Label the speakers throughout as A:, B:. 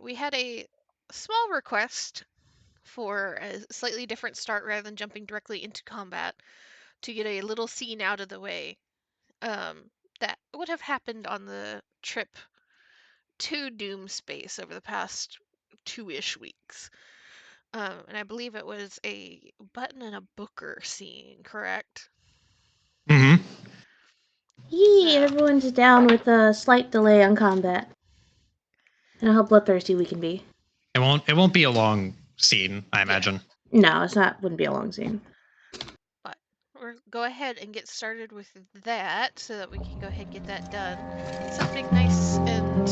A: We had a small request for a slightly different start rather than jumping directly into combat to get a little scene out of the way. That would have happened on the trip to Doomspace over the past 2-ish weeks. And I believe it was a Button and a Booker scene, correct?
B: Mm-hmm.
C: Yee,
A: So,
C: everyone's down with a slight delay on combat. And how bloodthirsty we can be.
B: It won't be a long scene, I imagine.
C: No, it's not. Wouldn't be a long scene.
A: but we'll go ahead and get started with that so that we can go ahead and get that done. Something nice and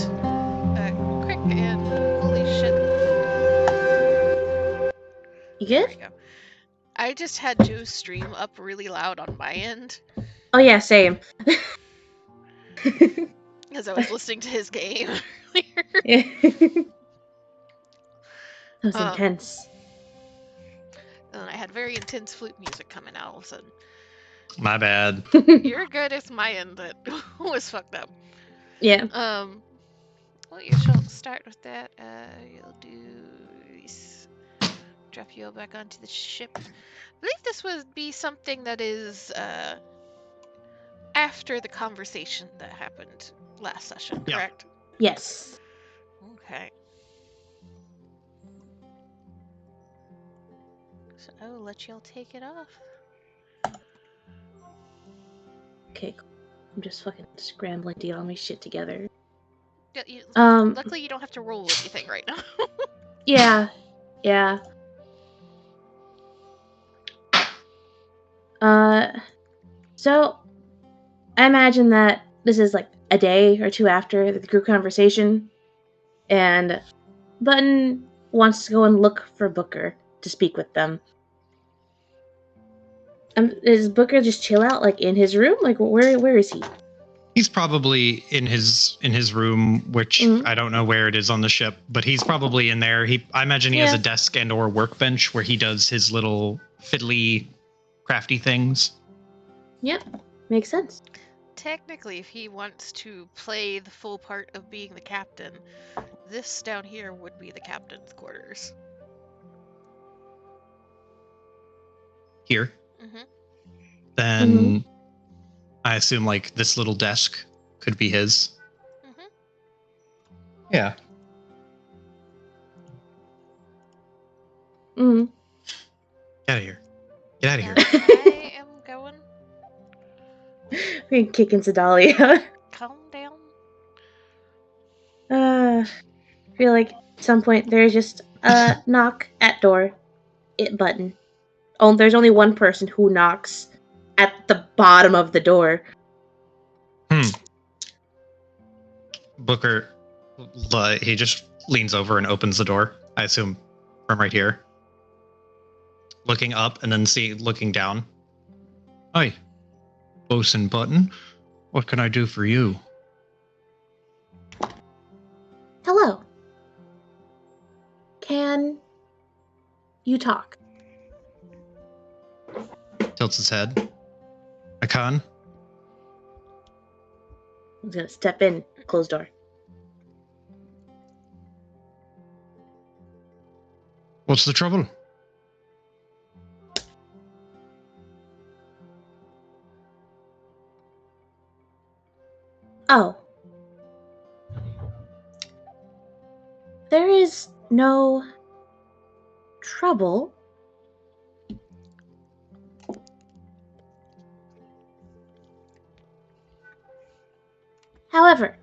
A: quick and holy shit.
C: You
A: There
C: good?
A: we go. I just had Joe's stream up really loud on my end
C: Oh yeah, same.
A: as I was listening to his game earlier.
C: That was intense.
A: And I had very intense flute music coming out all of a sudden.
B: My bad.
A: You're good, it's my end that was fucked up.
C: Yeah.
A: Well, you shall start with that. You'll do this. Drop you all back onto the ship. I believe this would be something that is after the conversation that happened last session,
B: Yeah.
A: correct?
C: Yes.
A: Okay. So I will let y'all take it off.
C: Okay. I'm just fucking scrambling to get all my shit together.
A: Yeah, luckily you don't have to roll anything right now.
C: Yeah. So I imagine that this is like a day or two after the group conversation, and Button wants to go and look for Booker to speak with them. Is Booker just chill out, like in his room? Like where is he?
B: He's probably in his room, which
C: Mhm.
B: I don't know where it is on the ship, but he's probably in there. I imagine he has a desk and or workbench where he does his little fiddly, crafty things.
C: Yep, makes sense.
A: Technically, if he wants to play the full part of being the captain, this down here would be the captain's quarters.
B: Here.
A: Mm-hmm.
B: Then I assume like this little desk could be his.
A: Mm-hmm.
B: Yeah.
C: Mm-hmm.
B: Get out of here. Get out of here.
A: I am going.
C: We're kicking Sadali out.
A: Calm down.
C: I feel like at some point there's just a knock at door. Button. Oh, there's only one person who knocks at the bottom of the door.
B: Booker, he just leans over and opens the door. I assume from right here. Looking up and then looking down. Hi, Bosun Button. What can I do for you?
C: Hello. Can you talk?
B: Tilts his head. I can.
C: I'm gonna step in, close door.
B: What's the trouble?
C: Oh. There is no trouble. However,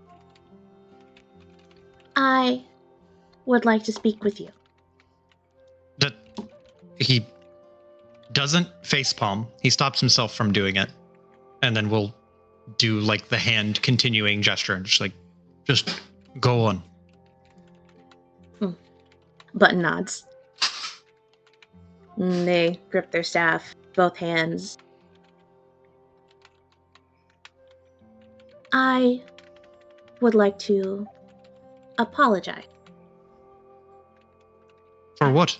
C: I would like to speak with you.
B: He doesn't facepalm. He stops himself from doing it. And then we'll do like the hand continuing gesture and just go on.
C: Button nods. And they grip their staff, both hands. I would like to apologize.
B: For what?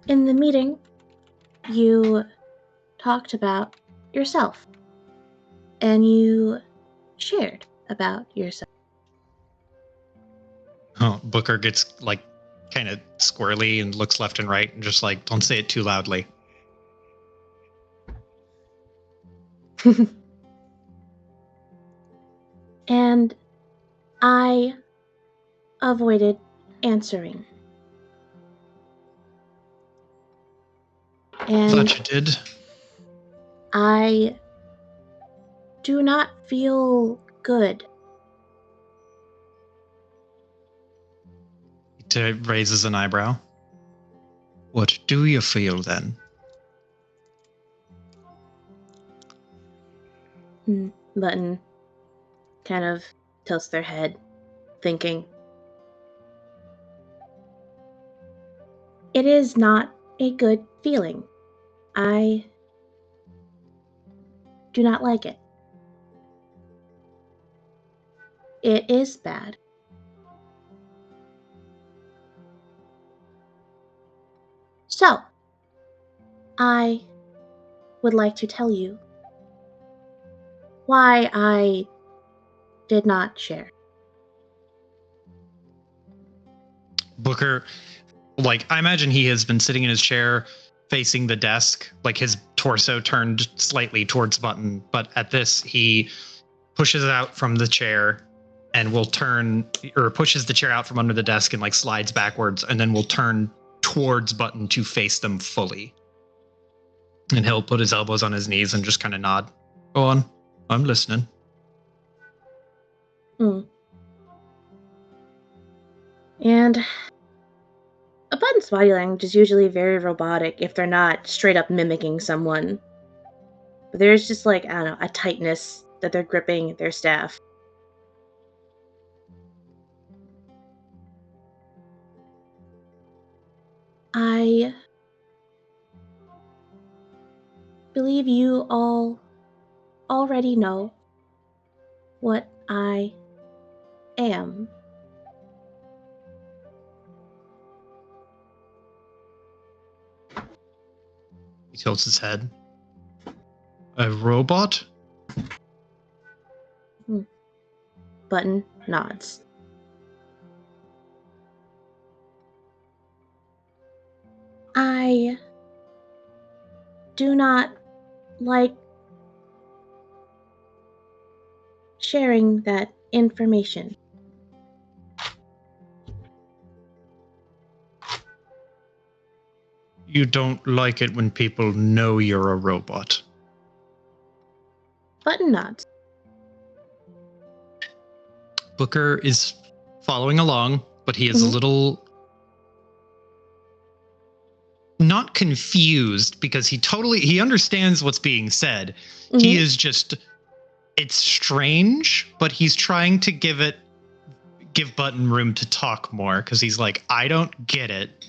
C: In the meeting, you talked about yourself and you shared about yourself.
B: Oh, Booker gets like kind of squirrely and looks left and right and just like, don't say it too loudly.
C: And I avoided answering. And
B: Thought you did.
C: I do not feel good.
B: He raises an eyebrow. What do you feel then?
C: Button kind of tilts their head, thinking. It is not a good feeling. I do not like it. It is bad. So, I would like to tell you why I did not share.
B: Booker, like, I imagine he has been sitting in his chair facing the desk, like his torso turned slightly towards Button, but at this, he pushes it out from the chair and will turn, or pushes the chair out from under the desk and like slides backwards, and then will turn towards Button to face them fully. And he'll put his elbows on his knees and just kind of nod. Go on, I'm listening.
C: And a Button's body language is usually very robotic if they're not straight up mimicking someone. But there's just like, I don't know, a tightness that they're gripping their staff. I believe you all already know what I am.
B: He tilts his head. A robot?
C: Button nods. I do not like sharing that information.
B: You don't like it when people know you're a robot.
C: Button nods.
B: Booker is following along, but he is a little not confused because he understands what's being said. He is just, it's strange, but he's trying to give Button room to talk more because he's like, I don't get it,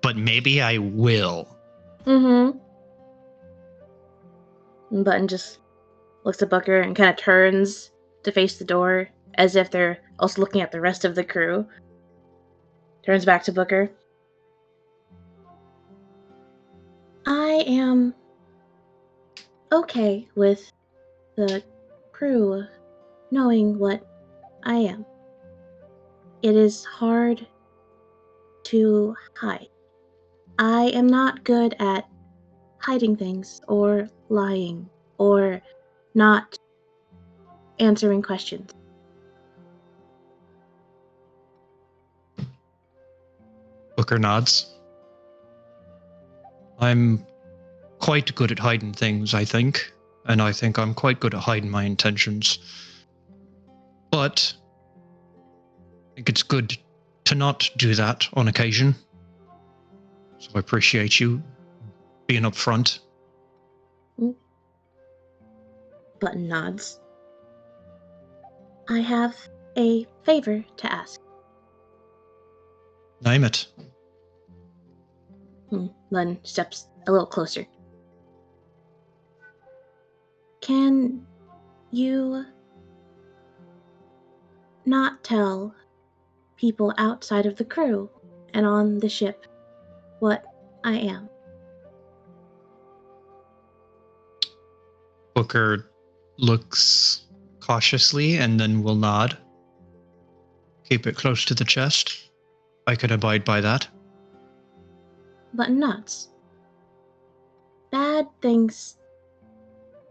B: but maybe I will.
C: And Button just looks at Booker and kind of turns to face the door as if they're also looking at the rest of the crew. Turns back to Booker. I am okay with the crew knowing what I am. It is hard to hide. I am not good at hiding things or lying or not answering questions.
B: Booker nods. I'm quite good at hiding things, I think. And I think I'm quite good at hiding my intentions. But I think it's good to not do that on occasion. So I appreciate you being upfront.
C: Button nods. I have a favor to ask.
B: Name it.
C: Len steps a little closer. Can you not tell people outside of the crew and on the ship what I am?
B: Booker looks cautiously and then will nod. Keep it close to the chest. I could abide by that.
C: Button nods. Bad things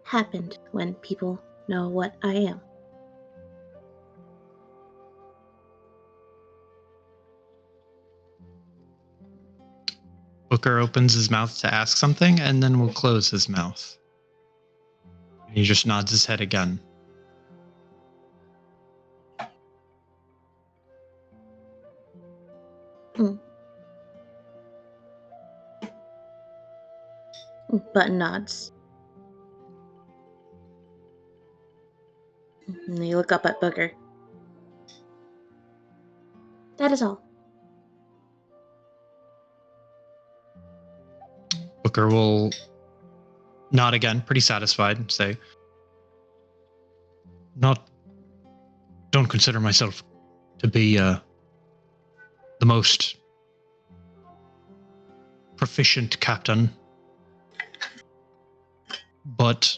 C: happened when people know what I am.
B: Booker opens his mouth to ask something and then will close his mouth. He just nods his head again.
C: Button nods. And they look up at Booker. That is all.
B: Booker will nod again, pretty satisfied, and say, don't consider myself to be the most proficient captain, but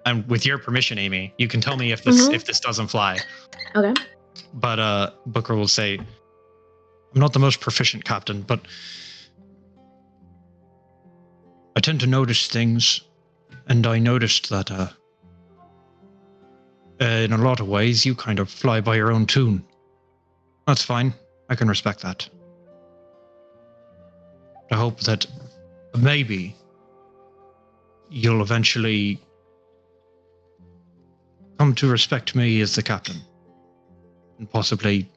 B: and with your permission, Amy, you can tell me if this doesn't fly.
C: Okay.
B: But Booker will say, I'm not the most proficient captain, but I tend to notice things, and I noticed that in a lot of ways you kind of fly by your own tune. That's fine. I can respect that. I hope that maybe you'll eventually come to respect me as the captain, and possibly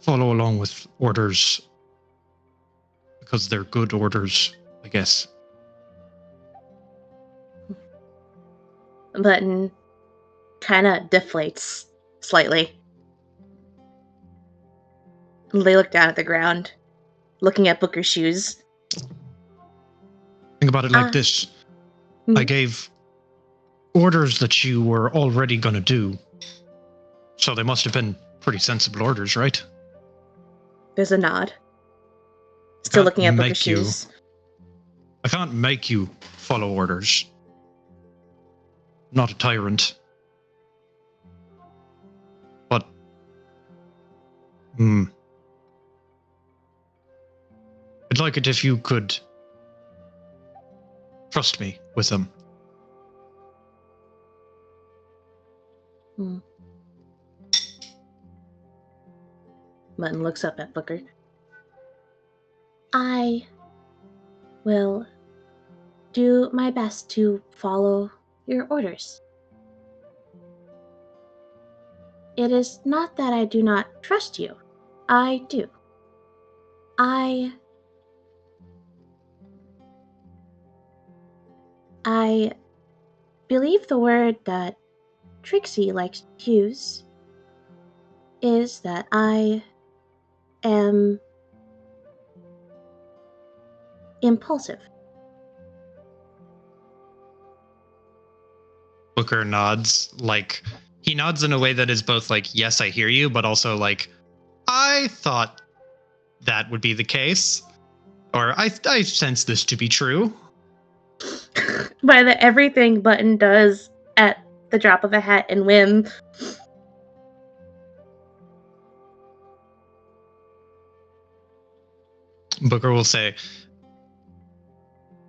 B: follow along with orders because they're good orders, I guess.
C: Button kind of deflates slightly. They look down at the ground, looking at Booker's shoes.
B: Think about it like this. I gave orders that you were already going to do, so they must have been pretty sensible orders, right?
C: There's a nod. Still looking at Booker's shoes.
B: I can't make you follow orders. I'm not a tyrant. But I'd like it if you could trust me with them.
C: Button looks up at Booker. I will do my best to follow your orders. It is not that I do not trust you. I do. I believe the word that Trixie likes to use is that I am impulsive.
B: Booker nods, like, he nods in a way that is both like, yes, I hear you, but also like, I thought that would be the case. Or I sense this to be true.
C: By the everything Button does at the drop of a hat and whim.
B: Booker will say,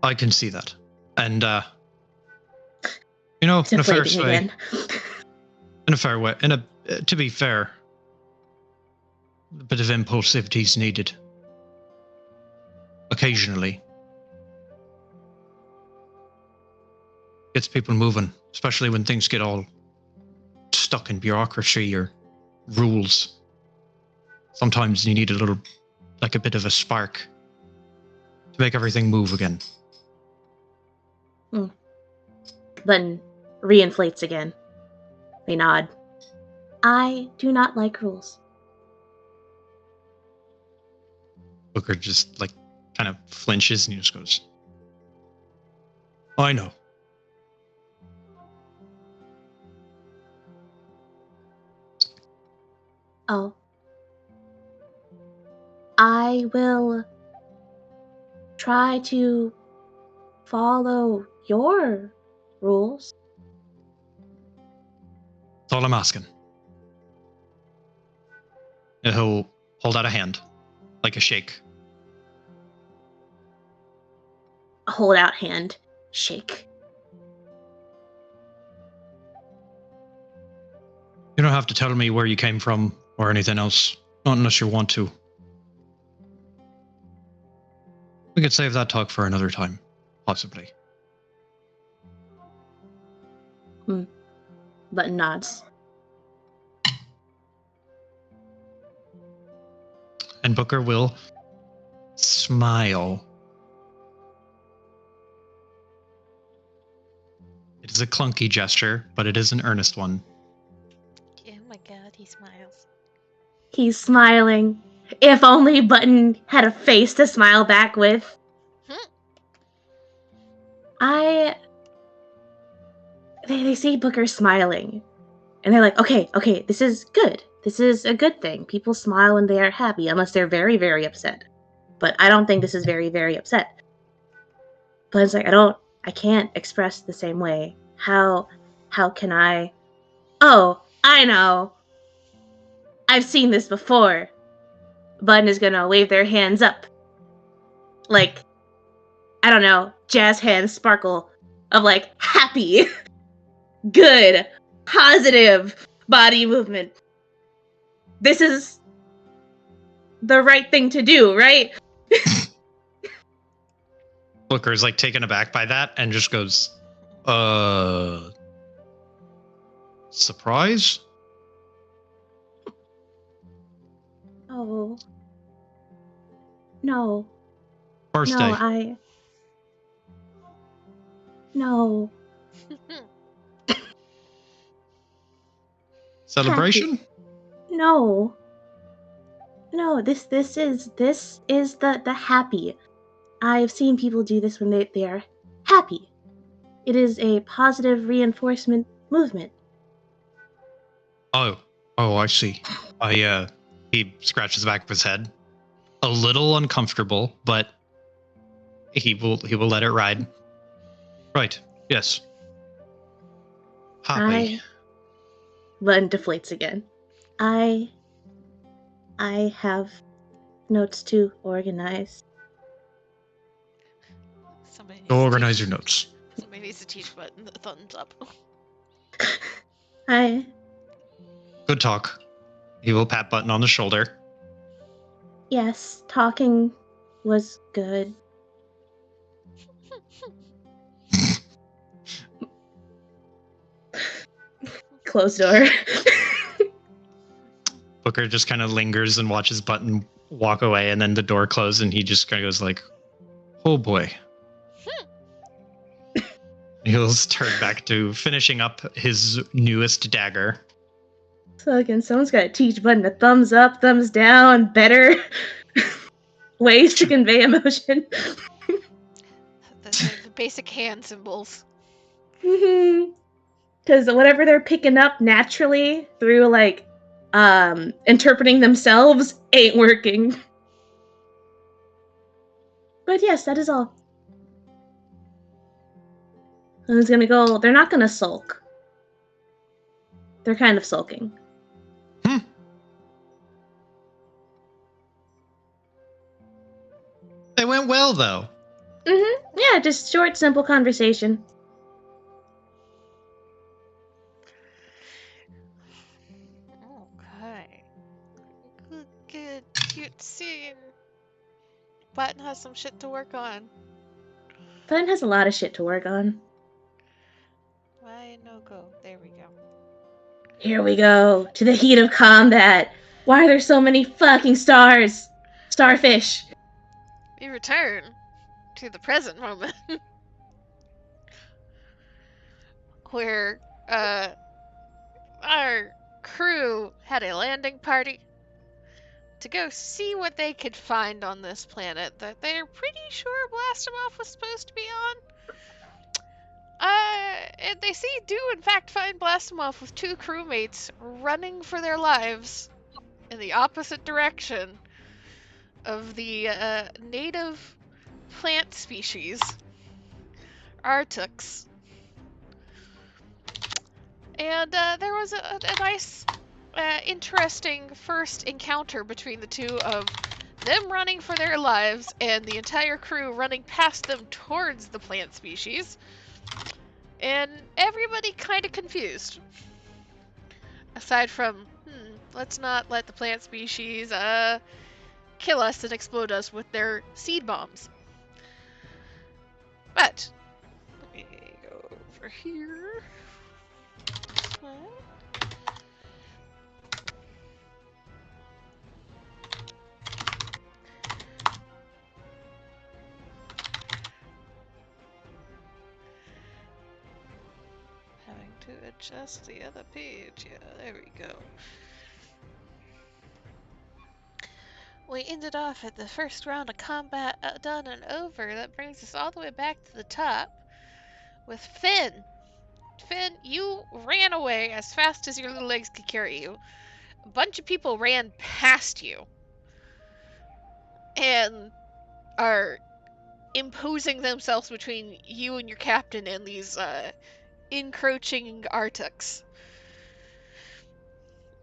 B: I can see that. And, in a fair way. In a fair way. To be fair, a bit of impulsivity is needed. Occasionally. Gets people moving, especially when things get all stuck in bureaucracy or rules. Sometimes you need a bit of a spark to make everything move again.
C: Button reinflates again. They nod. I do not like rules.
B: Booker just kind of flinches and he just goes, I know.
C: Oh. I will try to follow your rules.
B: That's all I'm asking. And he'll hold out a hand, like a shake.
C: Hold out hand, shake.
B: You don't have to tell me where you came from or anything else, not unless you want to. We could save that talk for another time, possibly.
C: Button nods.
B: And Booker will smile. It is a clunky gesture, but it is an earnest one.
A: Oh my god, he smiles.
C: He's smiling. If only Button had a face to smile back with. They see Booker smiling. And they're like, okay, this is good. This is a good thing. People smile when they are happy, unless they're very, very upset. But I don't think this is very, very upset. But it's like, I can't express the same way. How can I? Oh, I know. I've seen this before. Button is gonna wave their hands up. Like, I don't know, jazz hands sparkle of like happy, good, positive body movement. This is the right thing to do, right?
B: Booker's like taken aback by that and just goes, surprise?
C: Oh. No.
B: Birthday.
C: No.
B: Celebration?
C: Happy. No. This is the happy. I've seen people do this when they are happy. It is a positive reinforcement movement.
B: Oh, I see. He scratches the back of his head. A little uncomfortable, but he will let it ride. Right, yes. Happy.
C: Button deflates again. I have notes to organize.
B: Go organize your notes.
A: Somebody needs to teach Button the thumbs up.
B: Good talk. He will pat Button on the shoulder.
C: Yes, talking was good. Closed door.
B: Booker just kind of lingers and watches Button walk away, and then the door closes, and he just kind of goes like, "Oh boy." He'll turn back to finishing up his newest dagger.
C: So again, someone's got to teach Button a thumbs up, thumbs down, better ways to convey emotion.
A: The basic hand symbols.
C: Because whatever they're picking up naturally through like interpreting themselves ain't working. But yes, that is all. And it's gonna go. They're not gonna sulk. They're kind of sulking.
B: They went well, though.
C: Yeah, just short, simple conversation.
A: Okay. Good, cute scene. Button has some shit to work on.
C: Button has a lot of shit to work on.
A: Why no go? There we go.
C: Here we go to the heat of combat. Why are there so many fucking stars? Starfish.
A: We return to the present moment. Where our crew had a landing party to go see what they could find on this planet that they're pretty sure Blastomoff was supposed to be on. And they do in fact find Blastomoff with two crewmates running for their lives in the opposite direction of the native plant species. Artux. And there was a nice, interesting first encounter between the two of them running for their lives and the entire crew running past them towards the plant species. And everybody kind of confused. Aside from, let's not let the plant species kill us and explode us with their seed bombs. But, let me go over here. This way. Having to adjust the other page. Yeah, there we go. We ended off at the first round of combat done and over. That brings us all the way back to the top with Finn. Finn, you ran away as fast as your little legs could carry you. A bunch of people ran past you and are imposing themselves between you and your captain and these encroaching Artux.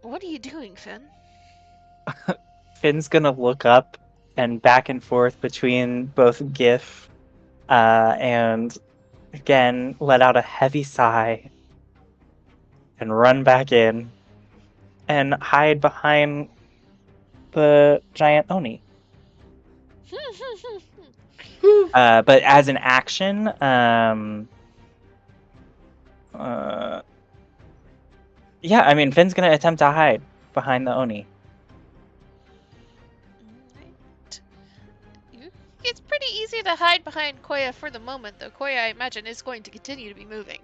A: What are you doing, Finn?
D: Finn's gonna look up and back and forth between both GIF and again let out a heavy sigh and run back in and hide behind the giant Oni. But as an action, yeah, I mean, Finn's gonna attempt to hide behind the Oni.
A: It's pretty easy to hide behind Koya for the moment, though Koya, I imagine, is going to continue to be moving.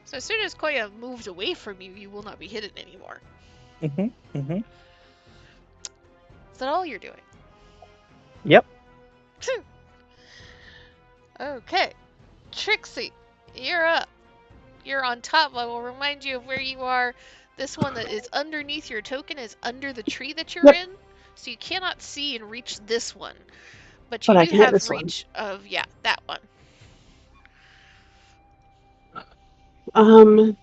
A: So as soon as Koya moves away from you, you will not be hidden anymore. Is that all you're doing?
D: Yep.
A: Okay. Trixie, you're up. You're on top. I will remind you of where you are. This one that is underneath your token is under the tree that you're in, so you cannot see and reach this one. But you do have reach of, that one. Or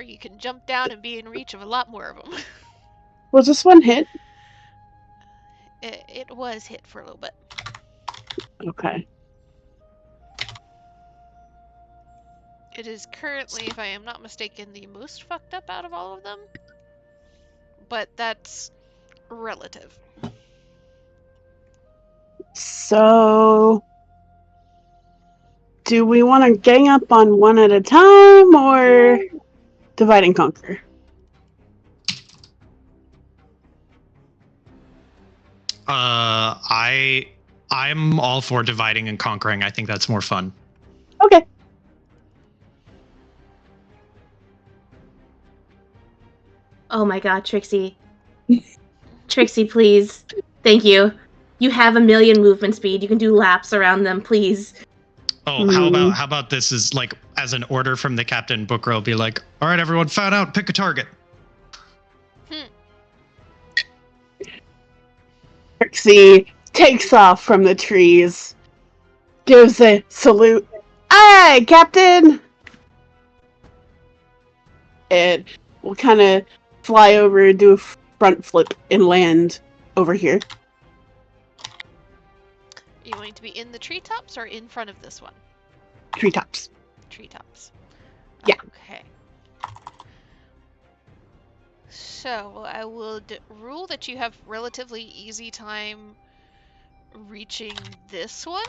A: you can jump down and be in reach of a lot more of them.
E: Was this one hit?
A: It was hit for a little bit.
E: Okay.
A: It is currently, if I am not mistaken, the most fucked up out of all of them. But that's relative.
E: So, do we want to gang up on one at a time or divide and conquer?
B: I'm all for dividing and conquering. I think that's more fun.
E: Okay.
C: Oh my god, Trixie. Trixie, please. Thank you. You have 1,000,000 movement speed. You can do laps around them, please.
B: Oh, how about this is like as an order from the captain, Booker will be like, all right, everyone, fan out, pick a target.
E: Trixie takes off from the trees, gives a salute. Aye, Captain! And we'll kind of fly over and do a front flip and land over here.
A: Are you going to be in the treetops or in front of this one?
E: Treetops.
A: Treetops.
E: Yeah.
A: Okay. So I will rule that you have relatively easy time reaching this one.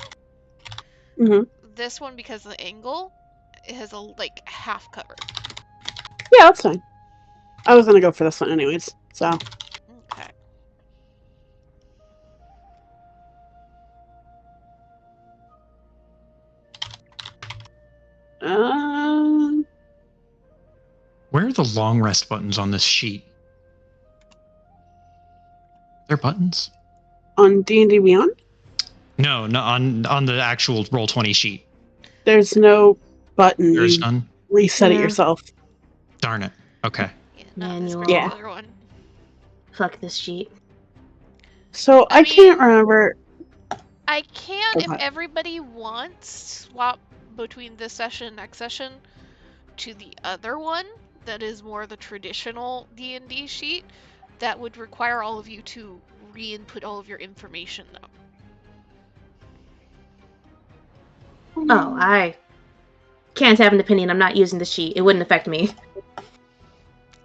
E: Mm-hmm.
A: This one, because of the angle, it has a half cover.
E: Yeah, that's fine. I was gonna go for this one anyways, so.
A: Okay.
B: Where are the long rest buttons on this sheet? There buttons?
E: On D&D Beyond?
B: No, on the actual Roll20 sheet.
E: There's no button.
B: There's none?
E: Reset it yourself.
B: Darn it. Okay.
A: Yeah, not this
C: Manual.
A: particular one.
C: Fuck this sheet.
E: So I can't remember.
A: I can, if
E: Okay.
A: everybody wants, swap between this session and next session to the other one that is more the traditional D&D sheet. That would require all of you to re-input all of your information, though.
C: Oh, I can't have an opinion. I'm not using the sheet. It wouldn't affect me.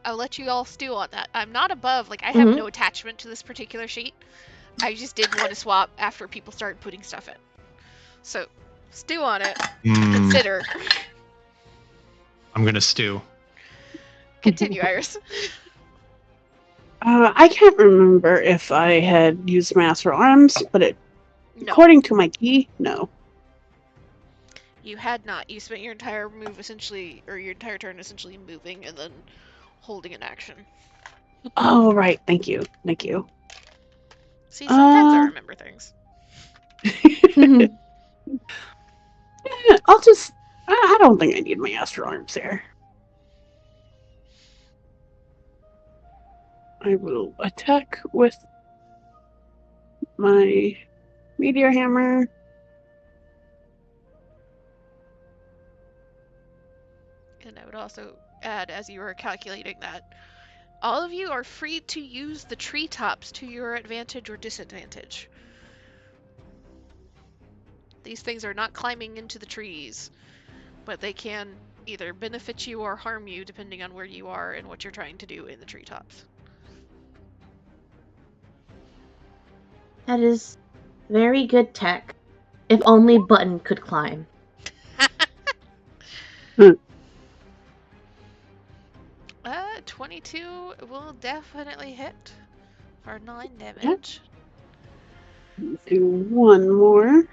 A: I'll let you all stew on that. I'm not above, like, I have
C: Mhm.
A: no attachment to this particular sheet. I just did want to swap after people started putting stuff in. So, stew on it. Consider.
B: I'm gonna stew.
A: Continue, Iris.
E: I can't remember if I had used Master Arms, but
A: No,
E: according to my key, no.
A: you had not. You spent your entire move essentially, or your entire turn essentially moving and then holding an action.
E: Oh, right. Thank you. Thank you.
A: See, sometimes I remember things.
E: I'll just. I don't think I need my Master Arms there. I will attack with my Meteor Hammer.
A: And I would also add, as you were calculating that, all of you are free to use the treetops to your advantage or disadvantage. These things are not climbing into the trees, but they can either benefit you or harm you depending on where you are and what you're trying to do in the treetops.
C: That is very good tech. If only Button could climb.
A: 22 will definitely hit for 9 damage.
E: Do one more.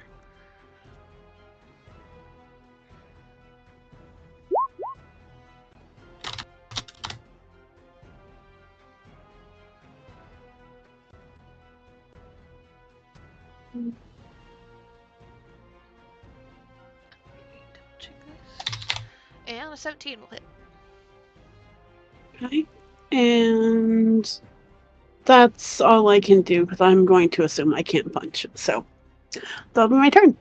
A: And a 17 will hit.
E: Okay. And that's all I can do because I'm going to assume I can't punch. So that'll be my turn.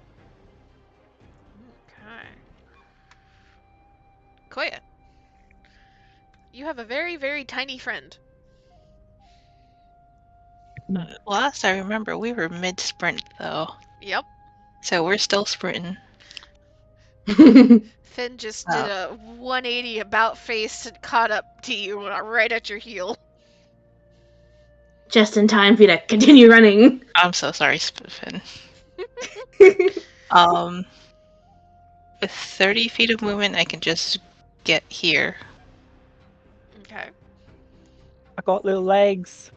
A: Okay. Koya, you have a very, very tiny friend.
F: Last I remember, we were mid-sprint, though.
A: Yep.
F: So we're still sprinting.
A: Finn just did a 180 about face and caught up to you right at your heel.
C: Just in time for you to continue running.
F: I'm so sorry, Finn. With 30 feet of movement, I can just get here.
A: Okay.
D: I got little legs.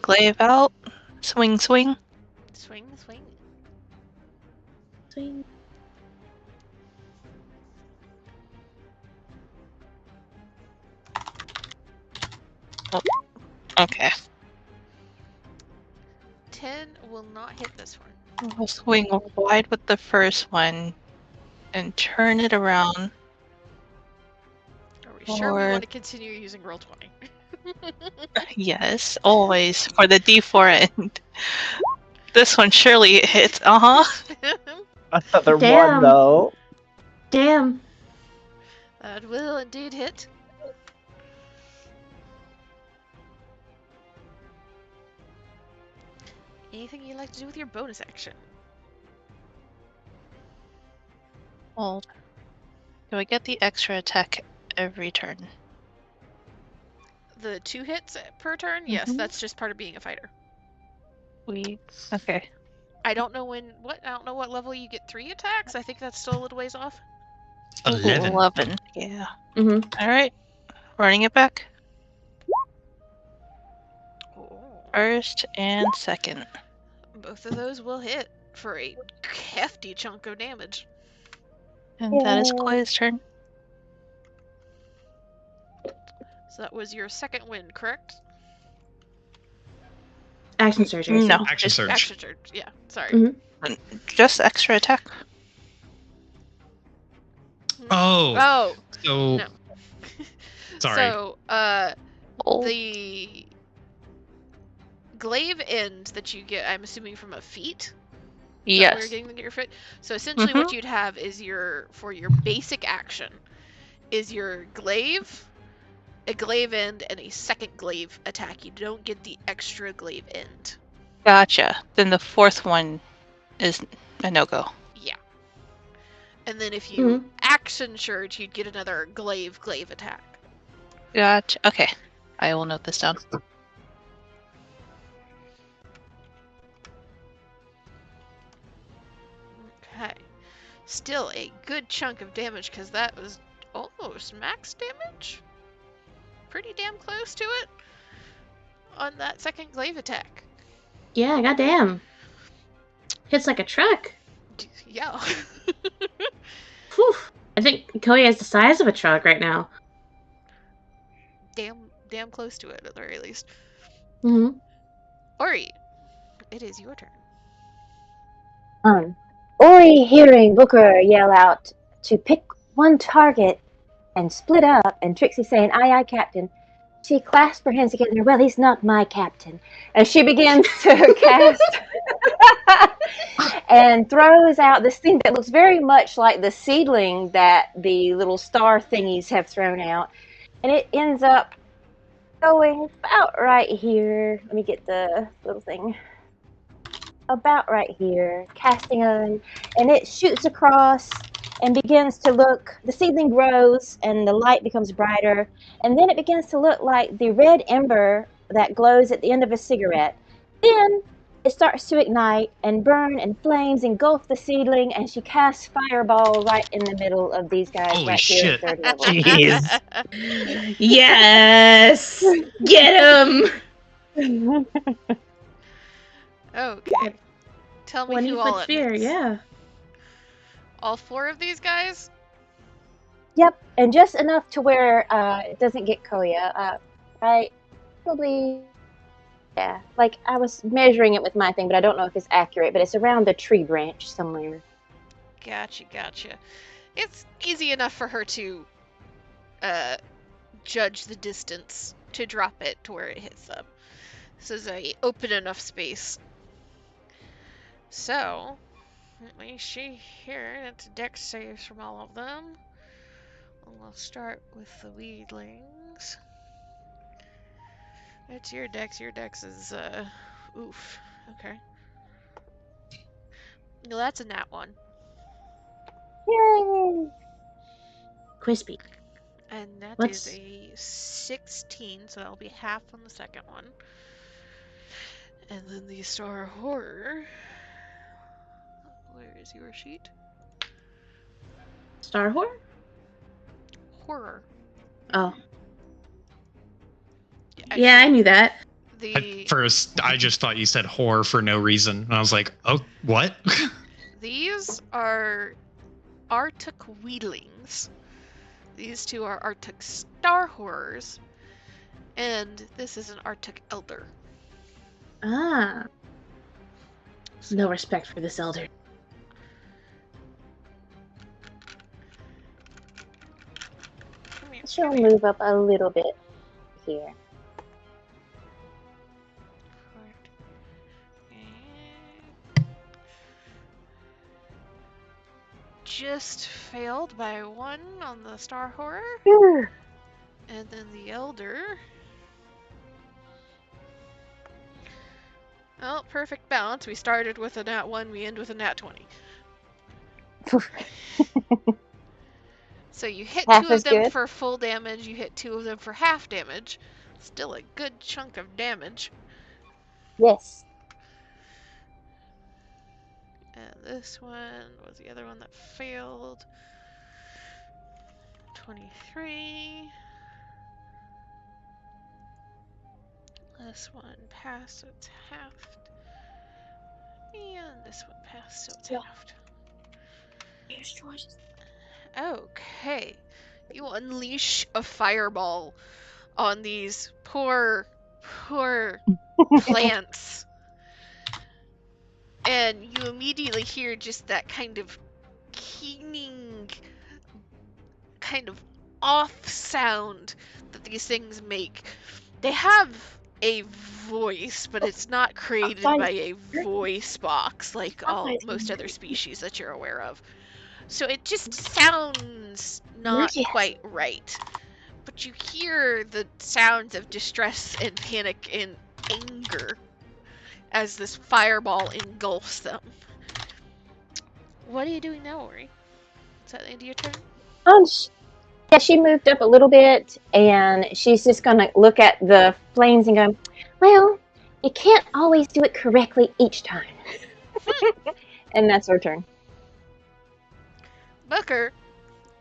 F: Glaive out. Swing, swing.
A: Swing, swing.
C: Swing.
F: Okay.
A: 10 will not hit this one.
F: I'll swing wide with the first one and turn it around.
A: Are we sure we want to continue using roll 20?
F: Yes, always for the D4 end. This one surely hits.
D: Another
C: Damn.
D: one, though.
C: Damn.
A: That will indeed hit. Anything you'd like to do with your bonus action?
F: Hold. Do I get the extra attack every turn?
A: The 2 hits per turn? Yes, that's just part of being a fighter.
F: Okay.
A: I don't know what level you get 3 attacks. I think that's still a little ways off.
B: 11.
F: Yeah.
C: Mm-hmm.
F: Alright. Running it back.
A: Oh.
F: First and second.
A: Both of those will hit for a hefty chunk of damage.
F: And that is Koya's turn.
A: So that was your second win, correct?
C: Action surge. I
F: No.
C: assume.
B: Action surge.
A: Action surge. Yeah, sorry.
C: Mhm.
F: Just extra attack.
B: Oh.
A: Oh.
B: So.
A: No.
B: Sorry.
A: So,
F: Oh.
A: The glaive end that you get, I'm assuming from a feat. Is that where you're
F: Yes.
A: getting your foot? So essentially, what you'd have is for your basic action is your glaive, a glaive end, and a second glaive attack. You don't get the extra glaive end.
F: Gotcha. Then the fourth one is a no-go.
A: Yeah. And then if you action surge, you'd get another glaive attack.
F: Gotcha. Okay. I will note this down.
A: Okay. Still a good chunk of damage because that was almost max damage. Pretty damn close to it on that second glaive attack.
C: Yeah, goddamn. Hits like a truck.
A: Yeah.
C: Whew. I think Koya is the size of a truck right now.
A: damn close to it at the very least.
C: Mm-hmm.
A: Ori, it is your turn.
G: Ori, hearing Booker yell out to pick one target and split up, and Trixie saying, "Aye, aye, Captain," she clasps her hands together. "Well, he's not my captain." And she begins to cast and throws out this thing that looks very much like the seedling that the little star thingies have thrown out. And it ends up going about right here. Let me get the little thing. About right here, casting on, and it shoots across and begins to look. The seedling grows and the light becomes brighter, and then it begins to look like the red ember that glows at the end of a cigarette. Then it starts to ignite and burn, and flames engulf the seedling, and she casts fireball right in the middle of these guys.
B: Holy
G: Right here
B: shit.
G: at third level.
C: Jeez. Yes! Get him!
A: Okay. Tell me who
C: 20
A: all
C: foot
A: it
C: sphere,
A: hits.
C: yeah.
A: All 4 of these guys?
G: Yep, and just enough to where it doesn't get Koya. Right? Probably, yeah. Like, I was measuring it with my thing, but I don't know if it's accurate, but it's around the tree branch somewhere.
A: Gotcha. It's easy enough for her to judge the distance to drop it to where it hits them. This is a open enough space. So, let me see here. That's dex saves from all of them. We'll start with the weedlings. It's your dex. Your dex is, oof. Okay. No, that's a nat 1.
G: Yay!
C: Crispy.
A: And that
C: What's-
A: is a 16, so that'll be half on the second one. And then the Star Horror. Where is your sheet?
C: Star Horror?
A: Horror.
C: Oh.
A: Actually,
C: Yeah, I knew that.
A: The
B: At first, I just thought you said whore for no reason. And I was like, oh, what?
A: these are Arctic Weedlings. These two are Arctic Star Horrors. And this is an Arctic Elder.
C: Ah. No respect for this elder.
A: Come here.
G: She'll move up a little bit here.
A: Just failed by 1 on the Star Horror.
G: Phew.
A: And then the Elder. Well, perfect balance. We started with a nat 1, we end with a nat 20. So you hit
G: Half
A: 2 of
G: as
A: them
G: good.
A: for full damage, you hit 2 of them for half damage. Still a good chunk of damage.
G: Yes.
A: And this one was the other one that failed. 23. This one passed, so it's halved. And this one passed, so it's halved. Okay. You unleash a fireball on these poor plants. And you immediately hear just that kind of keening, kind of off sound that these things make They have a voice, but it's not created
G: find
A: by a voice box like
G: I'll find
A: most
G: some.
A: other species that you're aware of. So it just sounds not
G: Yes.
A: quite right. But you hear the sounds of distress and panic and anger as this fireball engulfs them. What are you doing now, Ori? Is that the end of your turn?
G: Yeah, she moved up a little bit, and she's just gonna look at the flames and go, "Well, you can't always do it correctly each time." And that's her turn.
A: Booker,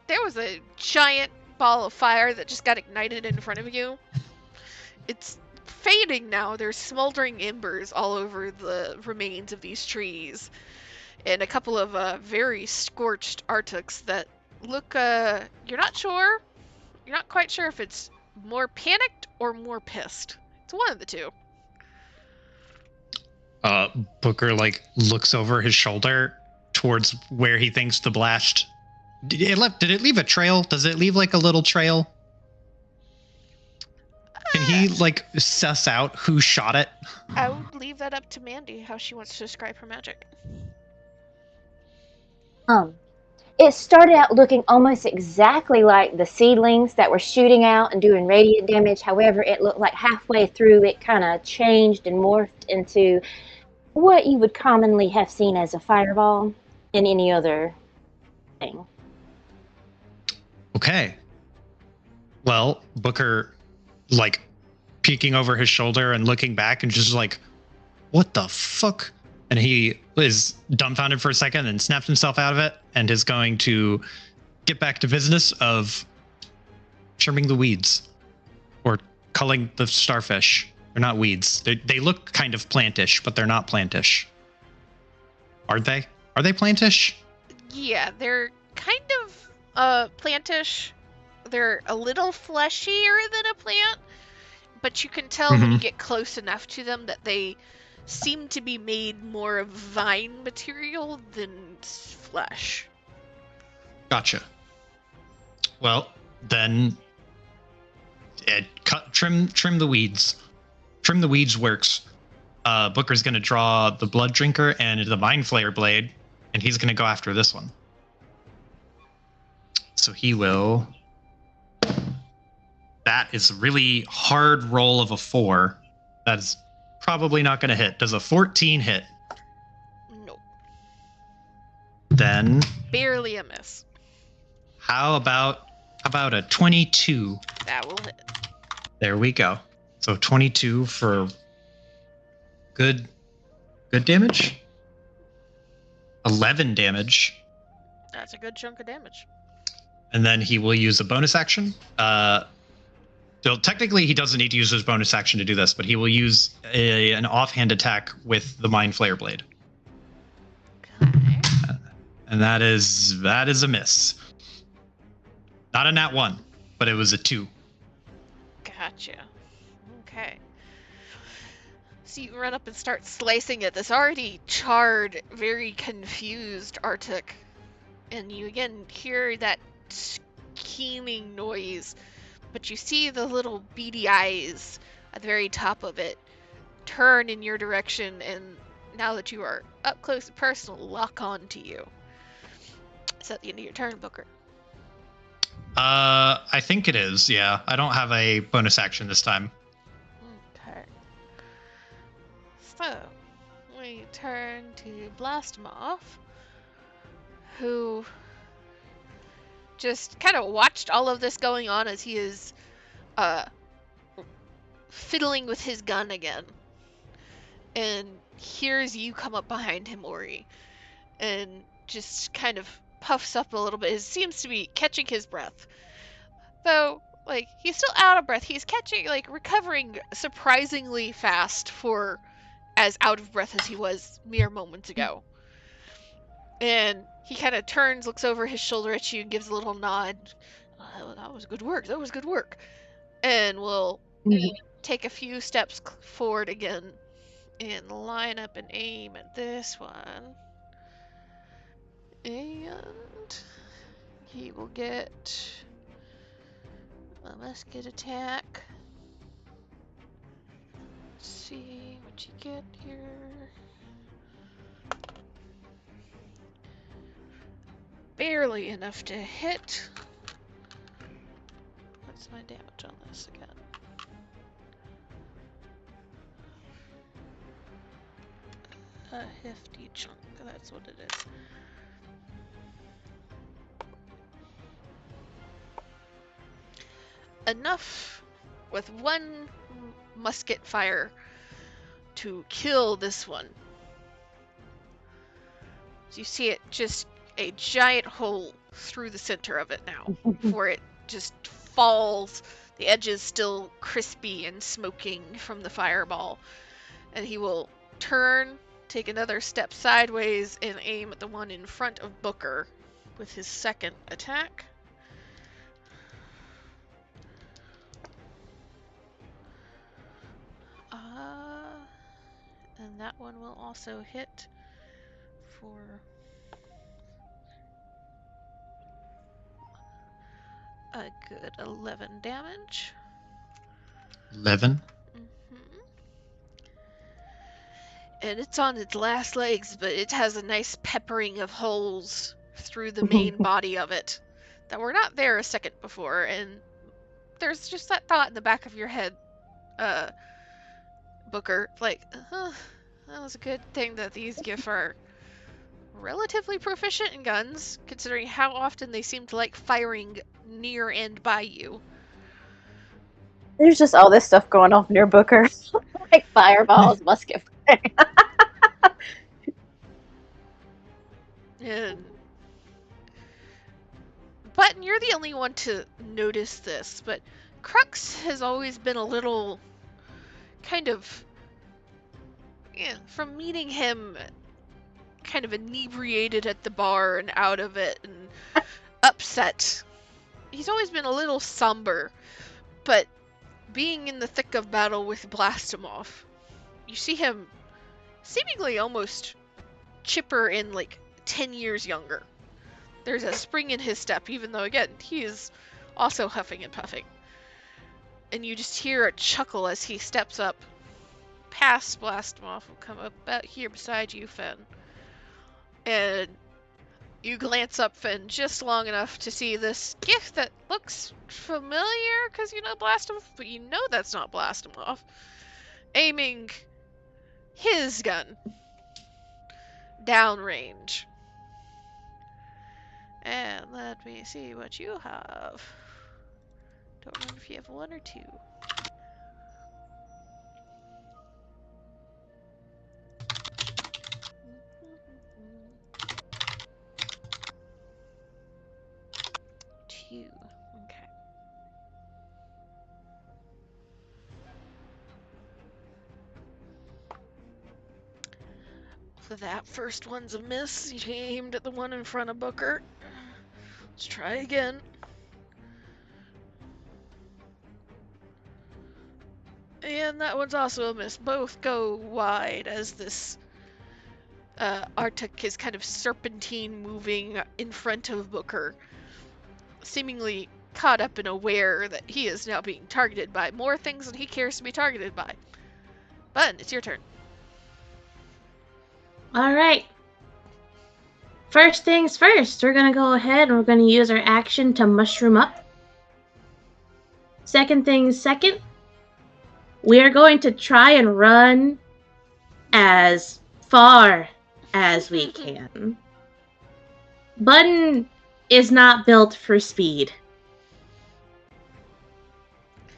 A: there was a giant ball of fire that just got ignited in front of you. It's fading now. There's smoldering embers all over the remains of these trees, and a couple of very scorched Arctics that look, you're not sure. You're not quite sure if it's more panicked or more pissed. It's one of the two.
B: Booker like looks over his shoulder towards where he thinks the blast. Did it leave a trail? Does it leave like a little trail? Can he like suss out who shot it?
A: I would leave that up to Mandy, how she wants to describe her magic.
G: It started out looking almost exactly like the seedlings that were shooting out and doing radiant damage. However, it looked like halfway through it kind of changed and morphed into what you would commonly have seen as a fireball in any other thing.
B: Okay. Well, Booker, like, peeking over his shoulder and looking back and just like, what the fuck? And he is dumbfounded for a second and snaps himself out of it and is going to get back to business of trimming the weeds or culling the starfish. They're not weeds. They look kind of plantish, but they're not plantish. Are they? Are they plantish?
A: Yeah, they're kind of plantish. They're a little fleshier than a plant, but you can tell when you get close enough to them that they seem to be made more of vine material than flesh.
B: Gotcha. Well, then trim the weeds. Trim the weeds works. Booker's going to draw the Blood Drinker and the Mind Flayer Blade, and he's going to go after this one. So he will. That is a really hard roll of a 4. That's probably not going to hit. Does a 14 hit?
A: Nope.
B: Then
A: Barely a miss.
B: how about a 22?
A: That will hit.
B: There we go. So 22 for good damage. 11 damage.
A: That's a good chunk of damage.
B: And then he will use a bonus action. So technically, he doesn't need to use his bonus action to do this, but he will use an offhand attack with the Mind Flayer Blade.
A: Okay.
B: And that is a miss. Not a nat 1, but it was a 2.
A: Gotcha. Okay. So you run up and start slicing at this already charred, very confused Arctic. And you again hear that keening noise, but you see the little beady eyes at the very top of it turn in your direction, and now that you are up close and personal, lock on to you. Is that the end of your turn, Booker?
B: I think it is, yeah. I don't have a bonus action this time.
A: Okay. So, we turn to Blastmoth, who just kind of watched all of this going on as he is fiddling with his gun again, and hears you come up behind him, Ori, and just kind of puffs up a little bit. It seems to be catching his breath, though. Like, he's still out of breath. He's recovering surprisingly fast for as out of breath as he was mere moments ago. And he kind of turns, looks over his shoulder at you, and gives a little nod. That was good work. That was good work. And will take a few steps forward again and line up and aim at this one. And he will get a musket attack. Let's see what you get here. Barely enough to hit. What's my damage on this again? A hefty chunk, that's what it is. Enough with one musket fire to kill this one. So you see it just a giant hole through the center of it now, where it just falls, the edges still crispy and smoking from the fireball. And he will turn, take another step sideways, and aim at the one in front of Booker with his second attack. And that one will also hit for a good 11 damage.
B: 11.
A: And it's on its last legs, but it has a nice peppering of holes through the main body of it that were not there a second before. And there's just that thought in the back of your head, Booker, like, that was a good thing that these GIF are relatively proficient in guns, considering how often they seem to like firing near and by you.
G: There's just all this stuff going on near Booker. Like fireballs, musket fire.
A: And Button, you're the only one to notice this, but Crux has always been a little kind of, from meeting him kind of inebriated at the bar and out of it and upset. He's always been a little somber, but being in the thick of battle with Blastimov, you see him seemingly almost chipper and like 10 years younger. There's a spring in his step, even though, again, he is also huffing and puffing. And you just hear a chuckle as he steps up past Blastimov, will come up about here beside you, Finn. And you glance up, Finn, just long enough to see this gift that looks familiar, because you know Blastimov, but you know that's not Blastimov. Aiming his gun downrange. And let me see what you have. Don't remember if you have one or two. Two. Okay. So that first one's a miss. He aimed at the one in front of Booker. Let's try again. And that one's also a miss. Both go wide as this Arctic is kind of serpentine moving in front of Booker, seemingly caught up and aware that he is now being targeted by more things than he cares to be targeted by. Button, it's your turn.
C: All right. First things first, we're going to go ahead and we're going to use our action to mushroom up. Second things second, we are going to try and run as far as we can. Button is not built for speed.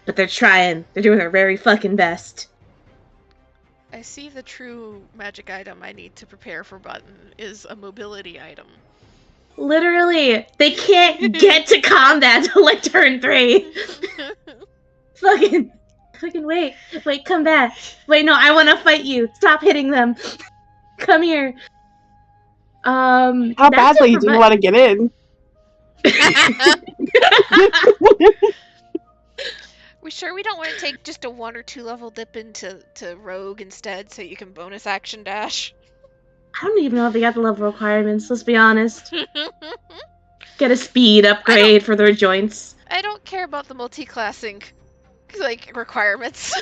C: But they're trying. They're doing their very fucking best.
A: I see the true magic item I need to prepare for Button is a mobility item.
C: Literally, they can't get to combat till like turn 3. Fucking wait, come back. Wait, no, I want to fight you. Stop hitting them. Come here.
E: How badly do you want to get in?
A: We sure we don't want to take just a 1 or 2 level dip into Rogue instead so you can bonus action dash?
C: I don't even know if they got the level requirements, let's be honest. Get a speed upgrade for their joints.
A: I don't care about the multi-classing like requirements.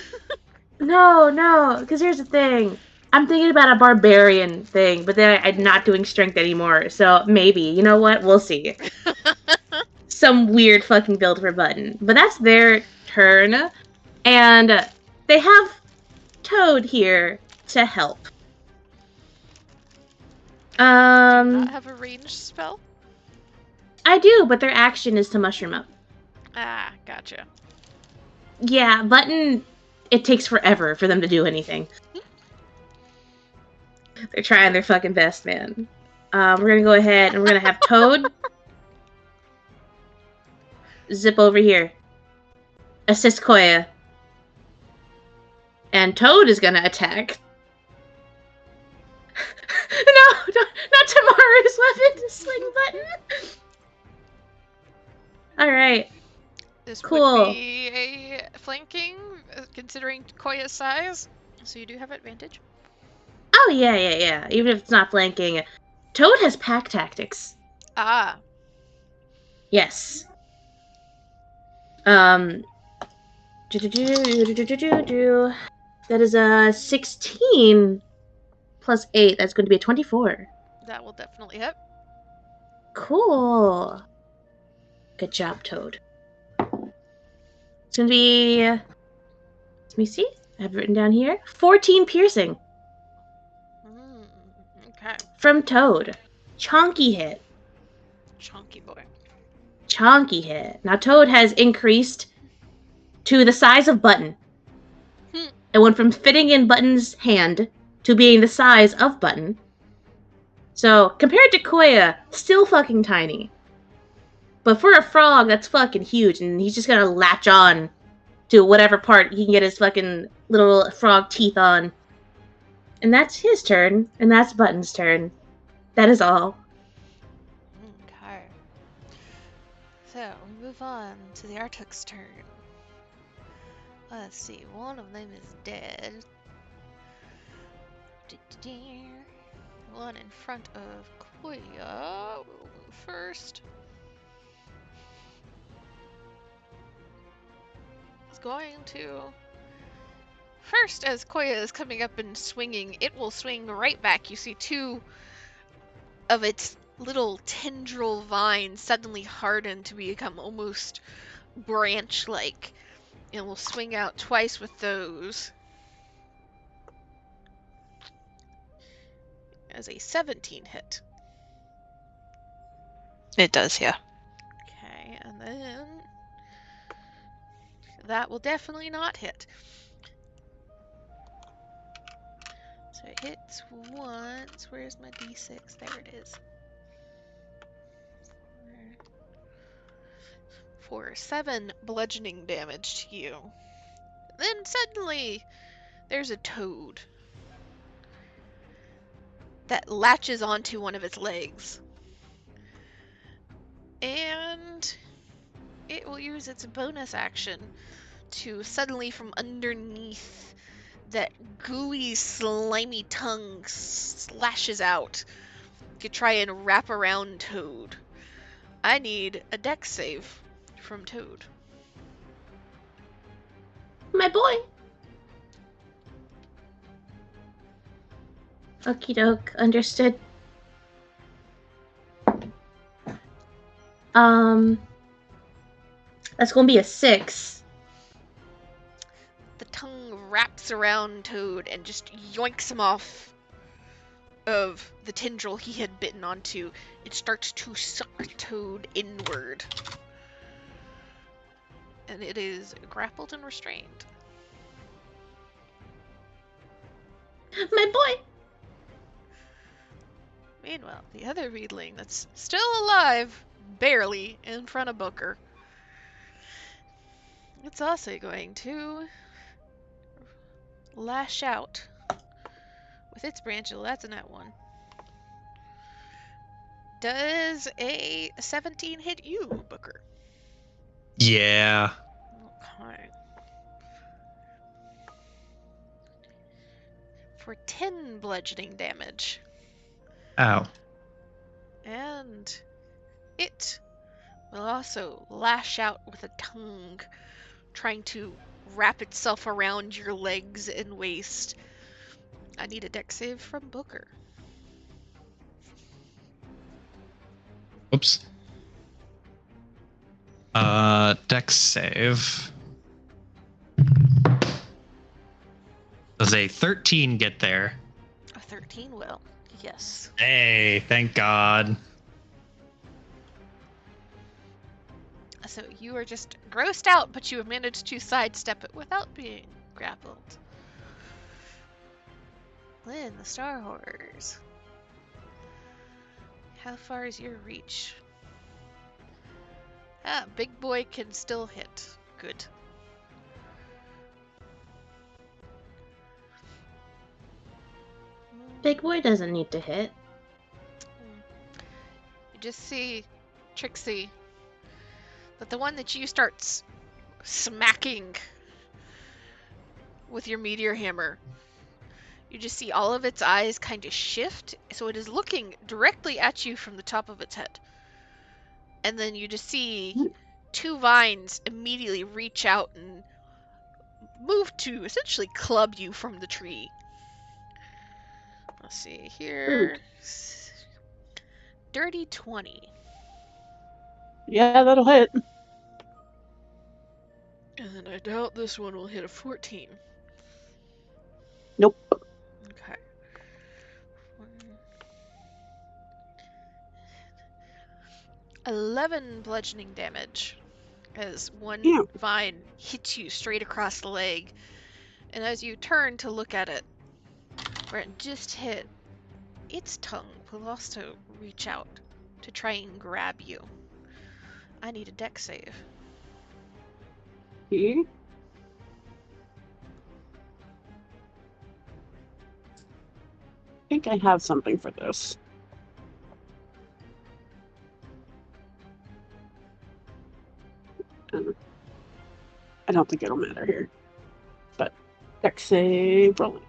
C: No, because here's the thing. I'm thinking about a barbarian thing, but then I'm not doing strength anymore, so maybe. You know what? We'll see. Some weird fucking build for Button. But that's their turn, and they have Toad here to help.
A: Do you not
C: Um,
A: have a ranged spell?
C: I do, but their action is to mushroom up.
A: Ah, gotcha.
C: Yeah, Button, it takes forever for them to do anything. They're trying their fucking best, man. We're gonna go ahead and we're gonna have Toad zip over here. Assist Koya. And Toad is gonna attack. No, not Tamaru's weapon, swing Button. Alright,
A: This
C: cool.
A: would be a flanking, considering Koya's size. So you do have advantage.
C: Oh, yeah. Even if it's not flanking. Toad has pack tactics.
A: Ah,
C: Yes. That is a 16 plus 8. That's going to be a 24.
A: that will definitely hit.
C: Cool. Good job, Toad. It's going to be... Let me see. I have it written down here. 14 piercing
A: Okay.
C: from Toad. Chonky hit.
A: Chunky boy.
C: Chonky hit. Now, Toad has increased to the size of Button. It went from fitting in Button's hand to being the size of Button. So, compared to Koya, still fucking tiny. But for a frog, that's fucking huge, and he's just gonna latch on to whatever part he can get his fucking little frog teeth on. And that's his turn, and that's Button's turn. That is all.
A: Okay. So, we move on to the Arctic's turn. Let's see, one of them is dead. One in front of Koya will move first. It's going to... First, as Koya is coming up and swinging, it will swing right back. You see two of its little tendril vines suddenly harden to become almost branch-like. And we'll swing out twice with those. As a 17 hit.
F: It does, yeah.
A: Okay, and then that will definitely not hit. So it hits once. Where's my d6? There it is. For 7 bludgeoning damage to you. Then suddenly there's a toad that latches onto one of its legs. And it will use its bonus action to suddenly from underneath that gooey, slimy tongue slashes out to try and wrap around Toad. I need a dex save from Toad.
C: My boy. Okie doke, understood. That's gonna be a 6.
A: The tongue wraps around Toad and just yoinks him off of the tendril he had bitten onto. It starts to suck Toad inward. And it is grappled and restrained.
C: My boy.
A: Meanwhile, the other Riedling that's still alive, barely, in front of Booker. It's also going to lash out with its branchial. That's a net 1. Does a 17 hit you, Booker?
B: Yeah.
A: Okay. For 10 bludgeoning damage.
B: Ow.
A: And it will also lash out with a tongue, trying to wrap itself around your legs and waist. I need a dex save from Booker.
B: Oops. Dex save. Does a 13 get there?
A: A 13 will. Yes.
B: Hey, thank God.
A: So you are just grossed out, but you have managed to sidestep it without being grappled. Lynn, the Star Horrors. How far is your reach? Ah, big boy can still hit. Good.
C: Big boy doesn't need to hit.
A: You just see Trixie, but the one that you start smacking with your meteor hammer, you just see all of its eyes kind of shift, so it is looking directly at you from the top of its head. And then you just see two vines immediately reach out and move to essentially club you from the tree. Let's see here. Dirty 20.
E: Yeah, that'll hit.
A: And I doubt this one will hit a 14.
E: Nope.
A: Okay. 11 bludgeoning damage as one
E: Ew.
A: vine hits you straight across the leg. And as you turn to look at it, where it just hit, its tongue will also reach out to try and grab you. I need a dex save.
E: Okay. I think I have something for this. I don't think it'll matter here. But dex save rolling.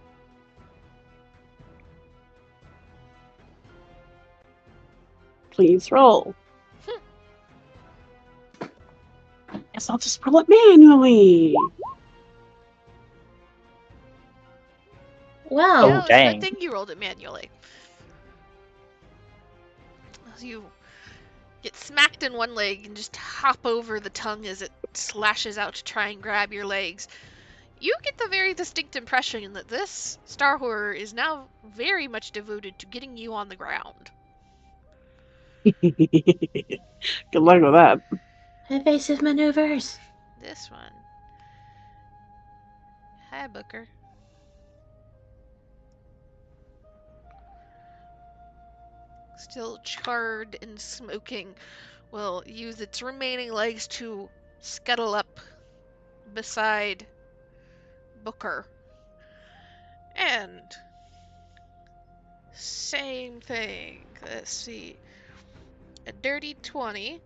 E: Please roll. Guess I'll just roll it manually.
C: Well,
A: Yeah, it's a
D: dang.
A: good thing you rolled it manually. As you get smacked in one leg and just hop over the tongue as it slashes out to try and grab your legs, you get the very distinct impression that this Star Horror is now very much devoted to getting you on the ground.
E: Good luck with that.
C: evasive maneuvers.
A: This one. Hi, Booker. Still charred and smoking, will use its remaining legs to scuttle up beside Booker. And same thing. Let's see. A dirty 20.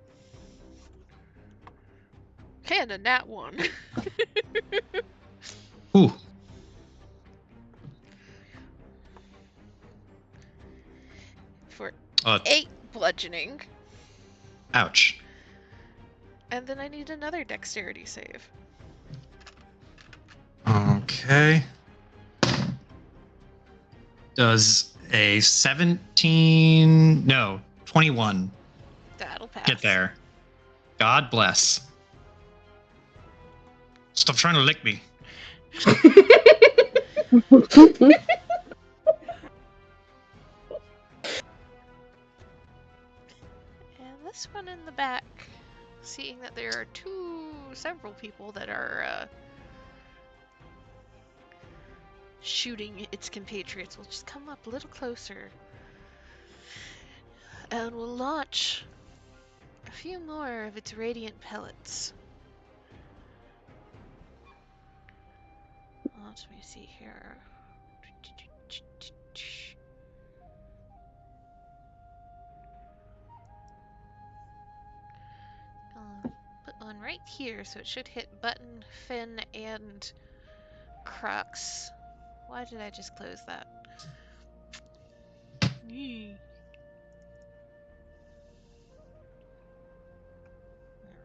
A: And a nat 1.
B: Ooh.
A: For
B: Uh,
A: 8 bludgeoning.
B: ouch.
A: And then I need another dexterity save.
B: Okay. Does a 17... No, 21
A: That'll pass.
B: get there? God bless. Stop trying to lick me.
A: And this one in the back, seeing that there are several people that are shooting its compatriots, will just come up a little closer and will launch a few more of its radiant pellets. Let me see here. I'll put one right here, so it should hit Button, Finn, and Crux. Why did I just close that?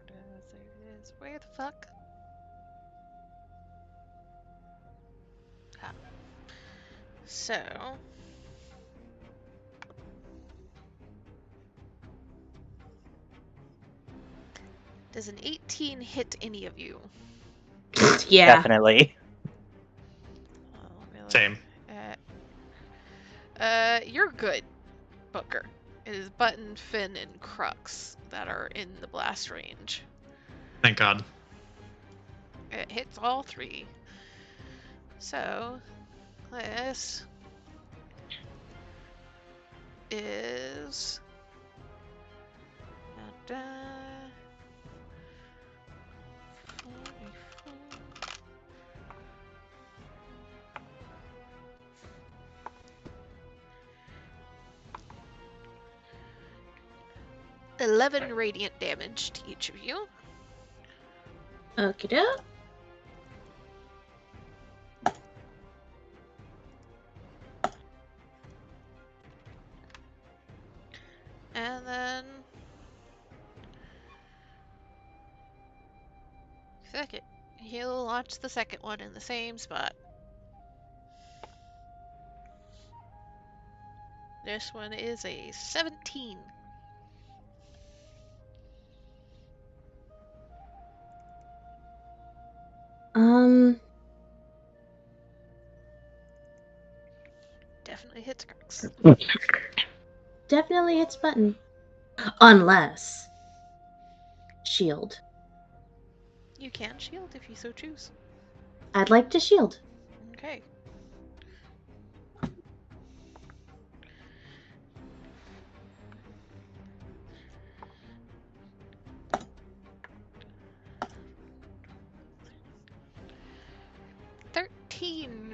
A: There it is. Where the fuck? So. Does an 18 hit any of you?
C: Yeah.
D: Definitely.
A: Oh, really?
B: Same.
A: You're good, Booker. It is Button, Finn, and Crux that are in the blast range.
B: Thank God.
A: It hits all three. So, this is... Da-da. 44. 11 radiant damage to each of you.
C: Okie doke.
A: And then... second. He'll launch the second one in the same spot. This one is a 17. Definitely hits Crux.
C: Definitely hits Button. Unless shield.
A: You can shield if you so choose.
C: I'd like to shield.
A: Okay.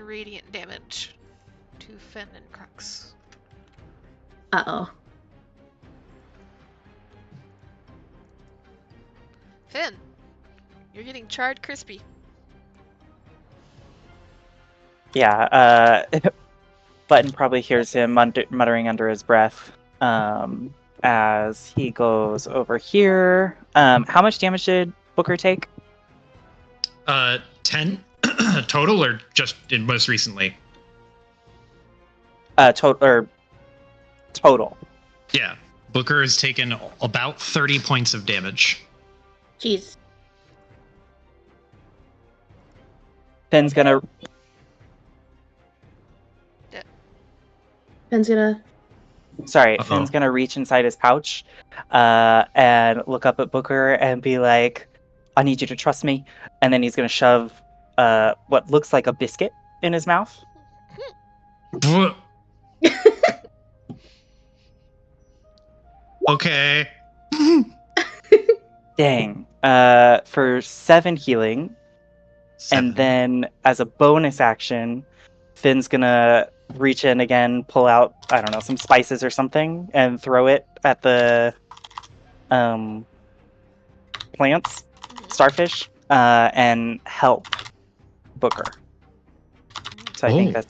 A: Radiant damage to Finn and Crux.
C: Uh-oh.
A: Finn, you're getting charred crispy.
D: Yeah, Button probably hears him muttering under his breath as he goes over here. How much damage did Booker take?
B: 10 total, or just in most recently?
D: Total.
B: Yeah. Booker has taken about 30 points of damage.
C: Jeez.
D: Finn's gonna
C: Uh-oh.
D: Finn's gonna reach inside his pouch and look up at Booker and be like, I need you to trust me. And then he's gonna shove what looks like a biscuit in his mouth.
B: Okay.
D: Dang. For 7 healing.
B: 7.
D: And then as a bonus action, Finn's gonna reach in again, pull out, I don't know, some spices or something, and throw it at the plants, starfish, and help Booker. So I think that's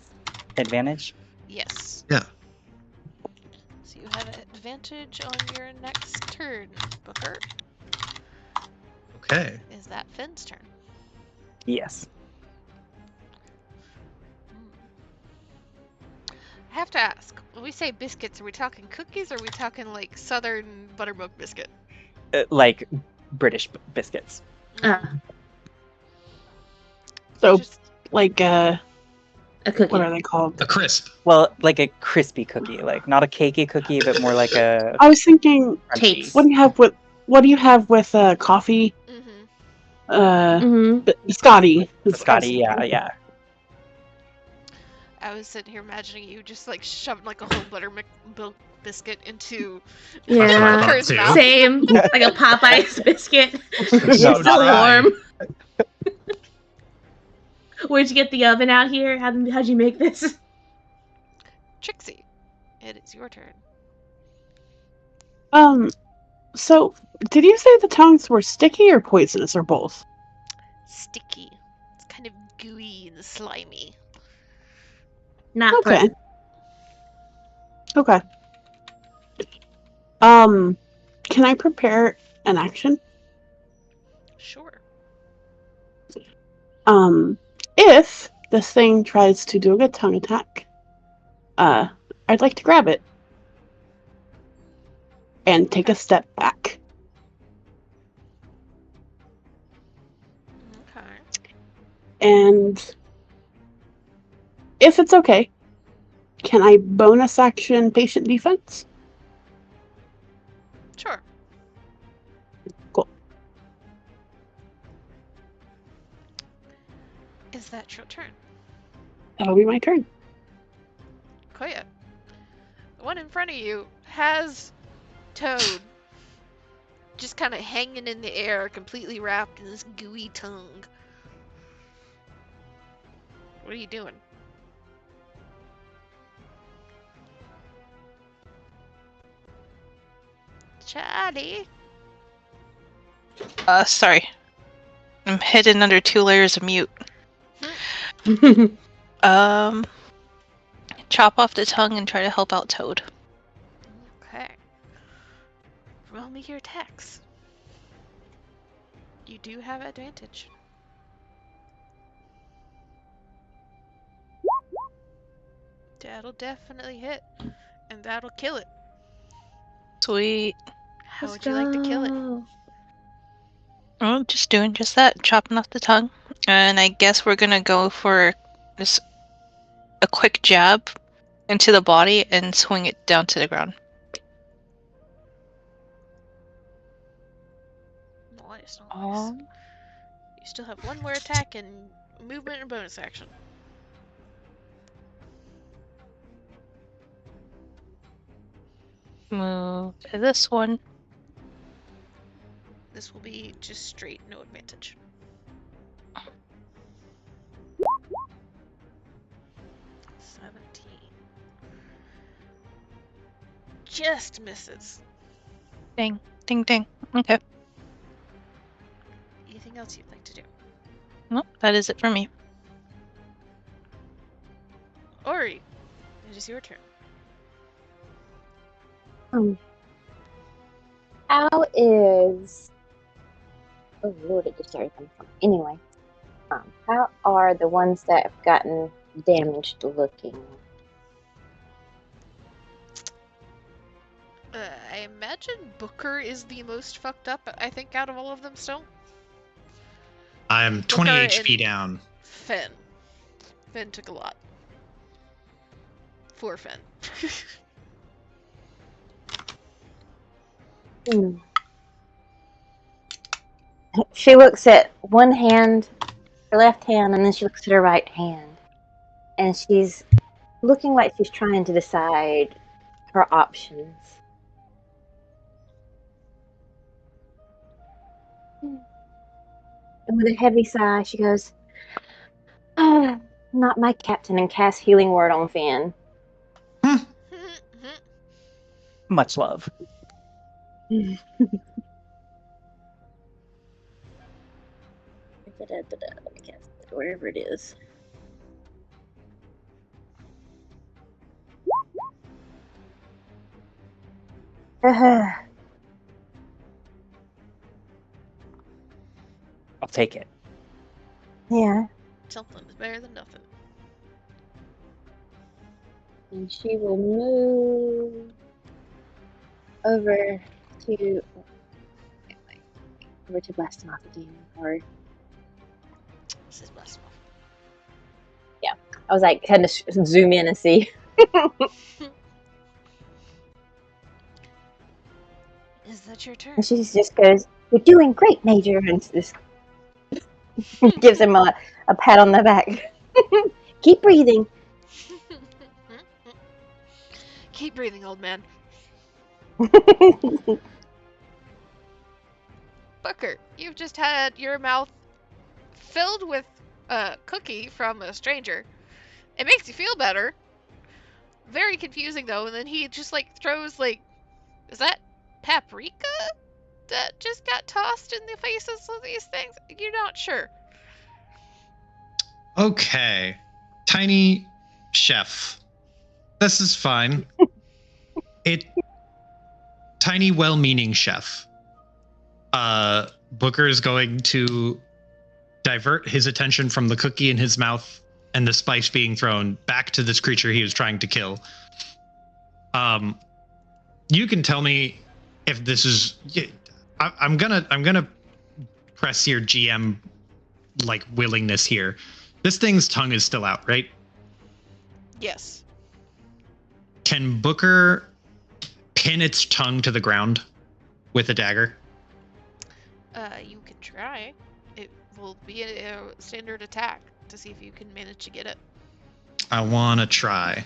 D: advantage.
A: Yes.
B: Yeah.
A: So you have advantage on your next turn, Booker.
B: Okay.
A: Is that Finn's turn?
D: Yes.
A: I have to ask, when we say biscuits, are we talking cookies or are we talking like southern buttermilk biscuit?
D: Like British biscuits.
E: So,
A: Just,
E: like,
C: A cookie.
E: what are they called?
B: A crisp.
D: Well, like a crispy cookie, like not a cakey cookie, but more like a
E: I was thinking,
D: crunchy.
C: Tates.
E: what do you have with coffee? Scotty.
D: Scotty, yeah.
A: I was sitting here imagining you just like shoving like a whole buttermilk biscuit into
C: Yeah.
A: Booker's
B: Too.
A: mouth.
C: Same. Like a Popeye's biscuit.
B: So
C: Still
B: dry.
C: warm. Where'd you get the oven out here? How'd you make this?
A: Trixie, it is your turn.
E: So, did you say the tongues were sticky or poisonous, or both?
A: Sticky. It's kind of gooey and slimy.
C: Not
E: Okay.
C: pleasant.
E: Okay. Can I prepare an action?
A: Sure.
E: If this thing tries to do a tongue attack, I'd like to grab it and take a step back.
A: Okay.
E: And if it's okay, can I bonus action patient defense?
A: Sure.
E: Cool.
A: Is that your turn?
E: That'll be my turn.
A: Koya. The one in front of you has Toad just kind of hanging in the air, completely wrapped in this gooey tongue. What are you doing? Charlie?
F: Sorry. I'm hidden under 2 layers of mute. Chop off the tongue and try to help out Toad.
A: Okay. Roll me your attacks. You do have advantage. That'll definitely hit, and that'll kill it.
F: Sweet.
A: How would you like to kill it?
F: Oh, just doing just that, chopping off the tongue. And I guess we're gonna go for just a quick jab into the body and swing it down to the ground.
A: Nice, nice. You still have one more attack and movement and bonus action.
F: Move to this one.
A: This will be just straight, no advantage. Just misses.
F: Ding, ding, ding. Okay.
A: Anything else you'd like to do?
F: Well, that is it for me.
A: Ori, it is your turn.
G: How is... Oh Lord, it just started coming from. Anyway, how are the ones that have gotten damaged looking?
A: I imagine Booker is the most fucked up, I think, out of all of them still.
B: I'm 20
A: Booker
B: HP
A: and
B: down.
A: Finn. Finn took a lot. For Finn.
G: She looks at one hand, her left hand, and then she looks at her right hand. And she's looking like she's trying to decide her options. And with a heavy sigh, she goes, not my captain, and casts healing word on Finn.
D: Much love.
G: Let me cast it wherever it is.
D: I'll take it.
G: Yeah.
A: Something is better than nothing.
G: And she will move over to blast him off again, or
A: This is blessed.
G: I was like, kind of zoom in and see.
A: Is that your turn?
G: And she just goes, "You're doing great, Major," and just gives him a pat on the back. Keep breathing.
A: Keep breathing, old man. Booker, you've just had your mouth filled with a cookie from a stranger. It makes you feel better. Very confusing though, and then he just like throws like, is that paprika that just got tossed in the faces of these things? You're not sure.
B: Okay. Tiny chef. This is fine. Tiny, well-meaning chef. Booker is going to divert his attention from the cookie in his mouth and the spice being thrown back to this creature he was trying to kill. You can tell me if this is. I'm gonna press your GM like willingness here. This thing's tongue is still out, right?
A: Yes.
B: Can Booker pin its tongue to the ground with a dagger?
A: You can try. It will be a standard attack to see if you can manage to get it.
B: I want to try.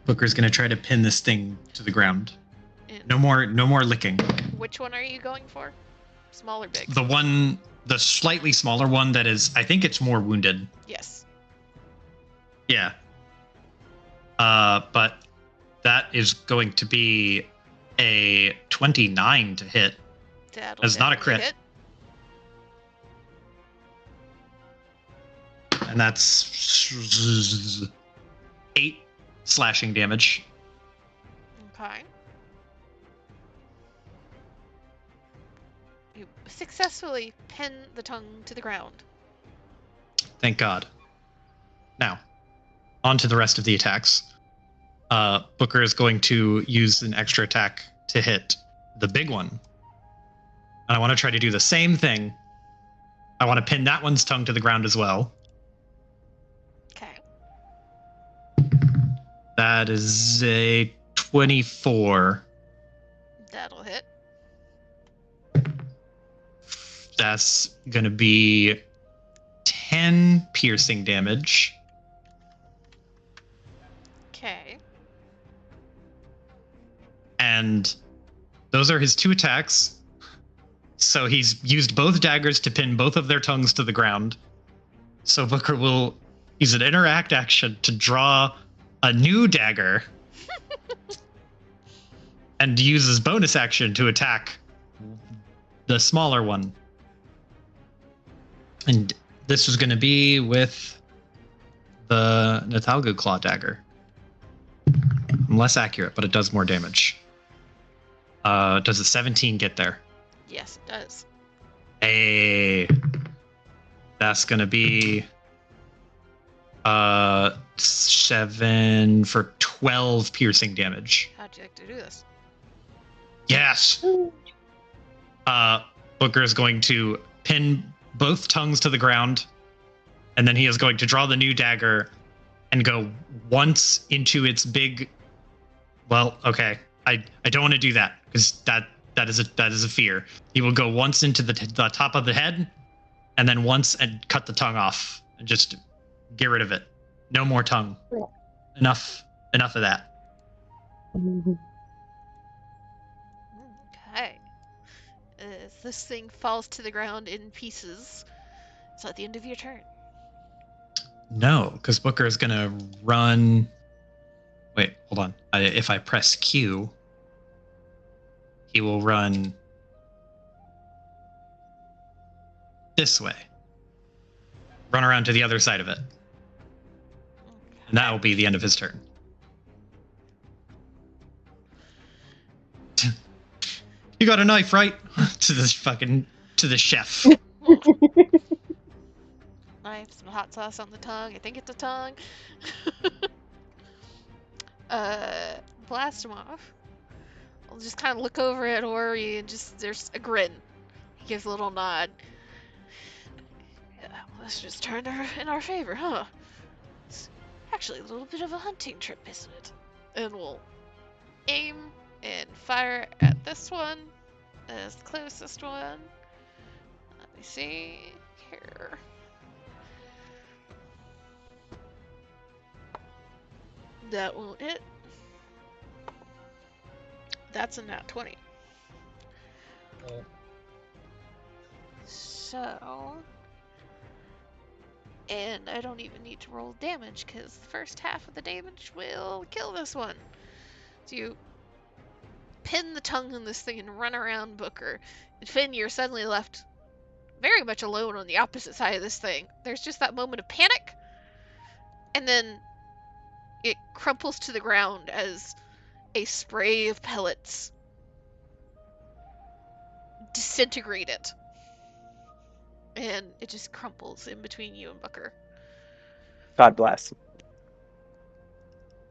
B: Booker's gonna try to pin this thing to the ground.
A: And
B: No more licking.
A: which one are you going for? Small or big?
B: The slightly smaller one that is, I think it's more wounded.
A: Yes.
B: Yeah. But that is going to be a 29 to hit.
A: That'll
B: That's not a
A: definitely
B: crit.
A: hit.
B: And that's 8 slashing damage.
A: Okay. You successfully pin the tongue to the ground.
B: Thank God. Now, on to the rest of the attacks. Booker is going to use an extra attack to hit the big one. And I want to try to do the same thing. I want to pin that one's tongue to the ground as well.
A: Okay.
B: That is a 24.
A: That'll hit.
B: That's going to be 10 piercing damage.
A: Okay.
B: And those are his 2 attacks. So he's used both daggers to pin both of their tongues to the ground. So Booker will use an interact action to draw a new dagger and use his bonus action to attack the smaller one. And this was going to be with the Nathalgu Claw dagger. I'm less accurate, but it does more damage. Does a 17 get there?
A: Yes, it does.
B: Hey, that's gonna be 7 for 12 piercing damage.
A: How'd you like to do this?
B: Yes. Booker is going to pin both tongues to the ground, and then he is going to draw the new dagger and go once into its big. Well, okay, I don't want to do that because that is a fear. He will go once into the top of the head, and then once and cut the tongue off and just get rid of it. No more tongue. Enough of that.
A: Okay. As this thing falls to the ground in pieces, it's at the end of your turn.
B: No, because Booker is gonna run. Wait, hold on. If I press Q, he will run this way. Run around to the other side of it. And that will be the end of his turn. You got a knife, right? to the chef.
A: Knife, some hot sauce on the tongue. I think it's a tongue. Blast him off. I'll just kind of look over at Ori and there's a grin. He gives a little nod. Yeah, let's just turn in our favor, huh? It's actually a little bit of a hunting trip, isn't it? And we'll aim and fire at this one as the closest one. Let me see here. That won't hit. That's a nat 20. So, and I don't even need to roll damage because the first half of the damage will kill this one. So you pin the tongue on this thing and run around Booker. And Finn, you're suddenly left very much alone on the opposite side of this thing. There's just that moment of panic, and then it crumples to the ground as a spray of pellets disintegrate it. And it just crumples in between you and Booker.
D: God bless.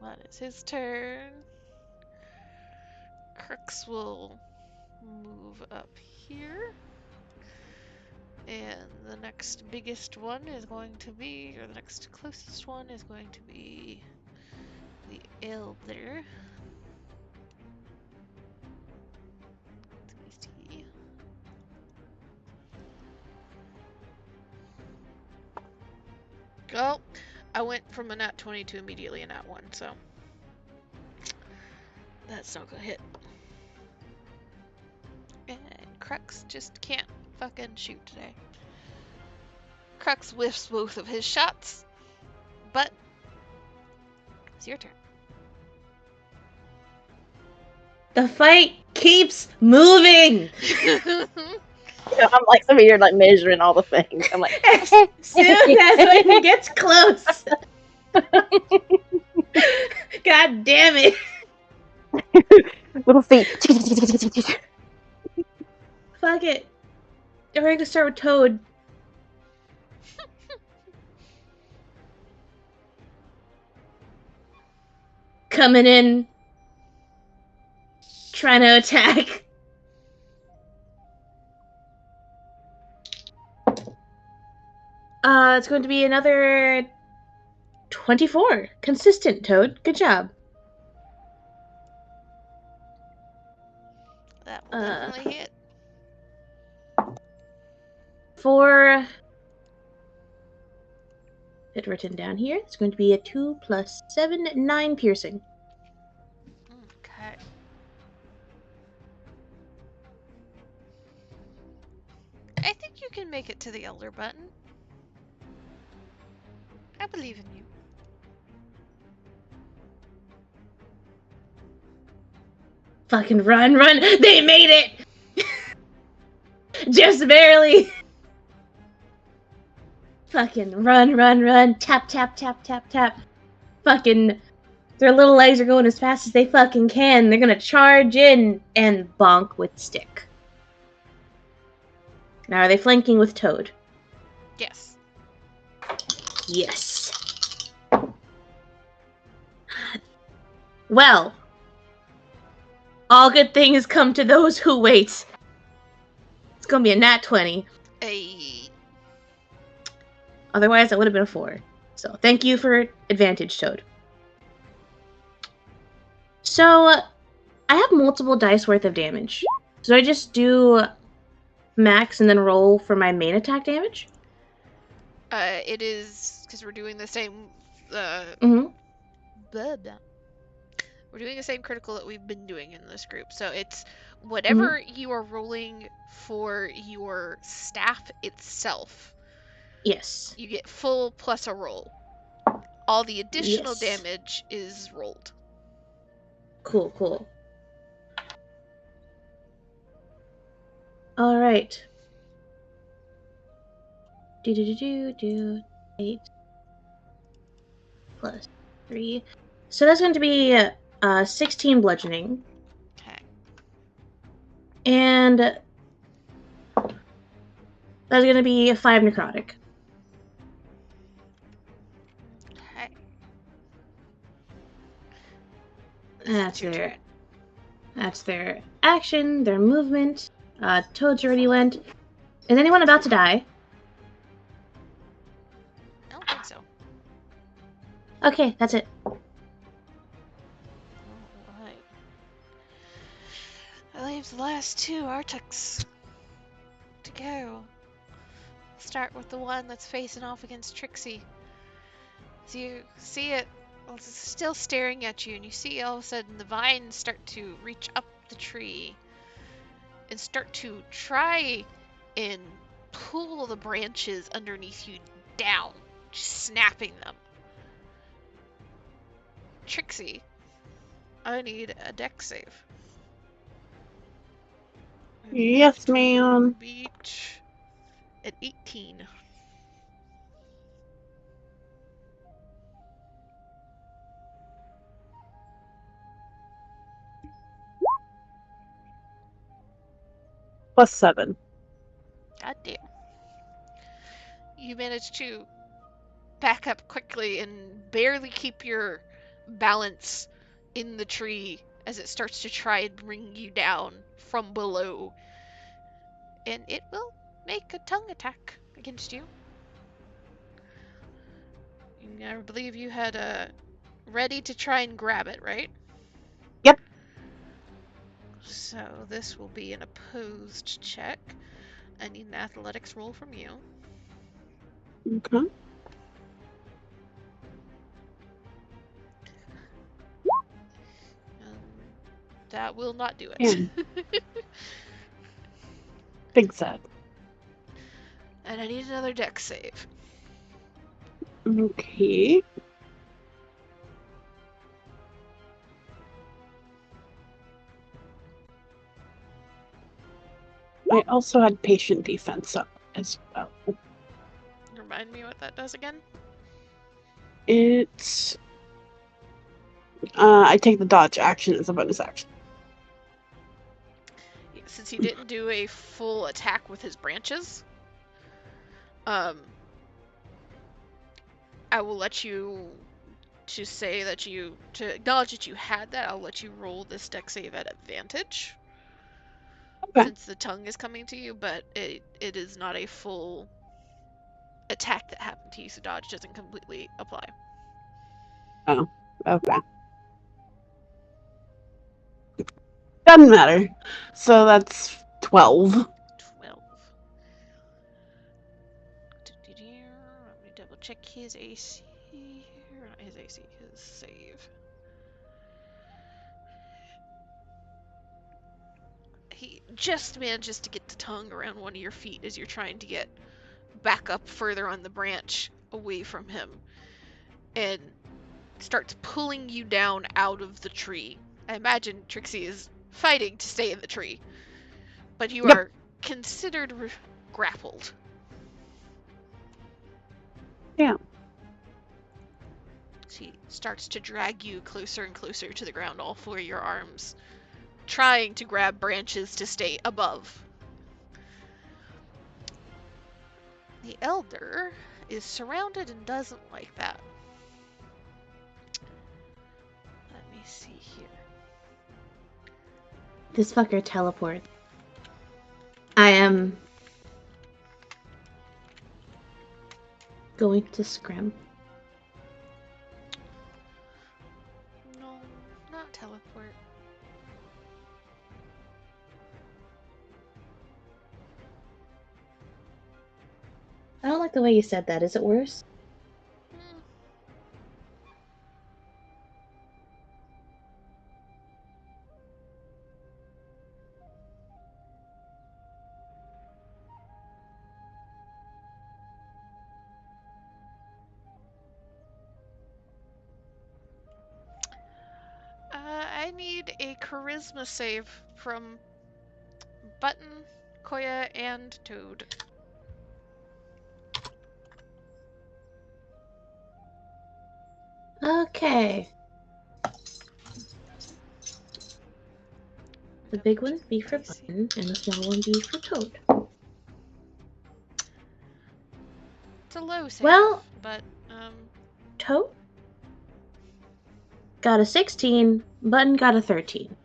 A: That is his turn. Crux will move up here. And the next biggest one is going to be, or the next closest one is going to be the Elder. Let me see. Oh, I went from a nat 20 to immediately a nat 1, so that's not gonna hit. And Crux just can't fucking shoot today. Crux whiffs both of his shots, but it's your turn.
C: The fight keeps moving.
G: I'm like over here, like measuring all the things. I'm like,
C: As soon as it gets close. God damn it.
G: little feet.
C: Fuck it. We're going to start with Toad. Coming in. Trying to attack. It's going to be another 24. Consistent, Toad. Good job.
A: That will definitely hit.
C: For it written down here, it's going to be a 2 plus 7, 9 piercing.
A: Okay. I think you can make it to the Elder button. I believe in you.
C: Fucking run, run! They made it! Just barely! Fucking run, run, run. Tap, tap, tap, tap, tap. Fucking their little legs are going as fast as they fucking can. They're gonna charge in and bonk with stick. Now, are they flanking with Toad?
A: Yes.
C: Yes. Well, all good things come to those who wait. It's gonna be a nat 20.
A: Hey.
C: Otherwise, that would have been a 4. So, thank you for advantage, Toad. So, I have multiple dice worth of damage. So I just do max and then roll for my main attack damage?
A: It is because we're doing the same.
C: Mm-hmm.
A: Blah, blah. We're doing the same critical that we've been doing in this group. So it's whatever you are rolling for your staff itself.
C: Yes.
A: You get full plus a roll. All the additional
C: Yes.
A: damage is rolled.
C: Cool, cool. All right. Do 8 plus 3. So that's going to be 16 bludgeoning.
A: Okay.
C: And that's going to be 5 necrotic.
A: Okay.
C: That's their action, their movement. Toad's already went. Is anyone about to die?
A: I don't think so.
C: Okay, that's it.
A: Alright. That leaves the last 2 Arctics to go. Start with the one that's facing off against Trixie. So you see it still staring at you, and you see all of a sudden the vines start to reach up the tree and start to try and pull the branches underneath you down, just snapping them. Trixie, I need a dex save.
E: Yes, ma'am.
A: Beat at 18.
E: +7.
A: God damn. You managed to back up quickly and barely keep your balance in the tree as it starts to try and bring you down from below. And it will make a tongue attack against you. I believe you had ready to try and grab it, right?
E: Yep.
A: So this will be an opposed check. I need an athletics roll from you.
E: Okay.
A: That will not do it.
E: Damn. Big sad.
A: And I need another dex save.
E: Okay. I also had patient defense up as well.
A: Remind me what that does again?
E: It's I take the dodge action as a bonus action.
A: Since he didn't do a full attack with his branches, I will let you to acknowledge that you had that. I'll let you roll this dex save at advantage.
E: Okay.
A: Since the tongue is coming to you, but it is not a full attack that happened to you, so dodge doesn't completely apply.
E: Oh, okay. Doesn't matter. So that's 12.
A: 12. Let me double check his AC. Or not his AC, his save. He just manages to get the tongue around one of your feet as you're trying to get back up further on the branch away from him, and starts pulling you down out of the tree. I imagine Trixie is fighting to stay in the tree, but you
E: Yep.
A: are considered grappled.
E: Yeah.
A: She starts to drag you closer and closer to the ground, all four of your arms, trying to grab branches to stay above. The elder is surrounded and doesn't like that. Let me see here.
C: This fucker teleports. I am going to scrim.
A: No, not teleport.
C: I don't like the way you said that. Is it worse?
A: Hmm. I need a charisma save from Button, Koya, and Toad.
C: Okay. The big one be for Button, and the small one be for Toad.
A: It's a low save,
C: Well,
A: but
C: Toad got a 16, Button got a 13.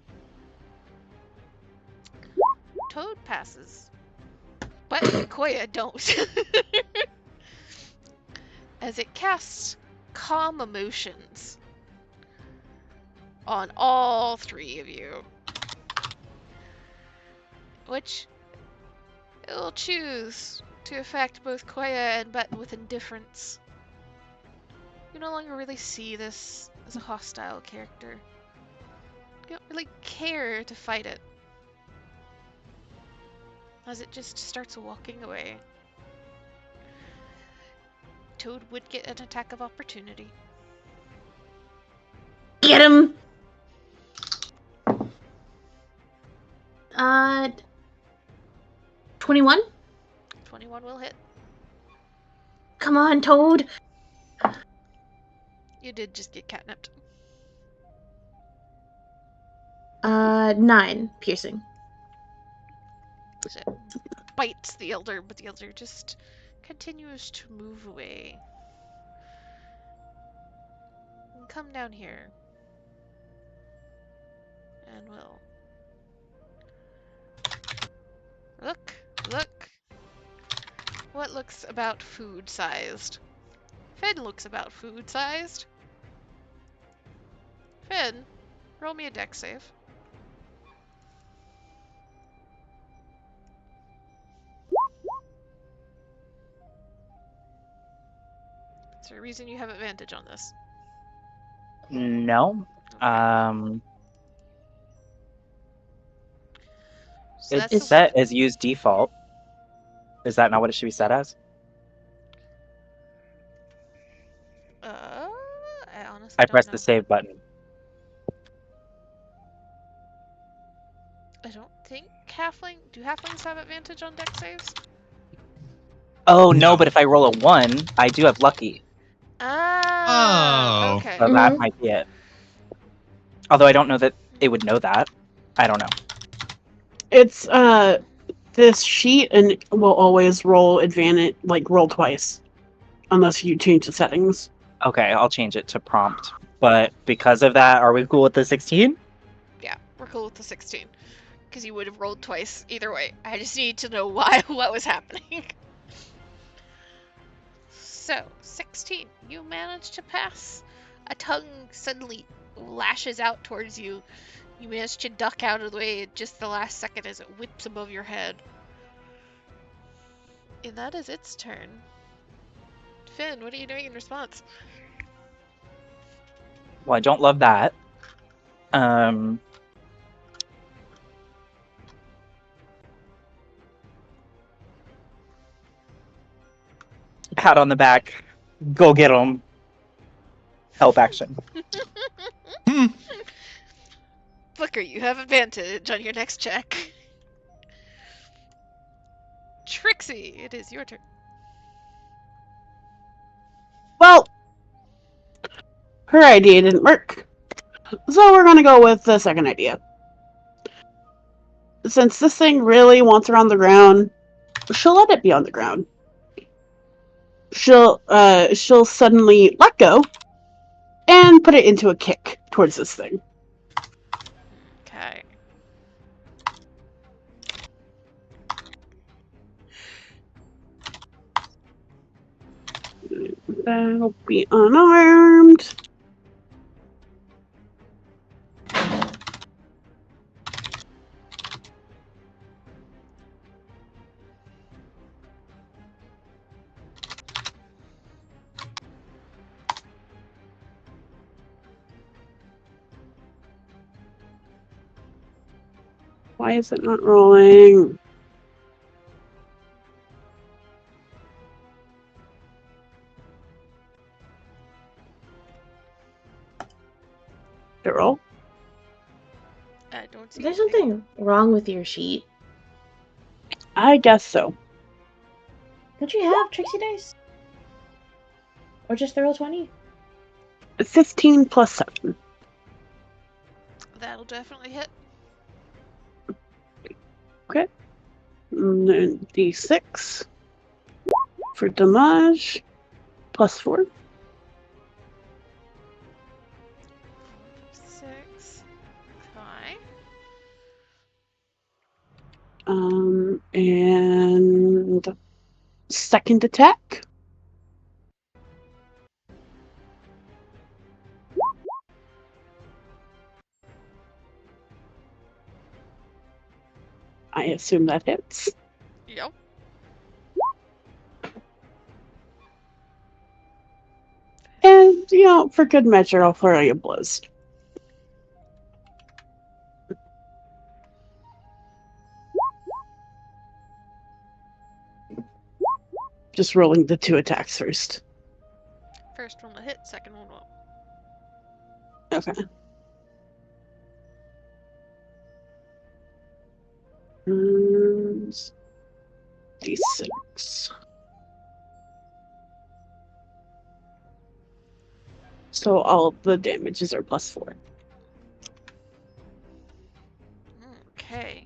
A: Toad passes. Button and Koya don't. As it casts calm emotions on all three of you, which it will choose to affect both Koya and Button with indifference. You no longer really see this as a hostile character. You don't really care to fight it, as it just starts walking away. Toad would get an attack of opportunity.
C: Get him! 21?
A: 21 will hit.
C: Come on, Toad!
A: You did just get catnipped.
C: 9 piercing.
A: So it bites the elder, but the elder just continues to move away. come down here. And we'll look. What looks about food-sized? Finn looks about food-sized. Finn, roll me a dex save. Is there a reason you have advantage on this?
D: No.
A: Okay. So
D: It's
A: that's
D: set as use default. Is that not what it should be set as?
A: I honestly
D: I
A: don't
D: pressed
A: know.
D: the save button.
A: I don't think do halflings have advantage on dex saves?
D: Oh,
B: No.
D: no, but if I roll a 1, I do have lucky.
A: Ah,
B: Oh.
A: okay.
D: So that might be it. Although I don't know that it would know that. I don't know.
E: It's this sheet and will always roll advantage, like roll twice, unless you change the settings.
D: Okay, I'll change it to prompt. But because of that, are we cool with the 16?
A: Yeah, we're cool with the 16. Because you would have rolled twice either way. I just need to know why what was happening. So, 16. You managed to pass. A tongue suddenly lashes out towards you. You manage to duck out of the way at just the last second as it whips above your head. And that is its turn. Finn, what are you doing in response?
D: Well, I don't love that. Pat on the back. Go get him. Help action.
A: Booker, you have advantage on your next check. Trixie, it is your turn.
E: Well, her idea didn't work, so we're gonna go with the second idea. Since this thing really wants her on the ground, she'll let it be on the ground. She'll suddenly let go and put it into a kick towards this thing.
A: Okay.
E: That'll be unarmed. Why is it not rolling? Did it roll?
A: I don't see
C: There's
A: anything.
C: something wrong with your sheet.
E: I guess so.
C: Don't you have Trixie dice? Or just the roll 20?
E: 15 plus 7.
A: That'll definitely hit.
E: Okay. And then D6 for damage. Plus 4.
A: 6. Fine.
E: And second attack. I assume that hits.
A: Yep.
E: And, for good measure, I'll flurry of blows. Just rolling the 2 attacks first.
A: First one will hit, second one won't.
E: Okay. And D6. So all the damages are plus 4.
A: Okay.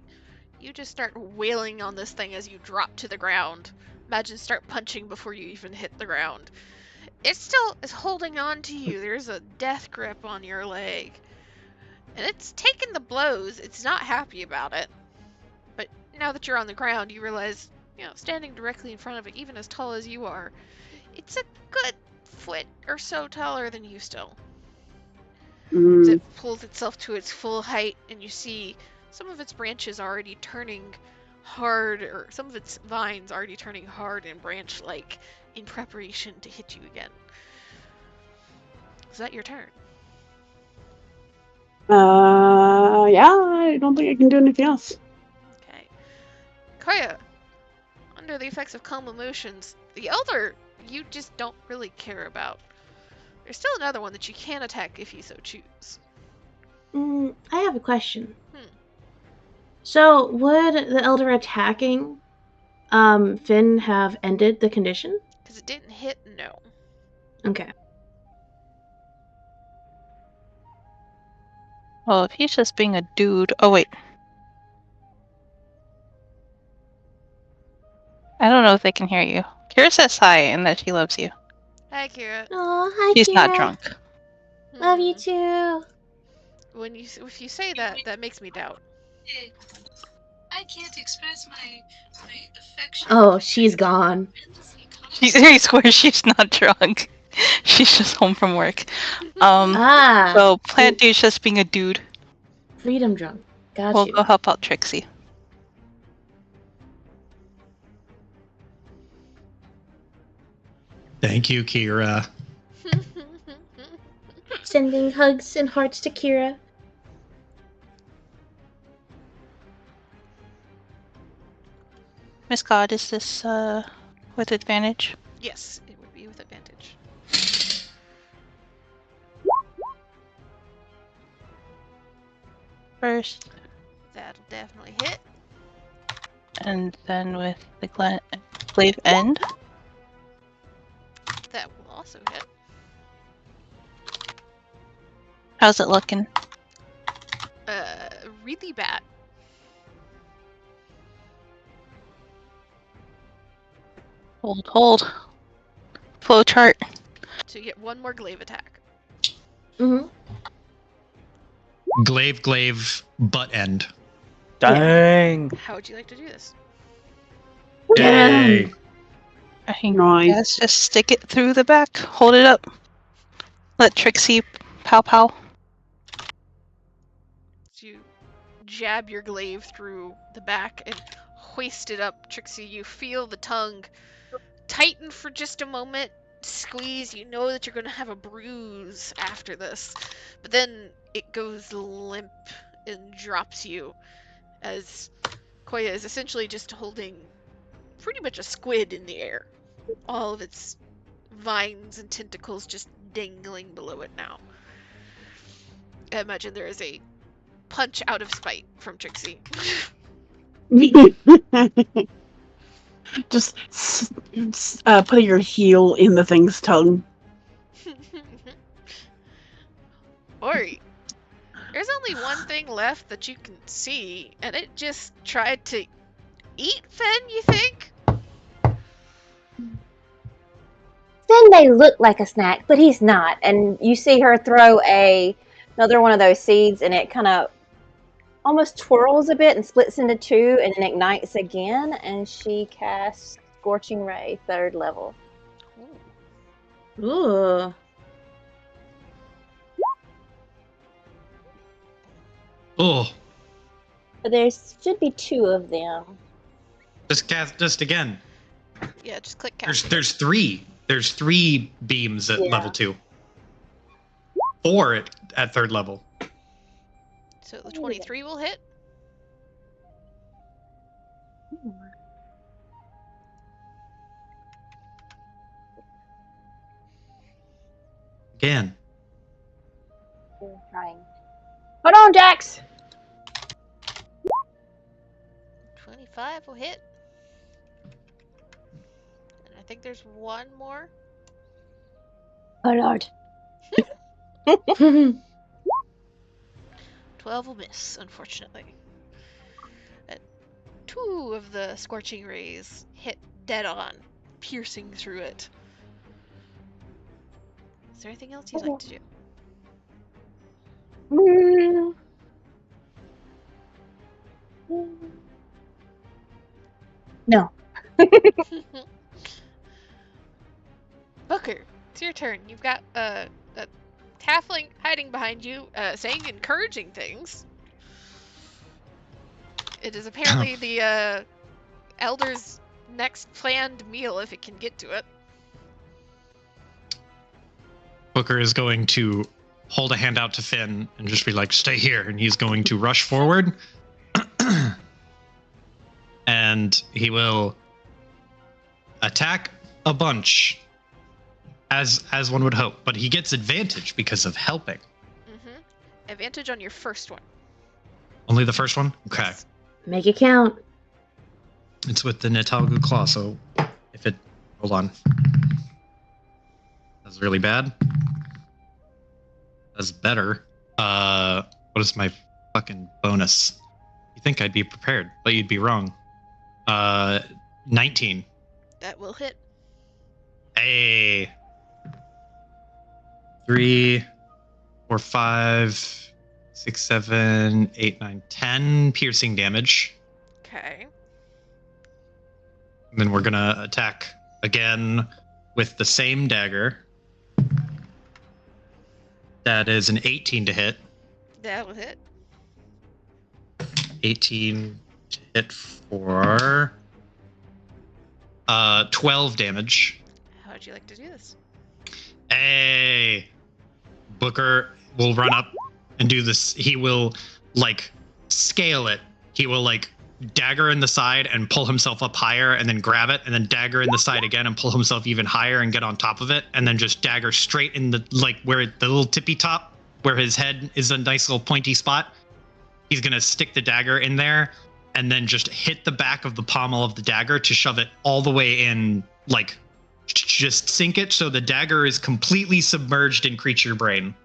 A: You just start wailing on this thing as you drop to the ground. Imagine start punching before you even hit the ground. it still is holding on to you. There's a death grip on your leg. And it's taken the blows. It's not happy about it. But now that you're on the ground, you realize, standing directly in front of it, even as tall as you are, it's a good foot or so taller than you still. As it pulls itself to its full height, and you see some of its branches already turning hard, or some of its vines already turning hard and branch-like in preparation to hit you again. Is that your turn?
E: Yeah, I don't think I can do anything else.
A: Okay. Koya, under the effects of calm emotions, the elder you just don't really care about. There's still another one that you can attack if you so choose.
C: I have a question.
A: Hmm.
C: So, would the elder attacking Finn have ended the condition?
A: Because it didn't hit, no.
C: Okay.
F: Well, if he's just being a dude. Oh, wait. I don't know if they can hear you. Kira says hi and that she loves you.
A: Hi, Kira.
C: Oh, hi,
F: She's
C: Kira.
F: not drunk.
C: Love you too.
A: If you say that, that makes me doubt.
H: I can't express my affection.
C: Oh, she's gone.
F: I swear she's not drunk. She's just home from work.
C: Ah.
F: So Plant Dude's just being a dude.
C: Freedom drunk. Got
F: We'll
C: you.
F: go help out Trixie.
B: Thank you, Kira.
C: Sending hugs and hearts to Kira.
F: Miss God, is this with advantage?
A: Yes, it would be with advantage.
F: First,
A: That'll definitely hit.
F: and then with the glaive end.
A: That will also hit.
F: How's it looking?
A: Really bad.
F: Hold. Flow chart.
A: So you get one more glaive attack.
C: Mm-hmm.
B: Glaive, butt end.
D: Dang.
A: How would you like to do this?
B: Yay.
F: I think
E: Nice.
F: let's just stick it through the back. Hold it up. Let Trixie pow.
A: So you jab your glaive through the back and hoist it up, Trixie. You feel the tongue tighten for just a moment, squeeze. You know that you're going to have a bruise after this, but then it goes limp and drops you as Koya is essentially just holding pretty much a squid in the air. All of its vines and tentacles just dangling below it now. I imagine there is a punch out of spite from Trixie.
E: Just putting your heel in the thing's tongue.
A: Ori, there's only one thing left that you can see, and it just tried to eat Finn, you think?
G: Finn may look like a snack, but he's not. And you see her throw another one of those seeds, and it kind of almost twirls a bit and splits into two, and then ignites again. And she casts Scorching Ray, 3rd level.
C: Ooh.
B: Oh,
G: But there should be 2 of them.
B: just again.
A: Yeah, just click cast.
B: There's three. There's 3 beams at
G: Yeah.
B: level 2. 4 at 3rd level.
A: So the 23 will hit.
B: Again.
G: Trying. Hold on, Jax!
A: 25 will hit. And I think there's one more.
G: Oh, Lord.
A: 12 will miss, unfortunately. 2 of the scorching rays hit dead on, piercing through it. there anything else you'd like to do?
G: No.
A: Booker, it's your turn. You've got a halfling hiding behind you, saying encouraging things. It is apparently the elder's next planned meal if it can get to it.
B: Booker is going to hold a hand out to Finn and just be like, stay here. And he's going to rush forward. And he will attack a bunch, as one would hope. But he gets advantage because of helping.
A: Mm-hmm. Advantage on your first one.
B: Only the first one? Okay.
A: Yes.
C: Make it count.
B: It's with the Netalgu Claw, so if it... Hold on. That's really bad. That's better. What is my fucking bonus? You think I'd be prepared, but you'd be wrong. 19.
A: That will hit.
B: Hey. 3, 4, 5, 6, 7, 8, 9, 10 piercing damage.
A: Okay.
B: And then we're gonna attack again with the same dagger. That is an 18 to hit.
A: That will hit.
B: 18 to hit for 12 damage.
A: How would you like to do this?
B: Hey, Booker will run up and do this. He will like scale it. He will like dagger in the side and pull himself up higher and then grab it and then dagger in the side again and pull himself even higher and get on top of it and then just dagger straight in the like where the little tippy top where his head is a nice little pointy spot. He's going to stick the dagger in there and then just hit the back of the pommel of the dagger to shove it all the way in, like just sink it so the dagger is completely submerged in creature brain.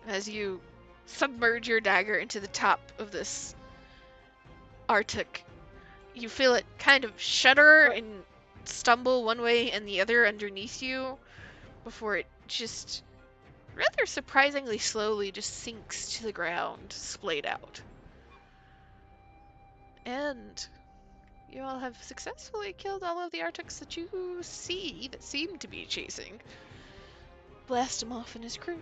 A: As you submerge your dagger into the top of this Arctic, you feel it kind of shudder and stumble one way and the other underneath you before it just rather surprisingly slowly just sinks to the ground, splayed out. And you all have successfully killed all of the Arctics that you see that seem to be chasing. Blast him off and his crew.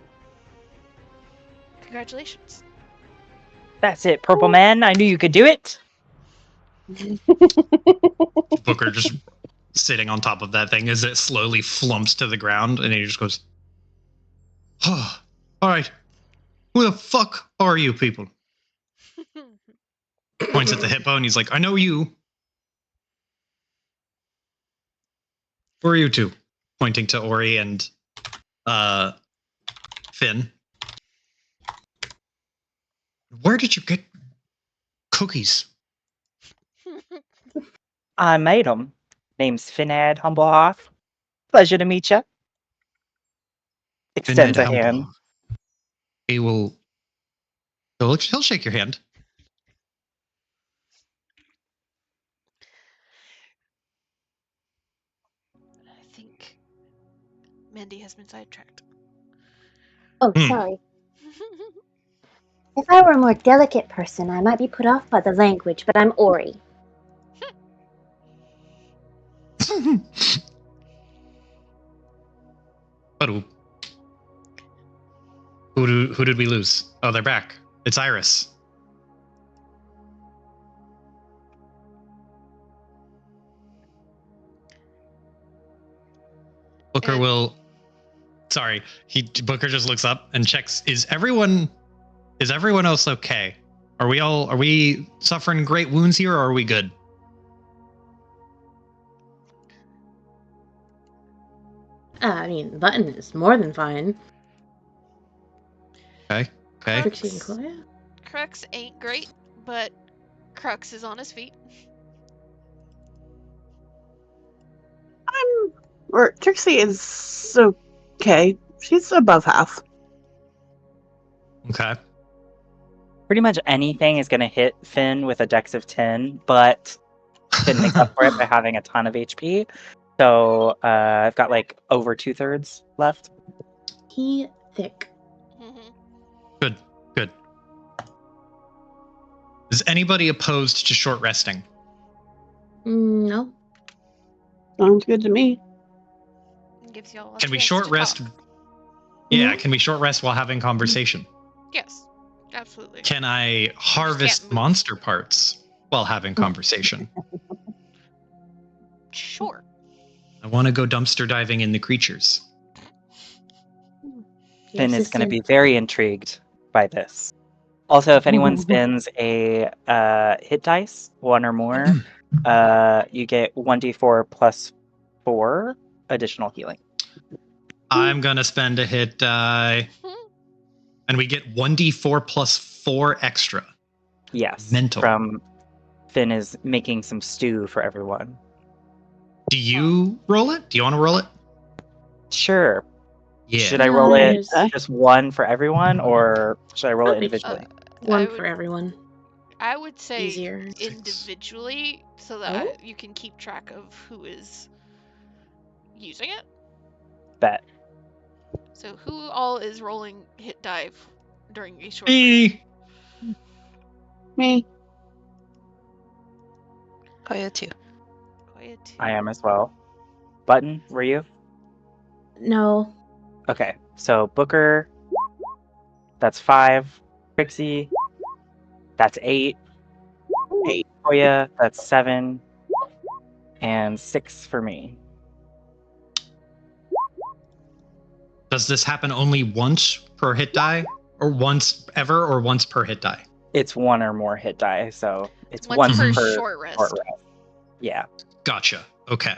A: Congratulations.
D: That's it, Purple Man. I knew you could do it.
B: Booker just sitting on top of that thing as it slowly flumps to the ground, and he just goes, oh, all right, who the fuck are you people? Points at the hippo, and he's like, I know you. Who are you two? Pointing to Ori and Finn. Where did you get cookies?
D: I made them. Name's Finad Humblehoff. Pleasure to meet you. Extends a hand.
B: He will. He'll shake your hand.
A: I think Mandy has been sidetracked.
G: Oh, sorry. If I were a more delicate person, I might be put off by the language, but I'm Ori.
B: But who did we lose? Oh, they're back. It's Iris. Booker will. Sorry, Booker just looks up and checks. Is everyone else okay? Are we suffering great wounds here, or are we good?
C: I mean, Button is more than fine.
B: Okay.
C: Trixie and Claudia?
A: Crux ain't great, but Crux is on his feet.
E: Trixie is okay. She's above half.
B: Okay.
D: Pretty much anything is going to hit Finn with a dex of 10, but Finn makes up for it by having a ton of HP. So I've got like over 2/3 left.
C: He thick.
A: Mhm.
B: Good, good. Is anybody opposed to short resting?
C: No.
E: Sounds good to me.
A: Gives y'all a
B: Can we
A: chance
B: short
A: to
B: rest?
A: talk.
B: Yeah, can we short rest while having conversation?
A: Yes, absolutely.
B: Can I harvest
A: move.
B: monster parts while having conversation?
A: Sure.
B: I want to go dumpster diving in the creatures.
C: Your
D: Finn is going to
C: assistant.
D: be very intrigued by this. Also, if anyone spends a hit dice, 1 or more, you get 1d4 plus 4 additional healing.
B: I'm going to spend a hit die, and we get 1d4 plus 4 extra.
D: Yes.
B: Mental.
D: From Finn is making some stew for everyone.
B: Do you roll it? Do you want to roll it?
D: Sure.
B: Yeah.
D: Should I roll it
C: Nice.
D: just 1 for everyone, or should I roll it
C: That'd be
D: individually?
C: One
A: I
C: for
A: would-
C: everyone.
A: I would say
C: Easier.
A: individually so that you can keep track of who is using it.
D: Bet.
A: So who all is rolling hit dive during a short rest?
B: Me.
E: Me.
F: Koya too.
A: Koya too.
D: I am as well. Button, were you?
C: No.
D: Okay, so Booker, that's 5. Trixie, that's 8.
E: 8.
D: Koya, that's 7. And 6 for me.
B: Does this happen only once per hit die? Or once ever, or once per hit die?
D: It's 1 or more hit die, so it's
A: Once
D: once
A: per
D: per
A: short rest.
D: short rest. Yeah.
B: Gotcha. Okay.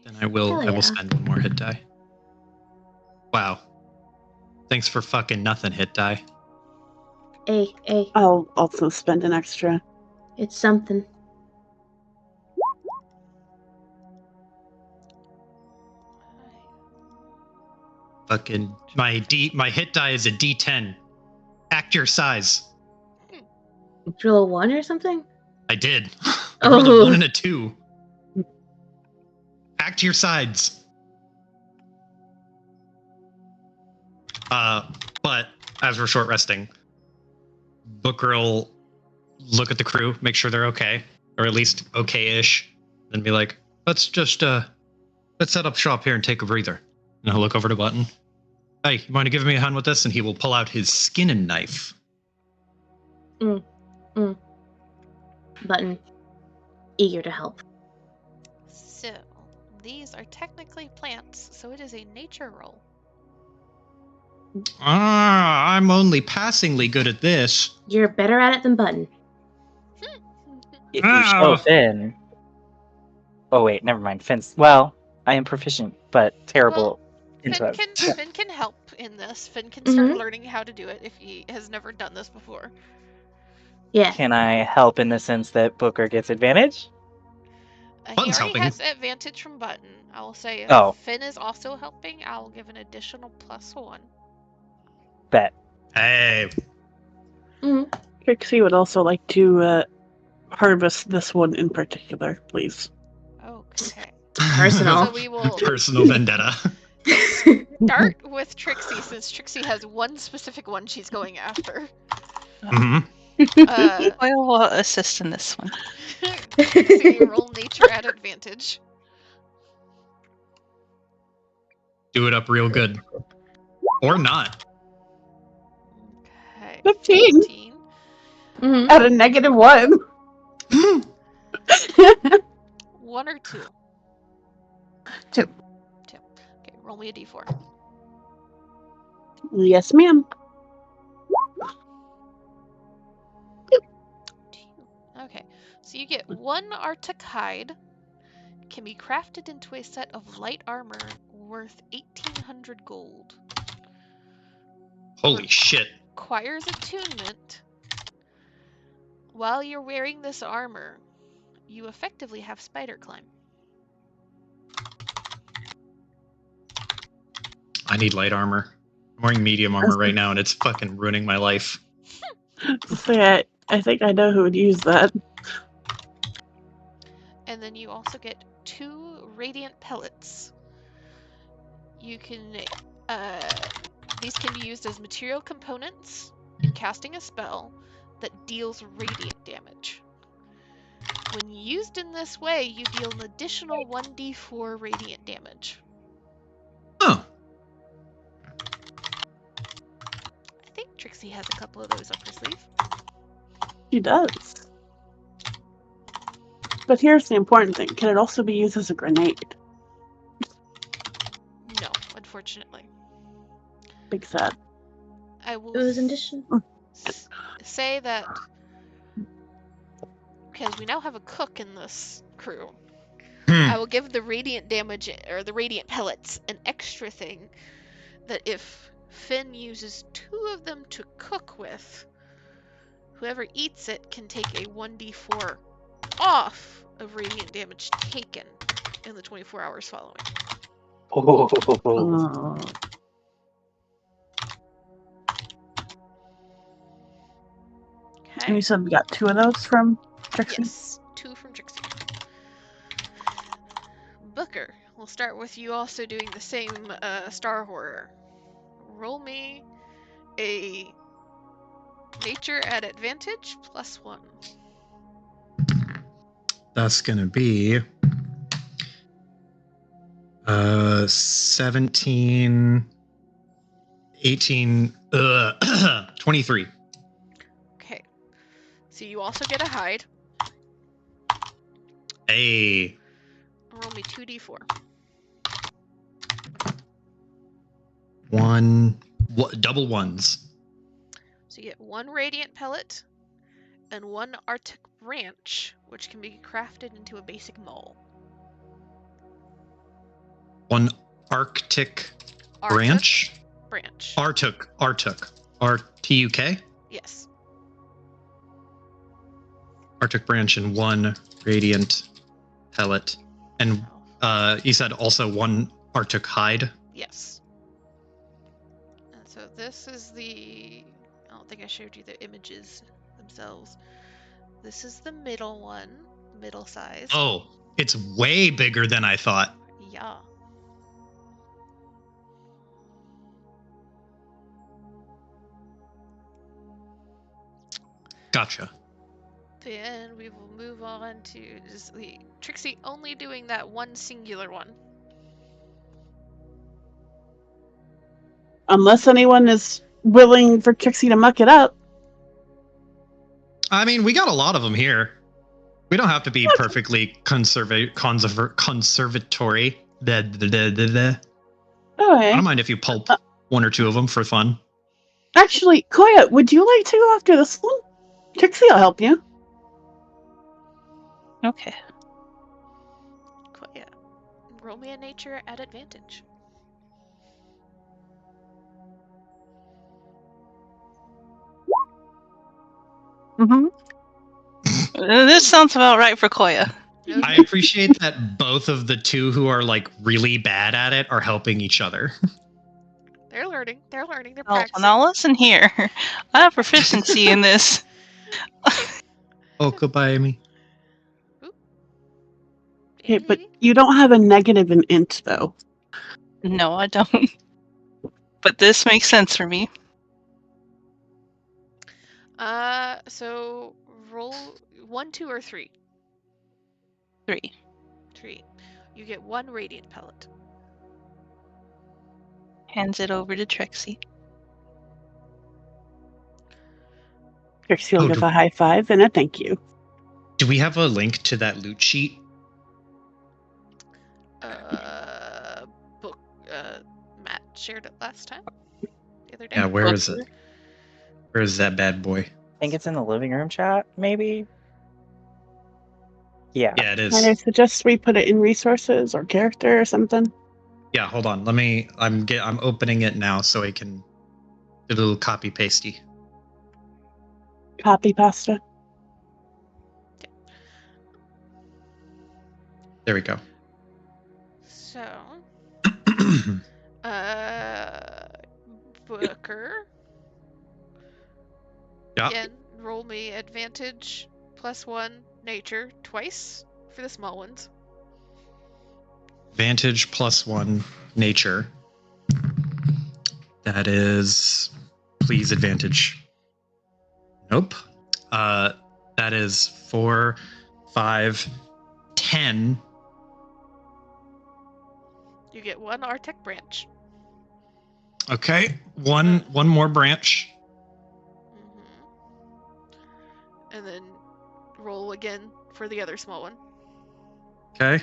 B: Then I will
C: Hell yeah.
B: spend 1 more hit die. Wow. Thanks for fucking nothing, hit die.
C: Hey,
E: I'll also spend an extra.
C: it's something.
B: Fucking my hit die is a D10. Act your size.
C: Drill a 1 or something?
B: I did. I rolled a
C: Oh.
B: 1 and a 2. Act your sides. But as we're short resting, Booker will look at the crew, make sure they're okay, or at least okay-ish, then be like, let's set up shop here and take a breather. And he'll look over to Button. Hey, you mind giving me a hand with this? And he will pull out his skinning knife.
C: Button. Eager to help.
A: So, these are technically plants, so it is a nature roll.
B: I'm only passingly good at this.
C: You're better at it than Button.
D: If you show
B: Ow.
D: Finn. Oh, wait, never mind. Finn's. Well, I am proficient, but terrible into it.
A: Finn can help in this. Finn can start
C: Mhm.
A: learning how to do it if he has never done this before.
C: Yeah.
D: Can I help in the sense that Booker gets advantage?
A: He
B: Button's
A: already
B: helping.
A: has advantage from Button. I will say if
D: Oh.
A: Finn is also helping, I'll give an additional +1.
D: Bet.
B: Hey,
E: Trixie would also like to harvest this one in particular, please.
A: Okay.
C: Personal.
A: So we will
B: personal vendetta.
A: start with Trixie since Trixie has one specific one she's going after.
B: hmm
F: Koya will assist in this one.
A: Trixie, roll nature at advantage.
B: Do it up real good. Or not.
A: Okay.
E: 15.
A: 15.
C: Mhm.
E: At a -1.
A: 1 or 2?
E: 2.
A: 2. Okay, roll me a d4.
E: Yes, ma'am.
A: 2. Okay, so you get 1 Arctic hide. Can be crafted into a set of light armor worth 1,800 gold.
B: Holy shit.
A: Requires attunement. While you're wearing this armor, you effectively have spider climb.
B: I need light armor. I'm wearing medium armor right now and it's fucking ruining my life.
E: I think I know who would use that.
A: and then you also get 2 radiant pellets. You can, these can be used as material components in casting a spell that deals radiant damage. When used in this way, you deal an additional 1d4 radiant damage.
B: Oh,
A: I think Trixie has a couple of those up her sleeve.
E: She does. But here's the important thing. Can it also be used as a grenade?
A: No, unfortunately.
E: Big sad.
A: I will
C: It was an addition.
A: say that because we now have a cook in this crew, I will give the radiant damage or the radiant pellets an extra thing that if Finn uses 2 of them to cook with, whoever eats it can take a 1d4 off of radiant damage taken in the 24 hours following.
D: Oh.
E: And
A: Okay?
E: you said we got 2 of those from Trixie?
A: Yes, 2 from Trixie. Booker, we'll start with you also doing the same star horror. Roll me a nature at advantage +1.
B: that's gonna be 17, 18, 23.
A: Okay. So you also get a hide.
B: Hey,
A: Roll me 2d4.
B: double ones.
A: So you get 1 radiant pellet and 1 Arctic branch, which can be crafted into a basic mole.
B: 1 Arctic branch.
A: Branch.
B: Artuk. RTUK.
A: Yes.
B: Arctic branch and 1 radiant pellet. And you said also 1 Arctic hide.
A: Yes. And so this is the... I don't think I showed you the images themselves. This is the middle one. Middle size.
B: Oh, it's way bigger than I thought.
A: Yeah.
B: Gotcha.
A: Then we will move on to just the Trixie only doing that one singular one.
E: Unless anyone is willing for Trixie to muck it up.
B: I mean, we got a lot of them here. We don't have to be perfectly conservatory. I
E: Okay.
B: don't mind if you pulp 1 or 2 of them for fun.
E: Actually, Koya, would you like to go after this one? Trixie will help you.
F: Okay.
A: Yeah. Roll me a nature at advantage.
E: Mm-hmm.
F: This sounds about right for Koya.
B: I appreciate that both of the 2 who are like really bad at it are helping each other.
A: They're learning. They're learning. They're
F: Oh,
A: practicing.
F: now listen here. I have proficiency in this.
B: Oh, goodbye, Amy.
E: Okay, but you don't have a negative in int, though.
F: No, I don't. But this makes sense for me.
A: So roll 1, 2, or 3.
F: 3.
A: 3. You get 1 radiant pellet.
F: Hands it over to Trixie.
E: Trixie will
B: Oh,
E: give a high five and a thank you.
B: Do we have a link to that loot sheet?
A: Book. Matt shared it last time. The other day.
B: Yeah, where is it? Where is that bad boy?
D: I think it's in the living room chat, maybe? Yeah.
B: Yeah, it is.
E: And I suggest we put it in resources or character or something.
B: Yeah, hold on. I'm opening it now so I can do a little copy pasty.
E: Copy pasta.
B: There we go.
A: So, Booker.
B: Yeah.
A: Again, roll me advantage +1 nature twice for the small ones.
B: Vantage +1 nature. That is, please advantage. Nope. That is 4, 5, 10.
A: You get one Artec branch.
B: Okay, one more branch.
A: And then roll again for the other small one.
B: Okay.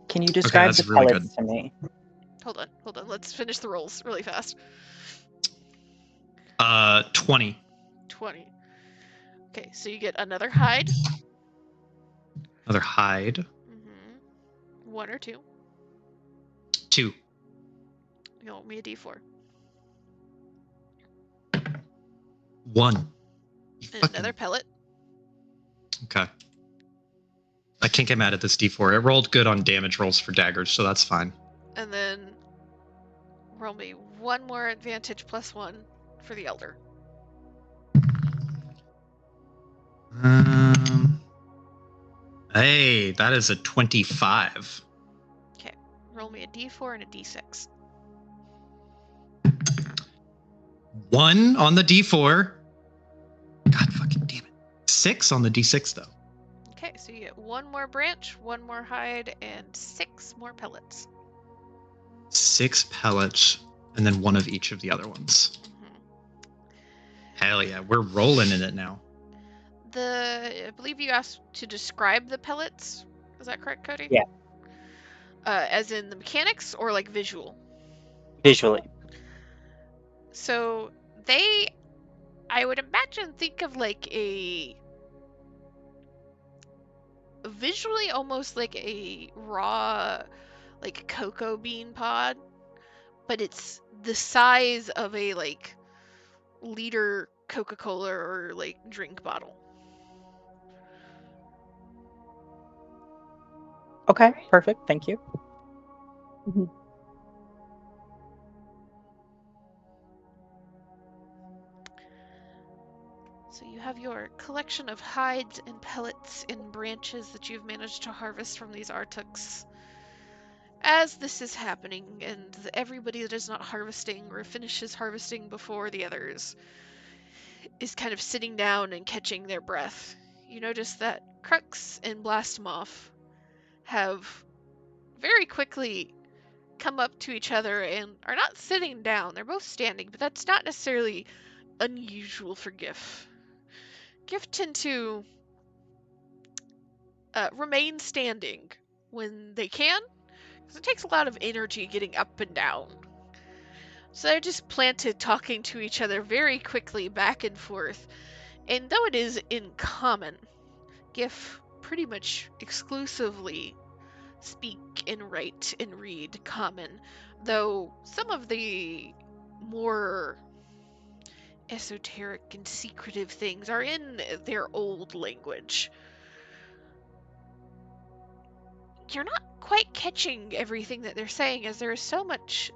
D: Can you describe
B: that's
D: the
B: really
D: pellets
B: good.
D: to me?
A: Hold on. Let's finish the rolls really fast.
B: 20.
A: 20. Okay, so you get another hide.
B: Another hide.
A: 1 or 2.
B: 2.
A: You want me a D4.
B: 1.
A: And another pellet.
B: Okay. I can't get mad at this D4. It rolled good on damage rolls for daggers, so that's fine.
A: And then roll me one more advantage +1 for the elder.
B: Hey, that is a 25.
A: Okay, roll me a D4 and a D6.
B: 1 on the D4. God fucking damn it. 6 on the D6 though.
A: Okay, so you get one more branch, one more hide, and 6 more pellets.
B: 6 pellets, and then 1 of each of the other ones. Hell yeah, we're rolling in it now.
A: I believe you asked to describe the pellets. Is that correct, Cody?
D: Yeah.
A: As in the mechanics or like visual?
D: Visually.
A: So I would imagine, think of like visually almost like a raw, like cocoa bean pod, but it's the size of a like liter Coca-Cola or like drink bottle.
D: Okay, perfect. Thank you.
A: So you have your collection of hides and pellets and branches that you've managed to harvest from these Artuks. As this is happening, and everybody that is not harvesting or finishes harvesting before the others is kind of sitting down and catching their breath, you notice that Crux and Blastomoff have very quickly come up to each other and are not sitting down. They're both standing, but that's not necessarily unusual for GIF. GIF tend to remain standing when they can, because it takes a lot of energy getting up and down. So they're just planted talking to each other very quickly back and forth. And though it is in common, GIF pretty much exclusively speak and write and read common, though some of the more esoteric and secretive things are in their old language. You're not quite catching everything that they're saying, as there is so much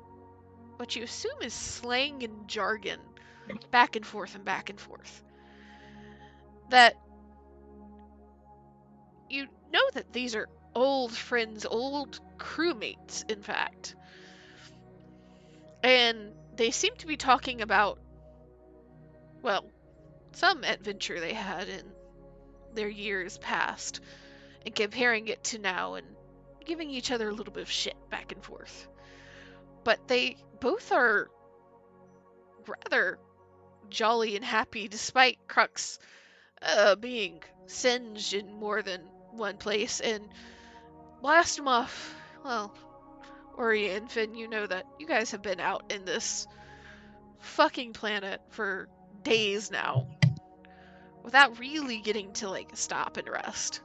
A: what you assume is slang and jargon back and forth and back and forth, that you know that these are old friends, old crewmates, in fact. And they seem to be talking about, well, some adventure they had in their years past, and comparing it to now, and giving each other a little bit of shit back and forth. But they both are rather jolly and happy, despite Crux being singed in more than one place. And Blastomoff, well, Ori and Finn, you know that you guys have been out in this fucking planet for days now without really getting to like stop and rest.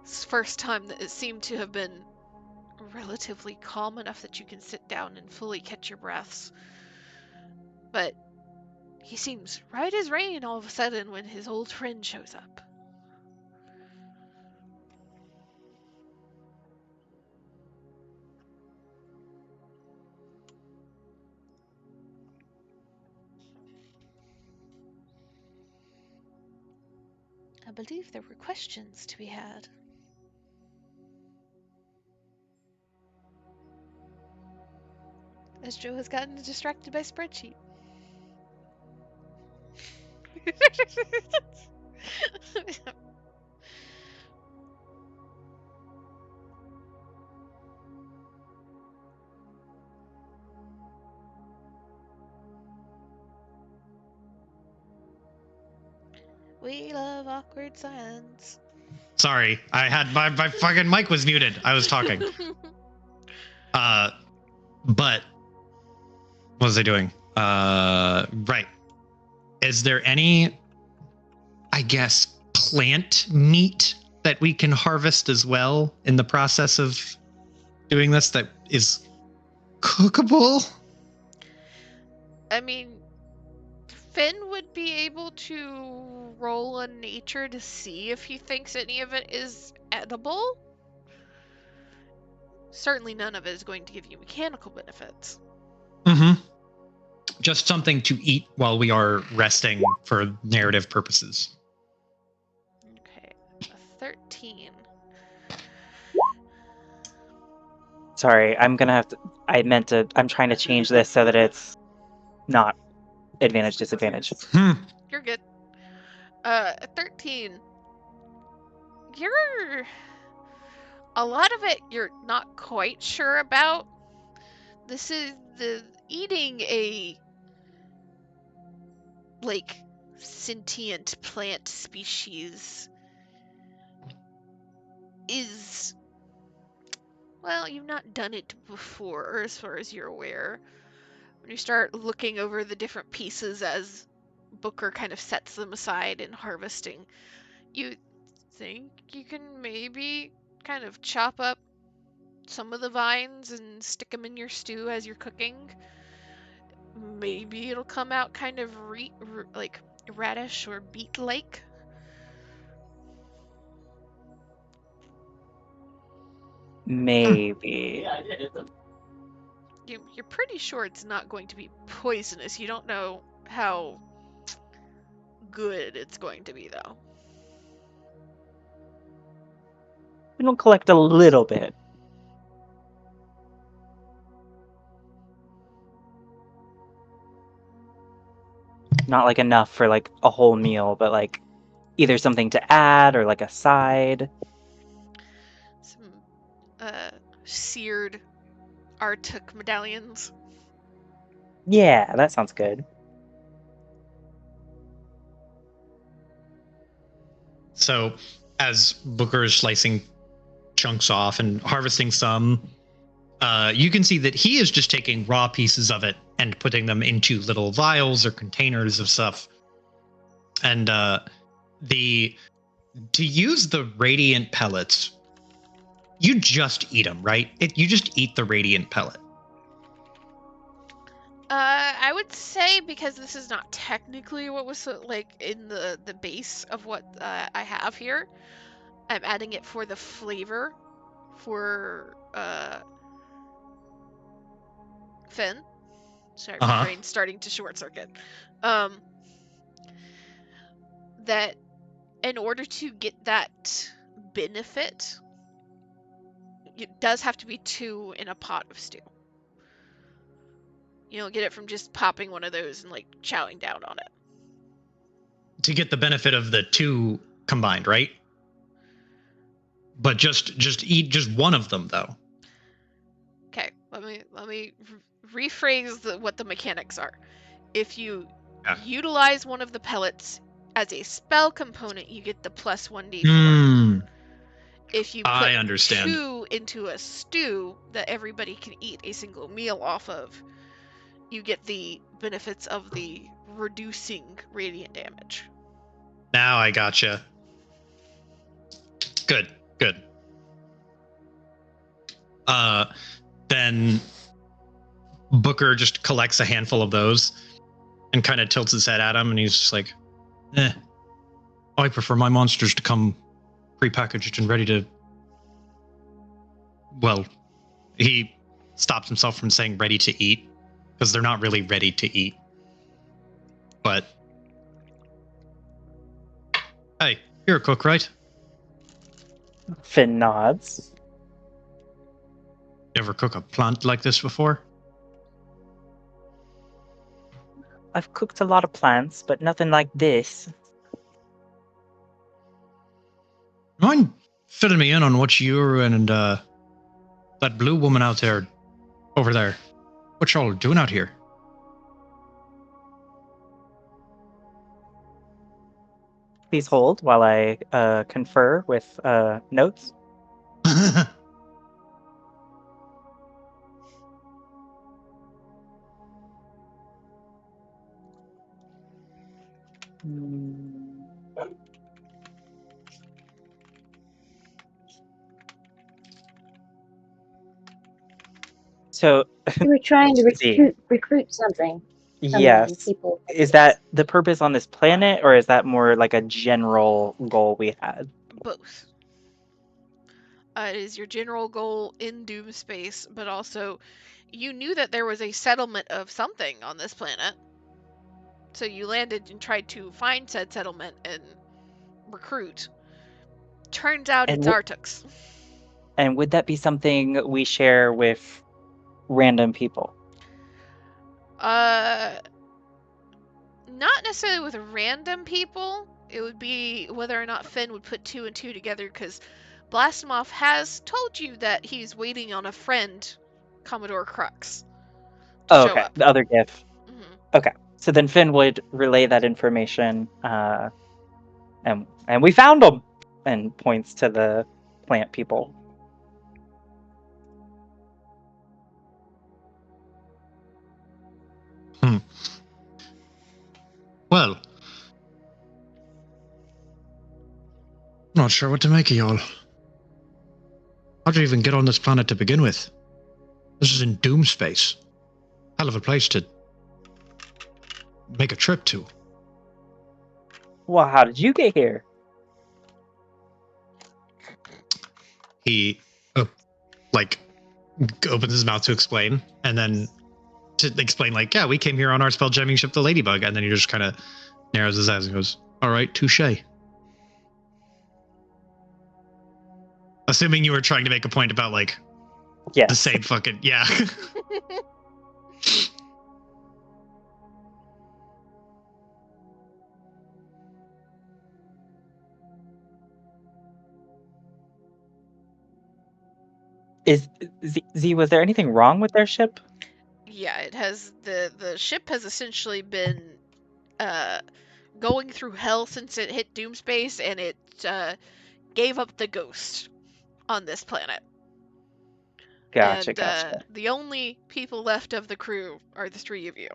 A: It's the first time that it seemed to have been relatively calm enough that you can sit down and fully catch your breaths. But he seems right as rain all of a sudden when his old friend shows up. I believe there were questions to be had. As Joe has gotten distracted by spreadsheet. We love awkward silence.
B: Sorry, I had my fucking mic was muted. I was talking. But what was I doing? Right. Is there any, I guess, plant meat that we can harvest as well in the process of doing this that is cookable?
A: I mean, Finn would be able to roll a nature to see if he thinks any of it is edible. Certainly none of it is going to give you mechanical benefits.
B: Mm-hmm. Just something to eat while we are resting for narrative purposes.
A: Okay, a 13.
D: Sorry, I'm gonna have to. I'm trying to change this so that it's not advantage disadvantage.
A: You're good. 13. You're... A lot of it you're not quite sure about. This is the eating a like sentient plant species is, well, you've not done it before as far as you're aware. When you start looking over the different pieces as Booker kind of sets them aside and harvesting, you think you can maybe kind of chop up some of the vines and stick them in your stew as you're cooking. Maybe it'll come out kind of like radish or beet-like.
D: Maybe.
A: You're pretty sure it's not going to be poisonous. You don't know how good it's going to be, though.
D: We don't collect a little bit. Not like enough for like a whole meal, but like either something to add or like a side.
A: Some seared Arctic medallions.
D: Yeah, that sounds good.
B: So as Booker is slicing chunks off and harvesting some, you can see that he is just taking raw pieces of it and putting them into little vials or containers of stuff. And to use the radiant pellets, you just eat them, right? You just eat the radiant pellet.
A: I would say, because this is not technically what was like in the base of what I have here, I'm adding it for the flavor for Finn. Sorry, my brain's starting to short circuit. That in order to get that benefit, it does have to be 2 in a pot of stew. You don't get it from just popping one of those and like chowing down on it.
B: To get the benefit of the 2 combined, right? But just eat just one of them, though.
A: Okay, let me rephrase what the mechanics are. If you utilize one of the pellets as a spell component, you get the plus 1d4. If you put 2 into a stew that everybody can eat a single meal off of, you get the benefits of the reducing radiant damage.
B: Now I gotcha. Good. Then Booker just collects a handful of those and kind of tilts his head at him, and he's just like, I prefer my monsters to come prepackaged and ready to... Well, he stops himself from saying ready to eat, because they're not really ready to eat. But... Hey, You're a cook, right?
D: Finn nods.
B: You ever cook a plant like this before?
D: I've cooked a lot of plants, but nothing like this.
B: Mind filling me in on what you and that blue woman out there, over there, what y'all doing out here?
D: Please hold while I confer with notes. So,
G: We were trying to
D: Z.
G: recruit something.
D: Yes.
G: People.
D: Is that the purpose on this planet, or is that more like a general goal we had?
A: Both. It is your general goal in Doomspace, but also you knew that there was a settlement of something on this planet. So you landed and tried to find said settlement and recruit. Turns out
D: And
A: it's Artux.
D: And would that be something we share with random people?
A: Not necessarily with random people. It would be whether or not Finn would put 2 and 2 together, because Blastimoff has told you that he's waiting on a friend, Commodore Crux, to
D: Oh,
A: show
D: okay.
A: up.
D: The other GIF.
A: Mhm.
D: Okay. So then Finn would relay that information, and we found them, and points to the plant people.
B: Well, not sure what to make of y'all. How'd you even get on this planet to begin with? This is in Doomspace. Hell of a place to make a trip to.
D: Well, how did you get here?
B: He, opens his mouth to explain, and then to explain, yeah, we came here on our spelljamming ship, the Ladybug, and then he just kind of narrows his eyes and goes, all right, touche. Assuming you were trying to make a point about,
D: Yes.
B: the same fucking, yeah.
D: Is Z, was there anything wrong with their ship?
A: Yeah, it has the ship has essentially been going through hell since it hit Doomspace, and it gave up the ghost on this planet.
D: Gotcha,
A: And
D: gotcha.
A: the only people left of the crew are the 3 of you.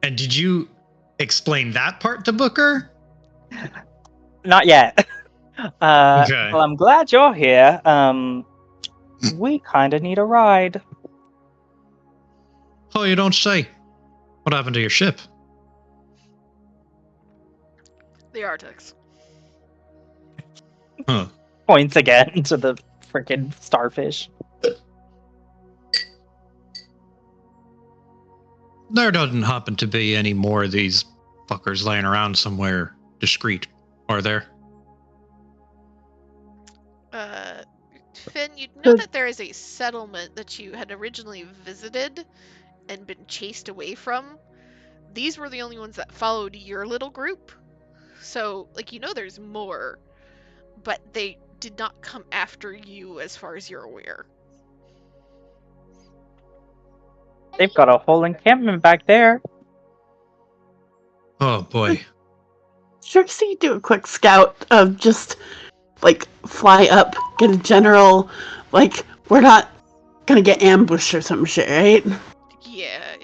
B: And did you explain that part to Booker?
D: Not yet.
B: Okay.
D: Well, I'm glad you're here. We kind of need a ride.
B: Oh, you don't say. What happened to your ship?
A: The Artux.
B: Huh.
D: Points again to the freaking starfish.
B: There doesn't happen to be any more of these fuckers laying around somewhere discreet, are there?
A: Finn, you'd know that there is a settlement that you had originally visited and been chased away from. These were the only ones that followed your little group. So, there's more, but they did not come after you as far as you're aware.
D: They've got a whole encampment back there.
B: Oh boy.
E: Trixie, do a quick scout of just fly up, get a general, we're not gonna get ambushed or some shit, right?
A: Yeah.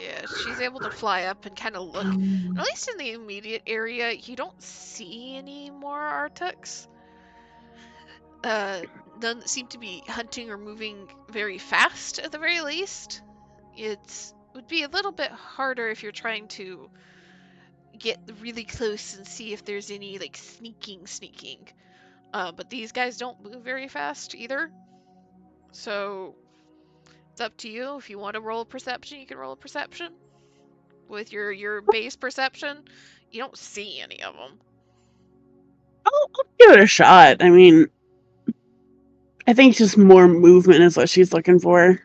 A: She's able to fly up and kind of look. At least in the immediate area, you don't see any more Artux. None that seem to be hunting or moving very fast, at the very least. It would be a little bit harder if you're trying to get really close and see if there's any sneaking. But these guys don't move very fast either. So it's up to you. If you want to roll a perception, you can roll a perception. with your base perception, you don't see any of them.
E: I'll give it a shot. I mean, I think just more movement is what she's looking for.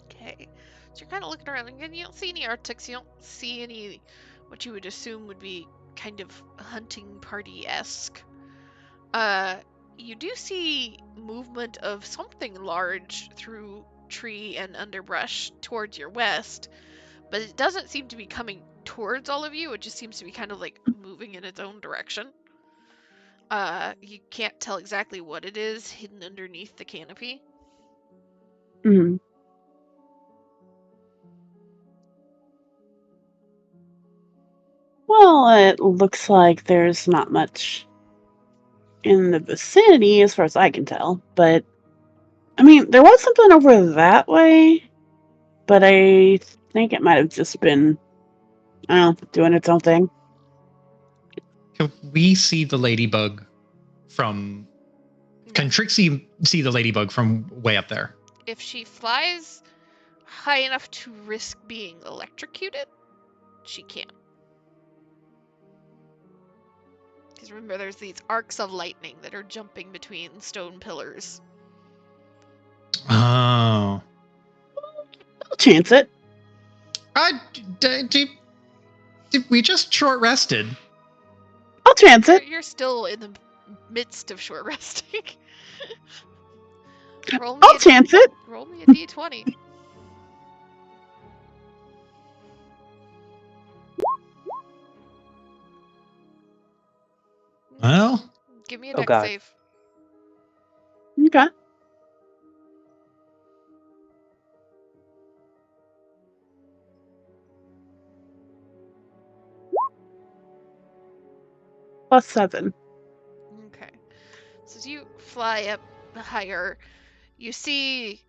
A: Okay, so you're kind of looking around, and you don't see any Arctics. You don't see any what you would assume would be kind of hunting party-esque. You do see movement of something large through tree and underbrush towards your west, but it doesn't seem to be coming towards all of you. It just seems to be kind of like moving in its own direction. You can't tell exactly what it is hidden underneath the canopy.
E: Mm. Well, it looks like there's not much in the vicinity as far as I can tell, but I mean, there was something over that way, but I think it might have just been, I don't know, doing its own thing.
B: Can we see the ladybug from... Can Trixie see the ladybug from way up there?
A: If she flies high enough to risk being electrocuted, she can. Because remember, there's these arcs of lightning that are jumping between stone pillars.
B: Oh.
E: I'll chance it.
B: We just short rested.
E: I'll chance it.
A: You're still in the midst of short resting.
E: I'll chance it.
A: Roll me a d20.
B: Well,
A: Give me a
D: Oh,
A: dex
D: God.
A: save.
E: Okay. +7.
A: Okay. So as you fly up higher, you see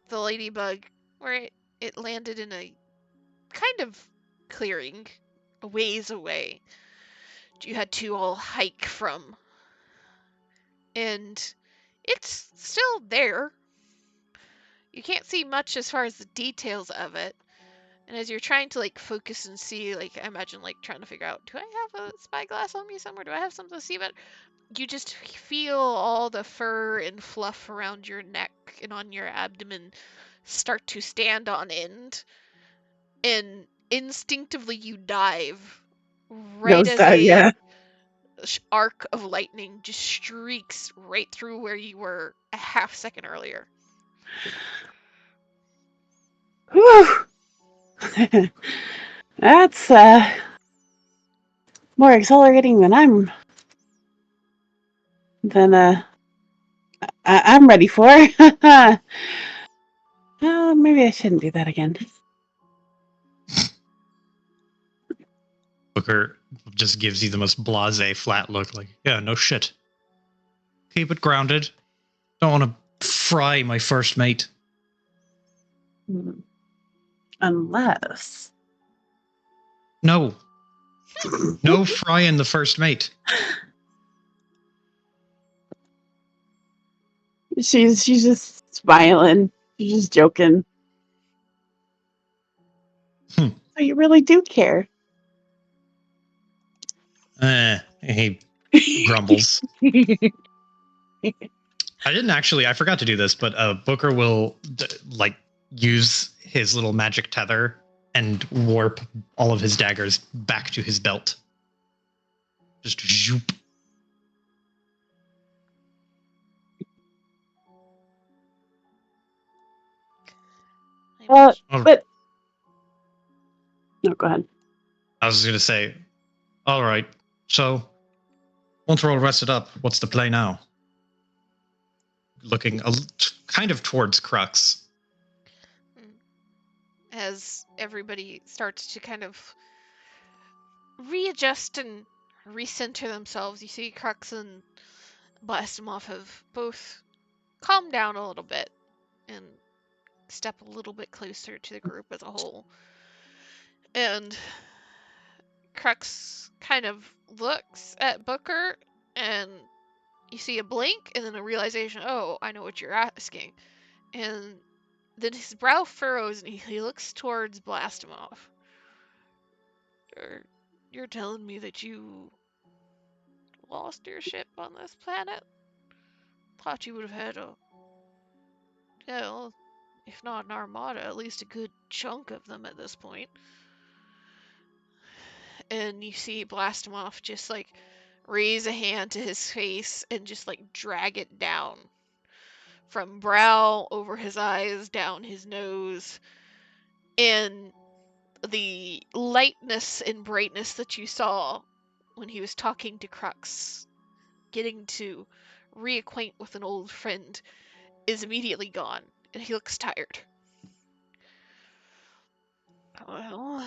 A: the ladybug where it landed in a kind of clearing a ways away. You had to all hike from. And it's still there. You can't see much as far as the details of it. And as you're trying to like focus and see, like I imagine like trying to figure out, do I have a spyglass on me somewhere? Do I have something to see about? You just feel all the fur and fluff around your neck and on your abdomen start to stand on end, and instinctively you dive right as a arc of lightning just streaks right through where you were a half second earlier.
E: Whew. That's more accelerating than I'm ready for. Maybe I shouldn't do that again.
B: Booker just gives you the most blasé, flat look, like, yeah, no shit. Keep it grounded. Don't want to fry my first mate.
E: Unless.
B: No. No frying the first mate.
E: She's just smiling. She's just joking. So you really do care.
B: He grumbles. I forgot to do this, but Booker will use his little magic tether and warp all of his daggers back to his belt. Just zoop.
E: But no, go ahead.
B: I was going to say, all right, so once we're all rested up, what's the play now? Looking kind of towards Crux.
A: As everybody starts to kind of readjust and recenter themselves, you see Crux and Blastimov have both calmed down a little bit and step a little bit closer to the group as a whole. And Crux kind of looks at Booker and you see a blink and then a realization, oh, I know what you're asking. And then his brow furrows and he looks towards Blastimov. You're telling me that you lost your ship on this planet? Thought you would have had a, well, if not an armada, at least a good chunk of them at this point. And you see Blastimov just like raise a hand to his face and just like drag it down from brow over his eyes, down his nose, and the lightness and brightness that you saw when he was talking to Crux, getting to reacquaint with an old friend, is immediately gone, and he looks tired. Well,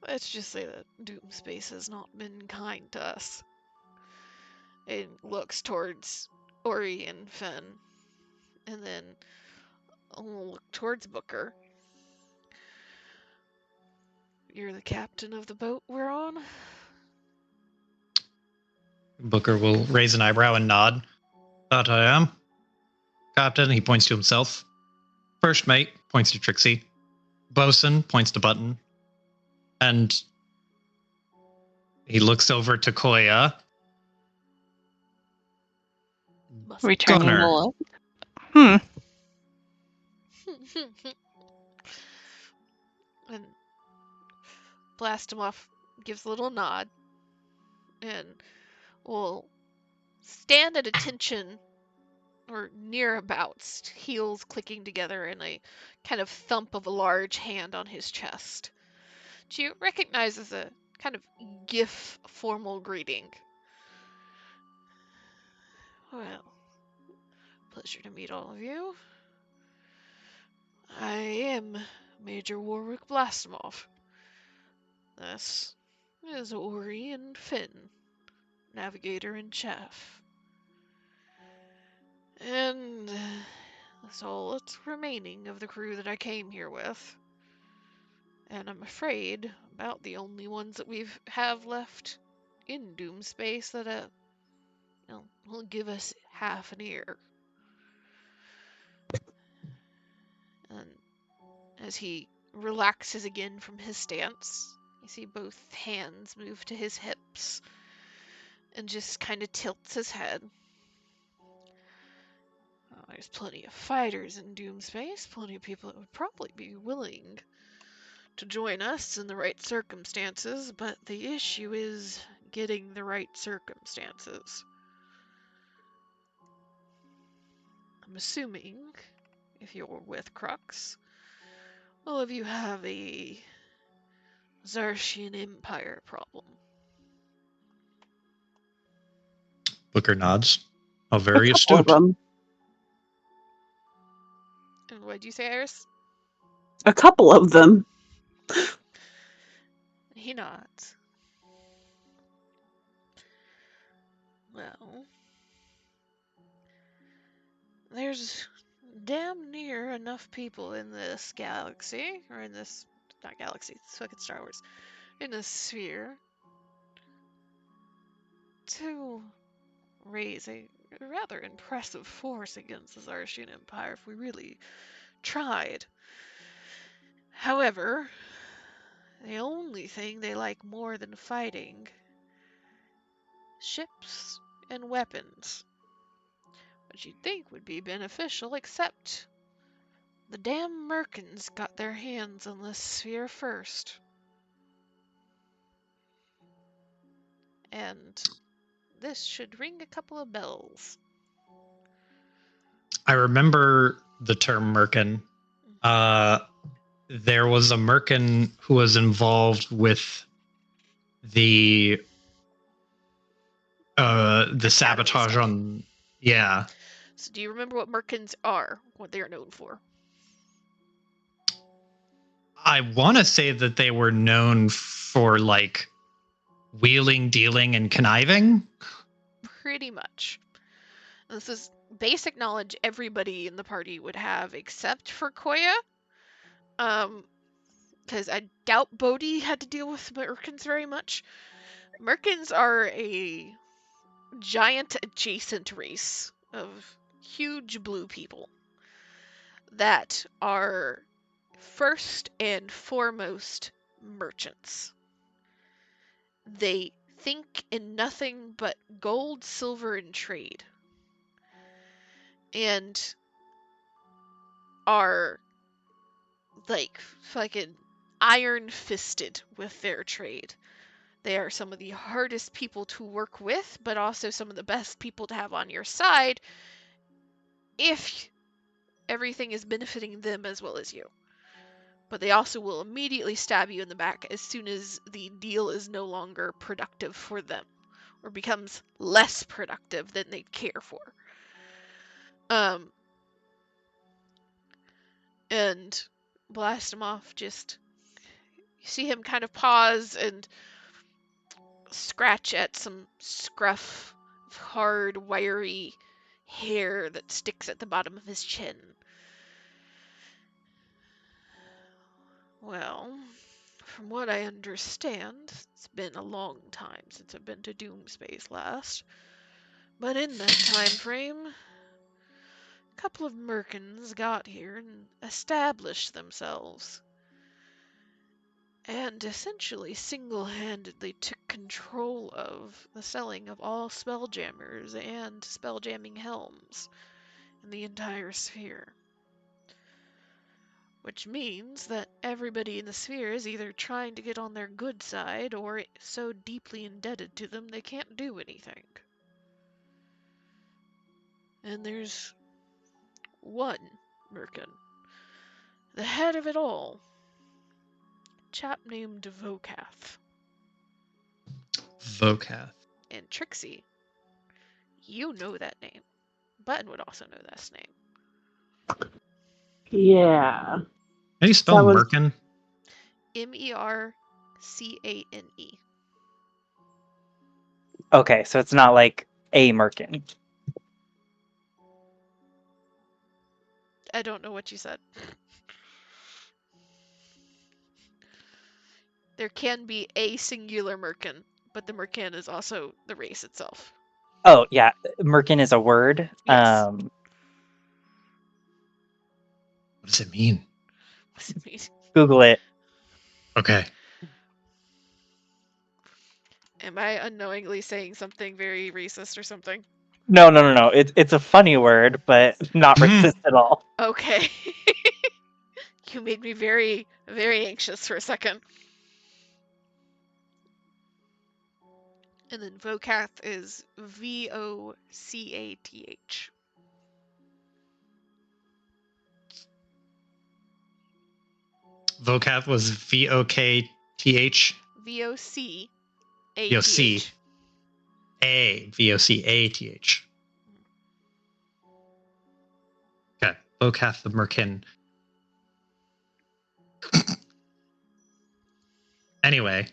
A: let's just say that Doomspace has not been kind to us. It looks towards Ori and Finn, and then look towards Booker. You're the captain of the boat we're on?
B: Booker will raise an eyebrow and nod. That I am. Captain, he points to himself. First mate points to Trixie. Bosun points to Button. And he looks over to Koya.
F: Returning the
B: Gunner.
F: look. Hmm.
A: And Blastimov gives a little nod and will stand at attention or nearabouts, heels clicking together in a kind of thump of a large hand on his chest, which you recognize as a kind of GIF formal greeting. Well, pleasure to meet all of you. I am Major Warwick Blastimov. This is Ori and Finn, Navigator and Chef. And that's all that's remaining of the crew that I came here with. And I'm afraid about the only ones that we have left in Doomspace that will give us half an ear. And as he relaxes again from his stance, you see both hands move to his hips and just kind of tilts his head. Well, there's plenty of fighters in Doomspace, plenty of people that would probably be willing to join us in the right circumstances, but the issue is getting the right circumstances. I'm assuming, if you're with Crux, all of you have a Zarshian Empire problem.
B: Booker nods. How
E: A
B: very
E: couple of
B: astute.
E: them.
A: And what did you say, Iris?
E: A couple of them.
A: He nods. Well, there's damn near enough people in this galaxy, or in this, not galaxy, it's fucking Star Wars, in this sphere, to raise a rather impressive force against the Zarshian Empire if we really tried. However, the only thing they like more than fighting, ships and weapons. Which you'd think would be beneficial, except the damn Merkins got their hands on this sphere first. And this should ring a couple of bells.
B: I remember the term Merkin. There was a Merkin who was involved with the sabotage
A: stuff.
B: on. Yeah.
A: So do you remember what Merkins are, what they are known for?
B: I want to say that they were known for like wheeling, dealing, and conniving.
A: Pretty much. This is basic knowledge everybody in the party would have except for Koya. Because I doubt Bodhi had to deal with Merkins very much. Merkins are a giant adjacent race of huge blue people that are first and foremost merchants. They think in nothing but gold, silver, and trade. And are like fucking iron fisted with their trade. They are some of the hardest people to work with, but also some of the best people to have on your side if everything is benefiting them as well as you. But they also will immediately stab you in the back as soon as the deal is no longer productive for them or becomes less productive than they'd care for. And blast him off. Just you see him kind of pause and scratch at some scruff of hard, wiry hair that sticks at the bottom of his chin. Well, from what I understand, it's been a long time since I've been to Doomspace last. But in that time frame, a couple of merkins got here and established themselves. And essentially single-handedly took control of the selling of all spelljammers and spelljamming helms in the entire sphere. Which means that everybody in the sphere is either trying to get on their good side or so deeply indebted to them they can't do anything. And there's one merkin, the head of it all, a chap named Vokath.
B: Vokath.
A: And Trixie, you know that name. Button would also know this name.
E: Yeah.
B: How do you spell
E: That was-
B: Merkin?
A: Mercane.
D: Okay, so it's not like a merkin.
A: I don't know what you said. There can be a singular merkin, but the merkin is also the race itself.
D: Oh yeah, merkin is a word.
A: Yes.
B: What does it mean?
A: What does it mean?
D: Google it.
B: Okay.
A: Am I unknowingly saying something very racist or something?
D: No. It's a funny word, but not racist at all.
A: Okay. You made me very, very anxious for a second. And then Vokath is Vocath.
B: Vocath was Vokth.
A: Vocath.
B: VOC. Vocath. Okay. Vokath the Merkin. Anyway.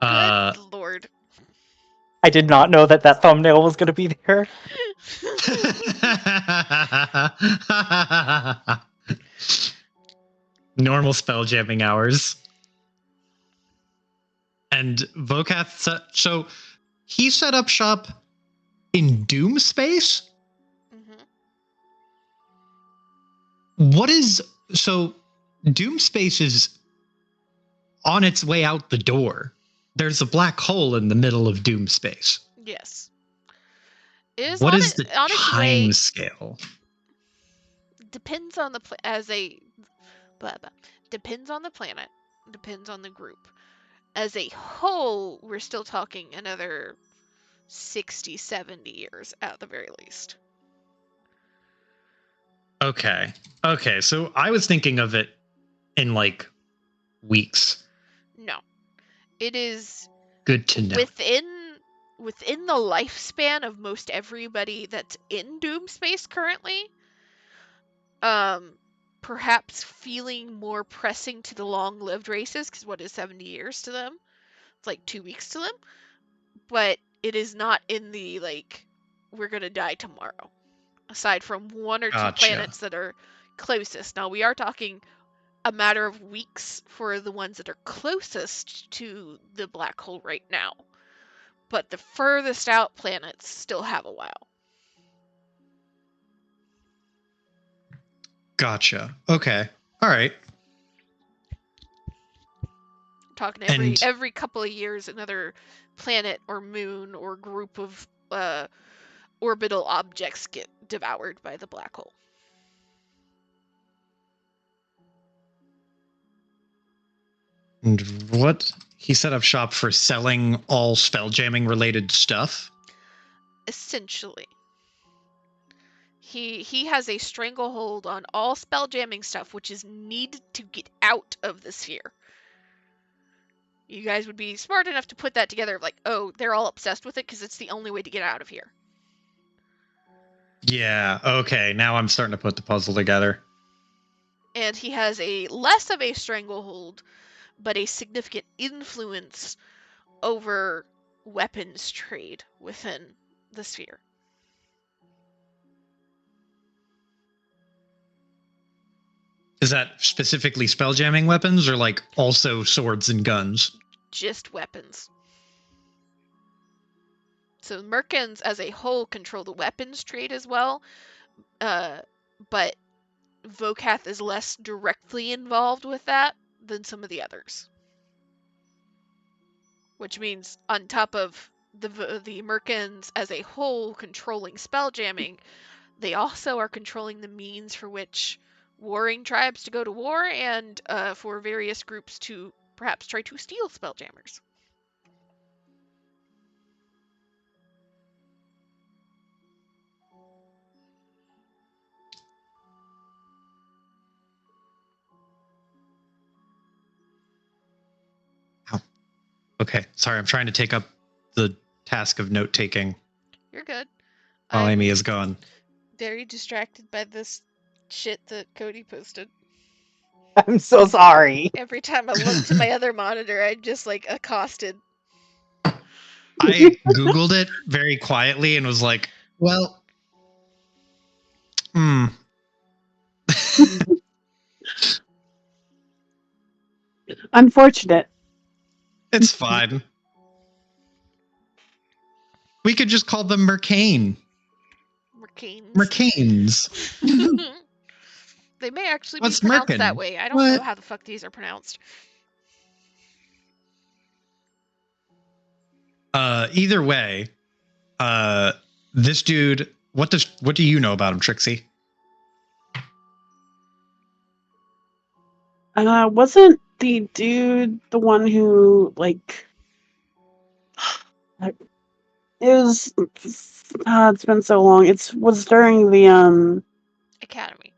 A: Good lord.
D: I did not know that thumbnail was going to be there.
B: Normal spell jamming hours. And Vokath, so he set up shop in Doomspace? What is, so Doomspace is on its way out the door. There's a black hole in the middle of Doomspace.
A: Yes. It is
B: What
A: on
B: is
A: it,
B: the
A: on its
B: time
A: way,
B: scale?
A: depends on the depends on the planet, depends on the group. As a whole, we're still talking another 60, 70 years at the very least.
B: Okay. So I was thinking of it in like weeks.
A: No. It is
B: Good to know.
A: within the lifespan of most everybody that's in Doomspace currently. Perhaps feeling more pressing to the long-lived races, because what is 70 years to them? It's like 2 weeks to them. But it is not in the, like, we're gonna die tomorrow. Aside from one or two
B: Gotcha.
A: planets that are closest. Now, we are talking a matter of weeks for the ones that are closest to the black hole right now. but the furthest out planets still have a while.
B: Gotcha. Okay. All right.
A: Talking
B: And
A: every couple of years, another planet or moon or group of orbital objects get devoured by the black hole.
B: what he set up shop for selling all spelljamming related stuff?
A: Essentially, he has a stranglehold on all spelljamming stuff, which is needed to get out of the sphere. You guys would be smart enough to put that together, like, oh, they're all obsessed with it because it's the only way to get out of here.
B: Yeah, okay. Now I'm starting to put the puzzle together.
A: And he has a less of a stranglehold, but a significant influence over weapons trade within the sphere.
B: Is that specifically spelljamming weapons or like also swords and guns?
A: Just weapons. So Merkins as a whole control the weapons trade as well, but Vokath is less directly involved with that than some of the others. Which means on top of the Merkins as a whole controlling spelljamming, they also are controlling the means for which warring tribes to go to war and for various groups to perhaps try to steal spelljammers.
B: Okay, sorry, I'm trying to take up the task of note taking
A: You're good.
B: while
A: I'm
B: Amy is gone.
A: very distracted by this shit that Cody posted.
D: I'm so sorry.
A: Every time I look to my other monitor, I just like accosted.
B: I Googled it very quietly and was like, well,
E: Unfortunate.
B: it's fine. We could just call them Mercane.
A: Mercanes.
B: Mercanes.
A: They may actually
B: What's
A: be pronounced
B: Merkin?
A: that way. I don't
B: What?
A: know how the fuck these are pronounced.
B: Either way, this dude, what do you know about him, Trixie?
E: Wasn't the dude the one who like it was it's been so long. It was during
A: Academy.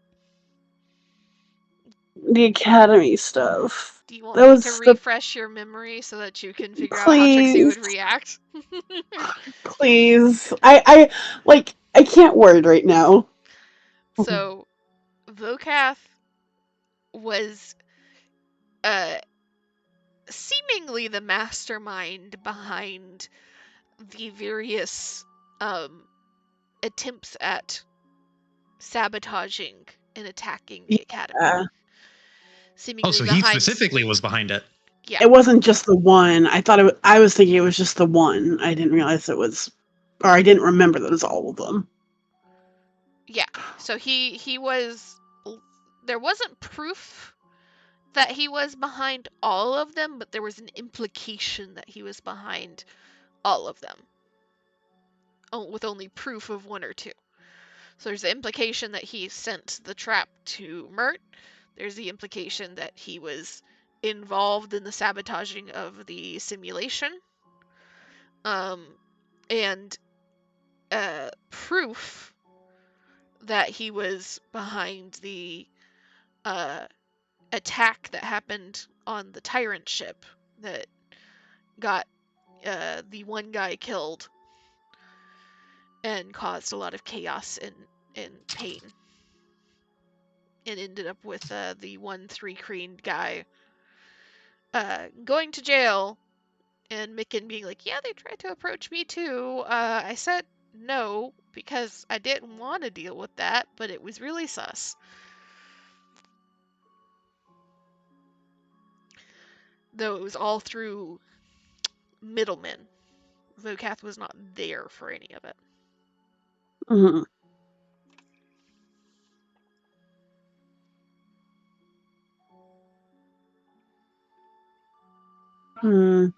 E: the academy stuff.
A: Do you want
E: That
A: me
E: was
A: to
E: the
A: refresh your memory so that you can figure out how Trixie would react?
E: Please. I can't word right now.
A: So, Vokath was seemingly the mastermind behind the various attempts at sabotaging and attacking the academy. Seemingly
B: Oh, so
A: behind...
B: he specifically was behind it.
A: Yeah.
E: It wasn't just the one. I was thinking it was just the one. I didn't realize it was, or I didn't remember that it was all of them.
A: Yeah. So he was... There wasn't proof that he was behind all of them, but there was an implication that he was behind all of them. With only proof of one or two. So there's the implication that he sent the trap to Mert. There's the implication that he was involved in the sabotaging of the simulation. And proof that he was behind the attack that happened on the Tyrant ship that got the one guy killed and caused a lot of chaos and pain. And ended up with the 1-3 Crane guy going to jail, and Micken being like, yeah, they tried to approach me too. I said no, because I didn't want to deal with that, but it was really sus. Though it was all through middlemen. Vokath was not there for any of it.
E: Mhm. Hmm.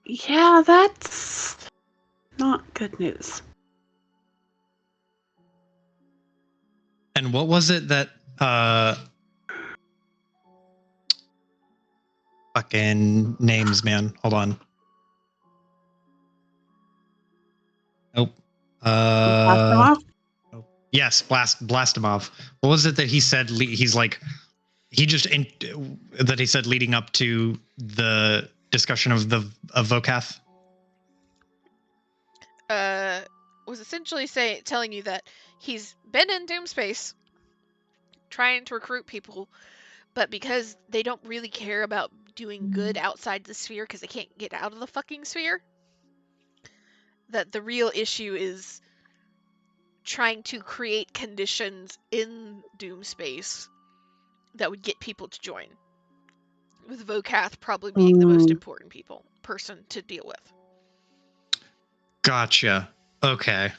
E: Yeah, that's not good news.
B: And what was it that fucking names, man? Hold on. Nope.
E: Blastomov?
B: Yes, Blastomov. What was it that he said? He's like, that he said leading up to the discussion of Vokath.
A: Was essentially telling you that he's been in Doomspace trying to recruit people, but because they don't really care about doing good outside the sphere because they can't get out of the fucking sphere, that the real issue is trying to create conditions in Doomspace that would get people to join. With Vokath probably being the most important person to deal with.
B: Gotcha. Okay.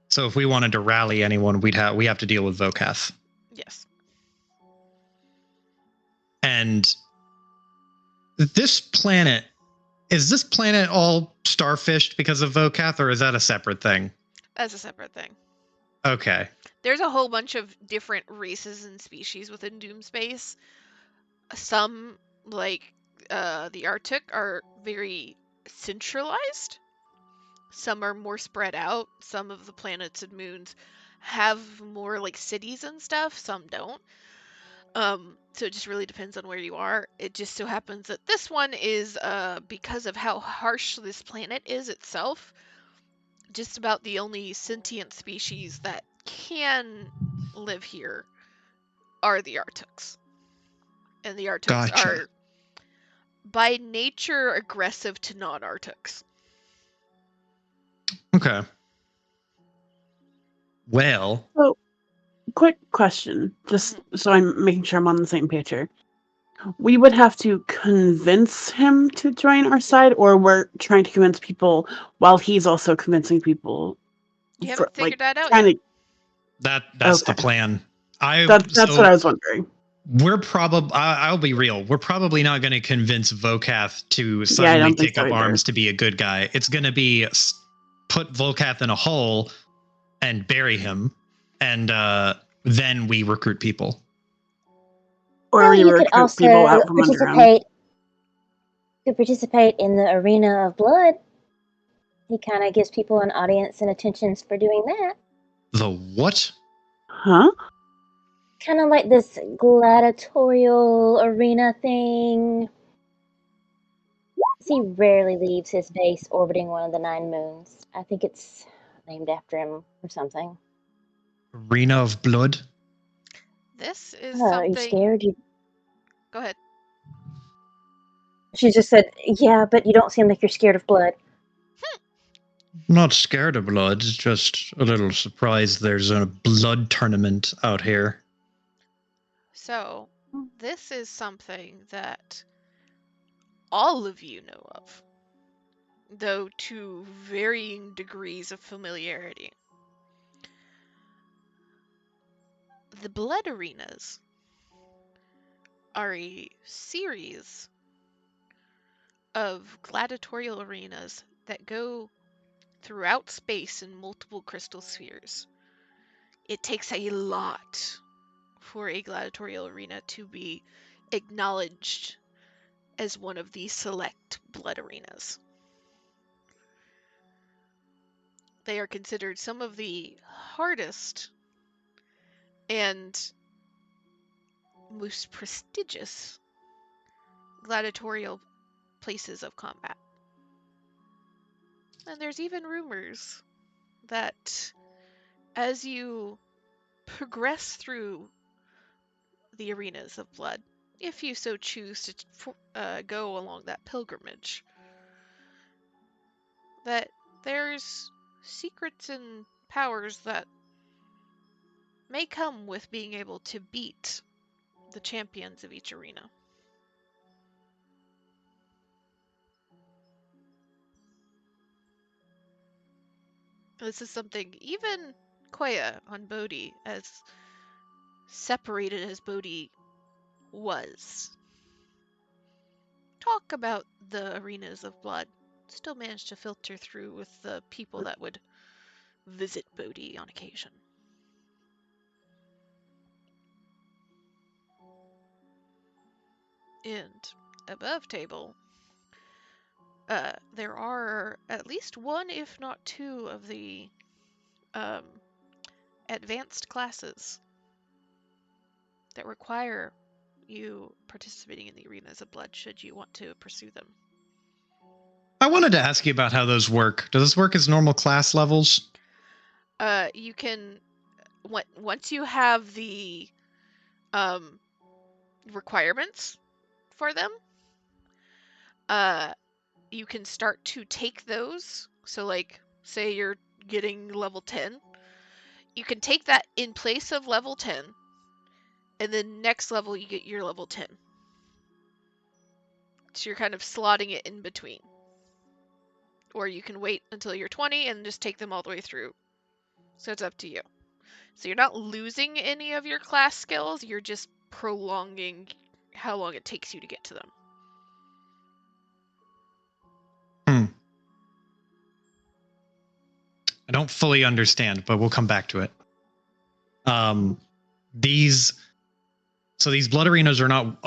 B: So if we wanted to rally anyone, we have to deal with Vokath.
A: Yes.
B: And this planet, is this planet all starfished because of Vokath, or is that a separate thing?
A: That's a separate thing.
B: Okay.
A: There's a whole bunch of different races and species within Doomspace. Some, like the Arctic, are very centralized. Some are more spread out. Some of the planets and moons have more like cities and stuff. Some don't. So it just really depends on where you are. It just so happens that this one is, because of how harsh this planet is itself, just about the only sentient species that can live here are the Arctics. And the Arctics
B: Gotcha.
A: are by nature aggressive to non-Arctics.
B: Okay. Well,
E: So, quick question, just so I'm making sure I'm on the same page here. We would have to convince him to join our side, or we're trying to convince people while he's also convincing people.
A: You haven't figured that out
E: trying
A: yet.
B: that's the
E: Okay.
B: plan.
E: That's what I was wondering.
B: We're probably, I'll be real, we're probably not going to convince Vokath to
E: I
B: suddenly
E: don't think
B: take
E: so
B: up
E: either.
B: arms to be a good guy. It's going to be put Vokath in a hole and bury him, and then we recruit people.
E: Or we
G: you could
E: recruit people
G: also
E: out from underground.
G: participate in the arena of blood. He kind of gives people an audience and attentions for doing that.
B: The what?
E: Huh?
G: Kind of like this gladiatorial arena thing. He rarely leaves his base orbiting one of the 9 moons. I think it's named after him or something.
B: Arena of Blood?
A: This is
G: Are you
A: something.
G: scared?
A: Go ahead.
G: She just said, yeah, but you don't seem like you're scared of blood.
B: Not scared of blood, just a little surprised there's a blood tournament out here.
A: So, this is something that all of you know of, though to varying degrees of familiarity. The blood arenas are a series of gladiatorial arenas that go throughout space in multiple crystal spheres. It takes a lot for a gladiatorial arena to be acknowledged as one of the select blood arenas. They are considered some of the hardest and most prestigious gladiatorial places of combat. And there's even rumors that as you progress through the arenas of blood, if you so choose to go along that pilgrimage, that there's secrets and powers that may come with being able to beat the champions of each arena. This is something even Koya on Bodhi, as separated as Bodhi was. Talk about the arenas of blood. Still managed to filter through with the people that would visit Bodhi on occasion. And above table, there are at least one, if not two, of the advanced classes that require you participating in the arenas of blood should you want to pursue them.
B: I wanted to ask you about how those work. Does this work as normal class levels?
A: You can, once you have the requirements for them, you can start to take those. So, like, say you're getting level 10, you can take that in place of level 10, and then next level you get your level 10. So you're kind of slotting it in between. Or you can wait until you're 20 and just take them all the way through. So it's up to you. So you're not losing any of your class skills, you're just prolonging how long it takes you to get to them.
B: I don't fully understand, but we'll come back to it. These blood arenas are not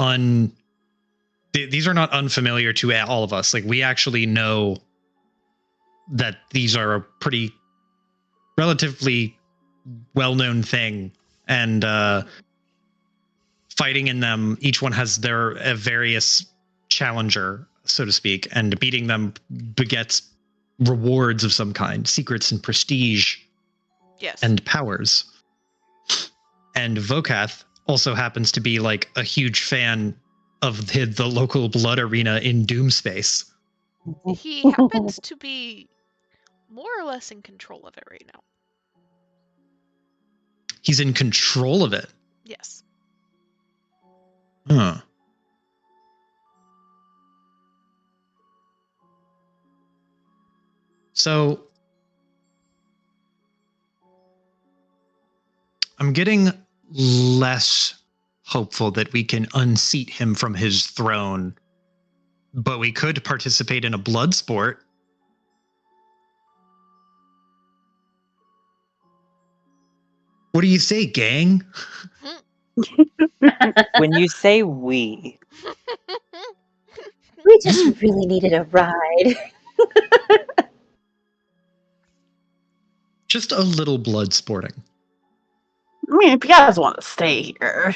B: these are not unfamiliar to all of us. Like, we actually know that these are a pretty relatively well-known thing, and fighting in them, each one has their various challenger, so to speak, and beating them begets rewards of some kind, secrets and prestige.
A: Yes.
B: And powers. And Vokath also happens to be like a huge fan of the local blood arena in Doomspace.
A: He happens to be more or less in control of it right now.
B: He's in control of it.
A: Yes.
B: Huh. So I'm getting less hopeful that we can unseat him from his throne, but we could participate in a blood sport. What do you say, gang?
D: When you say we,
G: We just really needed a ride.
B: Just a little blood sporting.
E: I mean, if you guys want to stay here.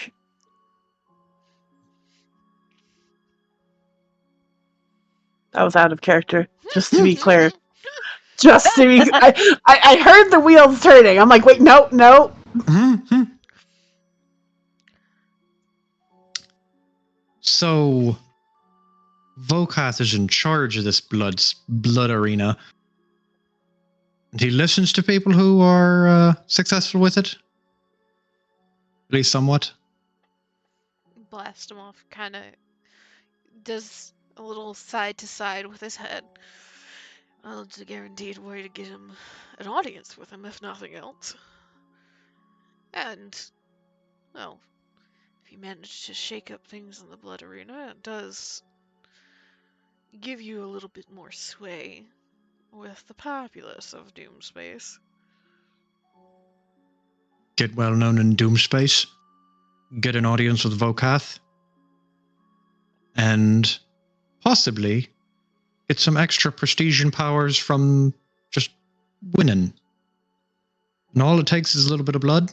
E: That was out of character, just to be clear. Just to be, I heard the wheels turning. I'm like, wait, no.
B: Mm-hmm. So, Vokath is in charge of this blood arena, and he listens to people who are successful with it, at least somewhat.
A: Blast him off, kind of does a little side to side with his head. Well, it's a guaranteed way to get him an audience with him, if nothing else. And, well, if you manage to shake up things in the blood arena, it does give you a little bit more sway with the populace of Doomspace.
B: Get well known in Doomspace, get an audience with Vokath, and possibly get some extra prestige and powers from just winning. And all it takes is a little bit of blood.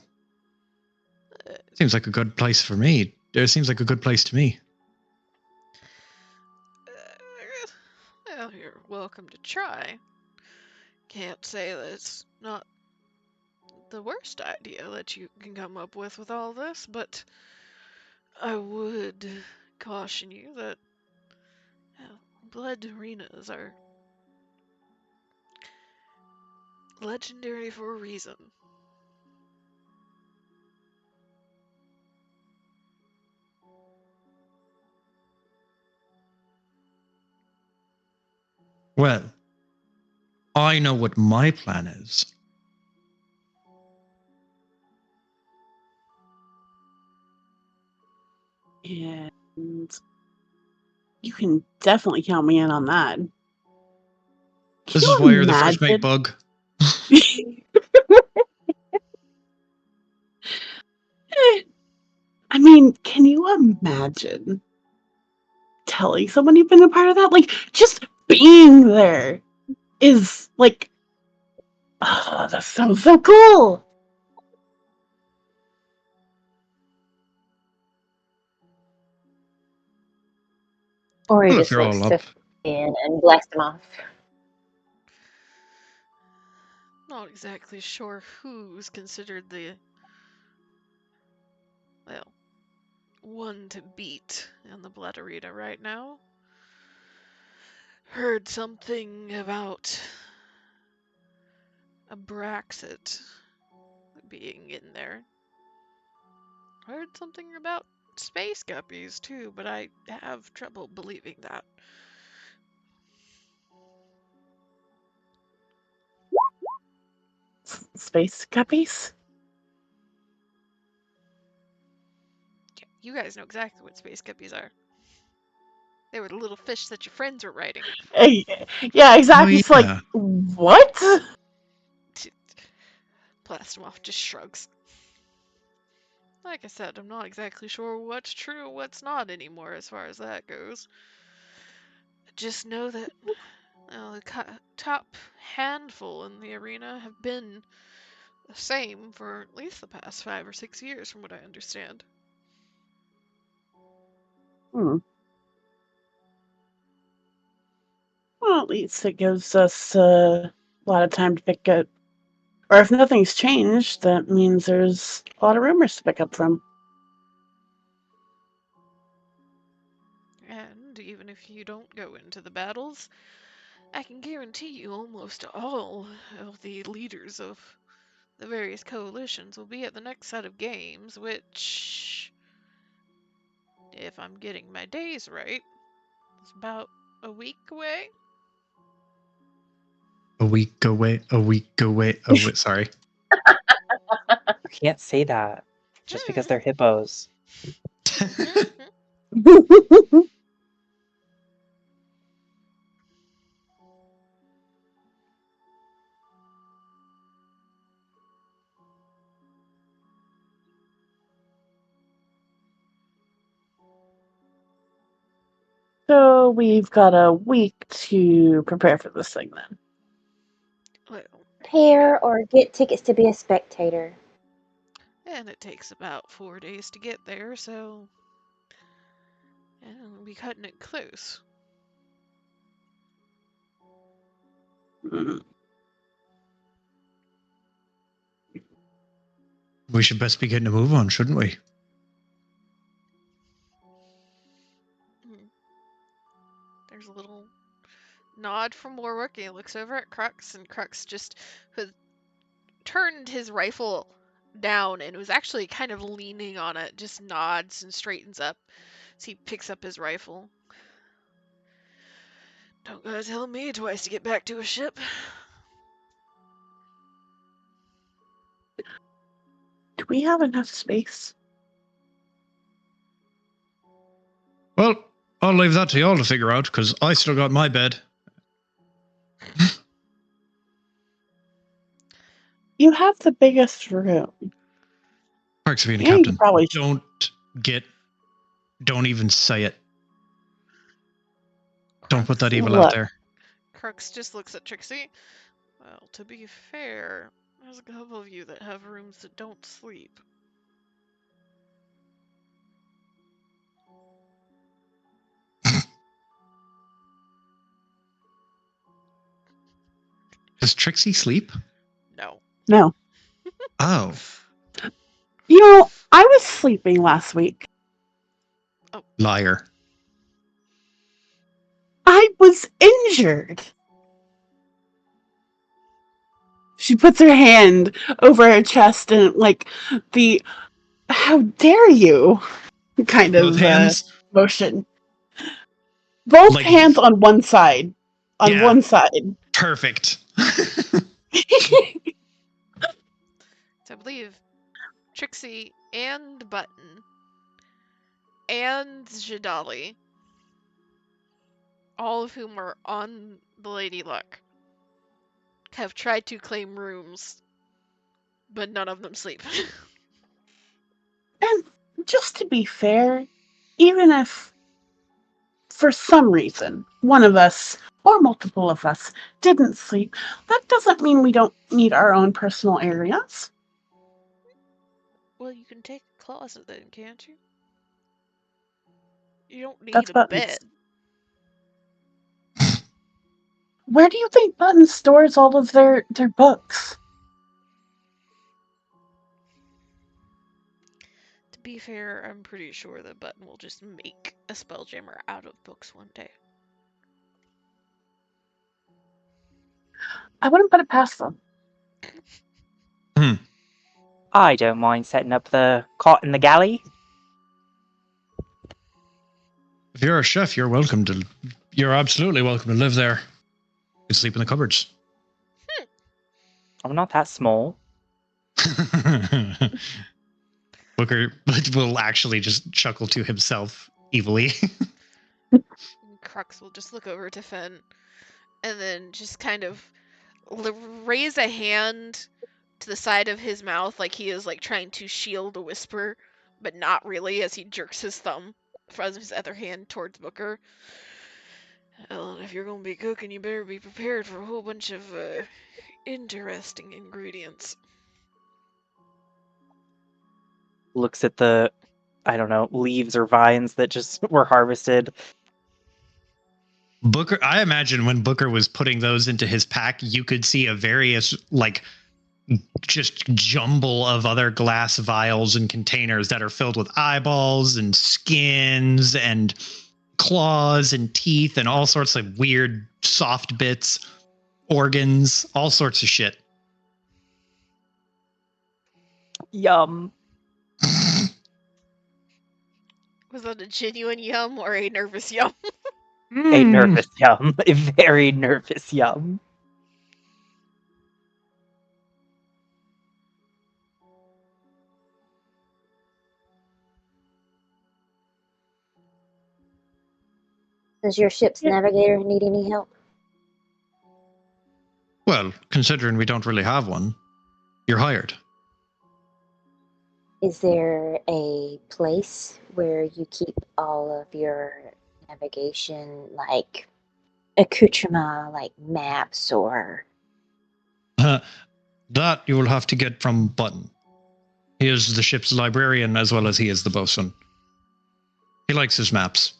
B: Seems like a good place for me. It seems like a good place to me.
A: Well, you're welcome to try. Can't say that it's not the worst idea that you can come up with all this, but I would caution you that blood arenas are legendary for a reason.
B: Well, I know what my plan is.
E: And you can definitely count me in on that. Can
B: This
E: you
B: is why you're the first mate,
E: imagine?
B: Bug.
E: I mean, can you imagine telling someone you've been a part of that? Like, just being there is like, oh, that sounds so cool.
G: Or he
B: Well, if
G: just
B: you're
G: looks
B: all
G: to
B: up.
G: in and blast him off.
A: Not exactly sure who's considered the, well, one to beat in the Blood Arena right now. Heard something about a Braxit being in there. Heard something about space guppies too, but I have trouble believing that.
E: Space guppies?
A: Yeah, you guys know exactly what space guppies are. They were the little fish that your friends were riding.
E: Yeah, exactly.
B: Oh,
E: It's like,
B: yeah.
E: what?
A: Plastomoff just shrugs. Like I said, I'm not exactly sure what's true and what's not anymore as far as that goes. Just know that the top handful in the arena have been the same for at least the past 5 or 6 years, from what I understand.
E: Hmm. Well, at least it gives us a lot of time to pick up. Or if nothing's changed, that means there's a lot of rumors to pick up from.
A: And even if you don't go into the battles, I can guarantee you almost all of the leaders of the various coalitions will be at the next set of games, which, if I'm getting my days right, is about a week away.
B: A week away, a week away, a week. Sorry.
D: You can't say that just because they're hippos.
E: So we've got a week to prepare for this thing then.
A: Well,
G: Pair or get tickets to be a spectator.
A: and it takes about 4 days to get there, so we'll be cutting it close.
E: Hmm.
B: We should best be getting a move on, shouldn't we?
A: There's a little nod from Warwick, and he looks over at Crux, and Crux just turned his rifle down and was actually kind of leaning on it, just nods and straightens up as he picks up his rifle. Don't gotta tell me twice to get back to a ship.
E: Do we have enough space?
B: Well, I'll leave that to y'all to figure out, because I still got my bed.
E: You have the biggest room.
B: Perks of being a
E: Yeah, you
B: captain.
E: probably
B: Don't even say it. Don't put that evil
E: Look.
B: out there.
A: Crux just looks at Trixie. Well, to be fair, there's a couple of you that have rooms that don't sleep.
B: Does Trixie sleep?
A: No.
E: No.
B: Oh,
E: You know, I was sleeping last week.
B: liar.
E: I was injured. She puts her hand over her chest and like the "how dare you" kind
B: Both
E: of
B: hands?
E: motion. Both
B: Like,
E: hands on one side on
B: Yeah.
E: one side.
B: Perfect.
A: So I believe Trixie and Button and Jadali, all of whom are on the Lady Luck, have tried to claim rooms, but none of them sleep.
E: And just to be fair, even if for some reason one of us or multiple of us didn't sleep, that doesn't mean we don't need our own personal areas.
A: Well, you can take a closet then, can't you? You don't need
E: That's
A: a
E: Buttons.
A: bed.
E: Where do you think Button stores all of their books?
A: To be fair, I'm pretty sure that Button will just make a Spelljammer out of books one day.
E: I wouldn't put it past them.
D: I don't mind setting up the cot in the galley.
B: If you're a chef, you're welcome to. You're absolutely welcome to live there. You can sleep in the cupboards.
D: I'm not that small.
B: Booker will actually just chuckle to himself evilly.
A: Crux will just look over to Finn and then just kind of raise a hand to the side of his mouth like he is like trying to shield a whisper, but not really, as he jerks his thumb from his other hand towards Booker. Well, if you're gonna be cooking, you better be prepared for a whole bunch of interesting ingredients.
D: Looks at the, I don't know, leaves or vines that just were harvested.
B: Booker, I imagine when Booker was putting those into his pack, you could see a various, like, just jumble of other glass vials and containers that are filled with eyeballs and skins and claws and teeth and all sorts of weird soft bits, organs, all sorts of shit.
D: Yum.
A: Was that a genuine yum or a nervous yum?
D: A nervous yum. A very nervous yum.
G: Does your ship's
E: Yeah.
G: navigator need any help?
B: Well, considering we don't really have one, you're hired.
G: Is there a place where you keep all of your navigation, like accoutrement, like maps or?
B: That you will have to get from Button. He is the ship's librarian as well as he is the bosun. He likes his maps.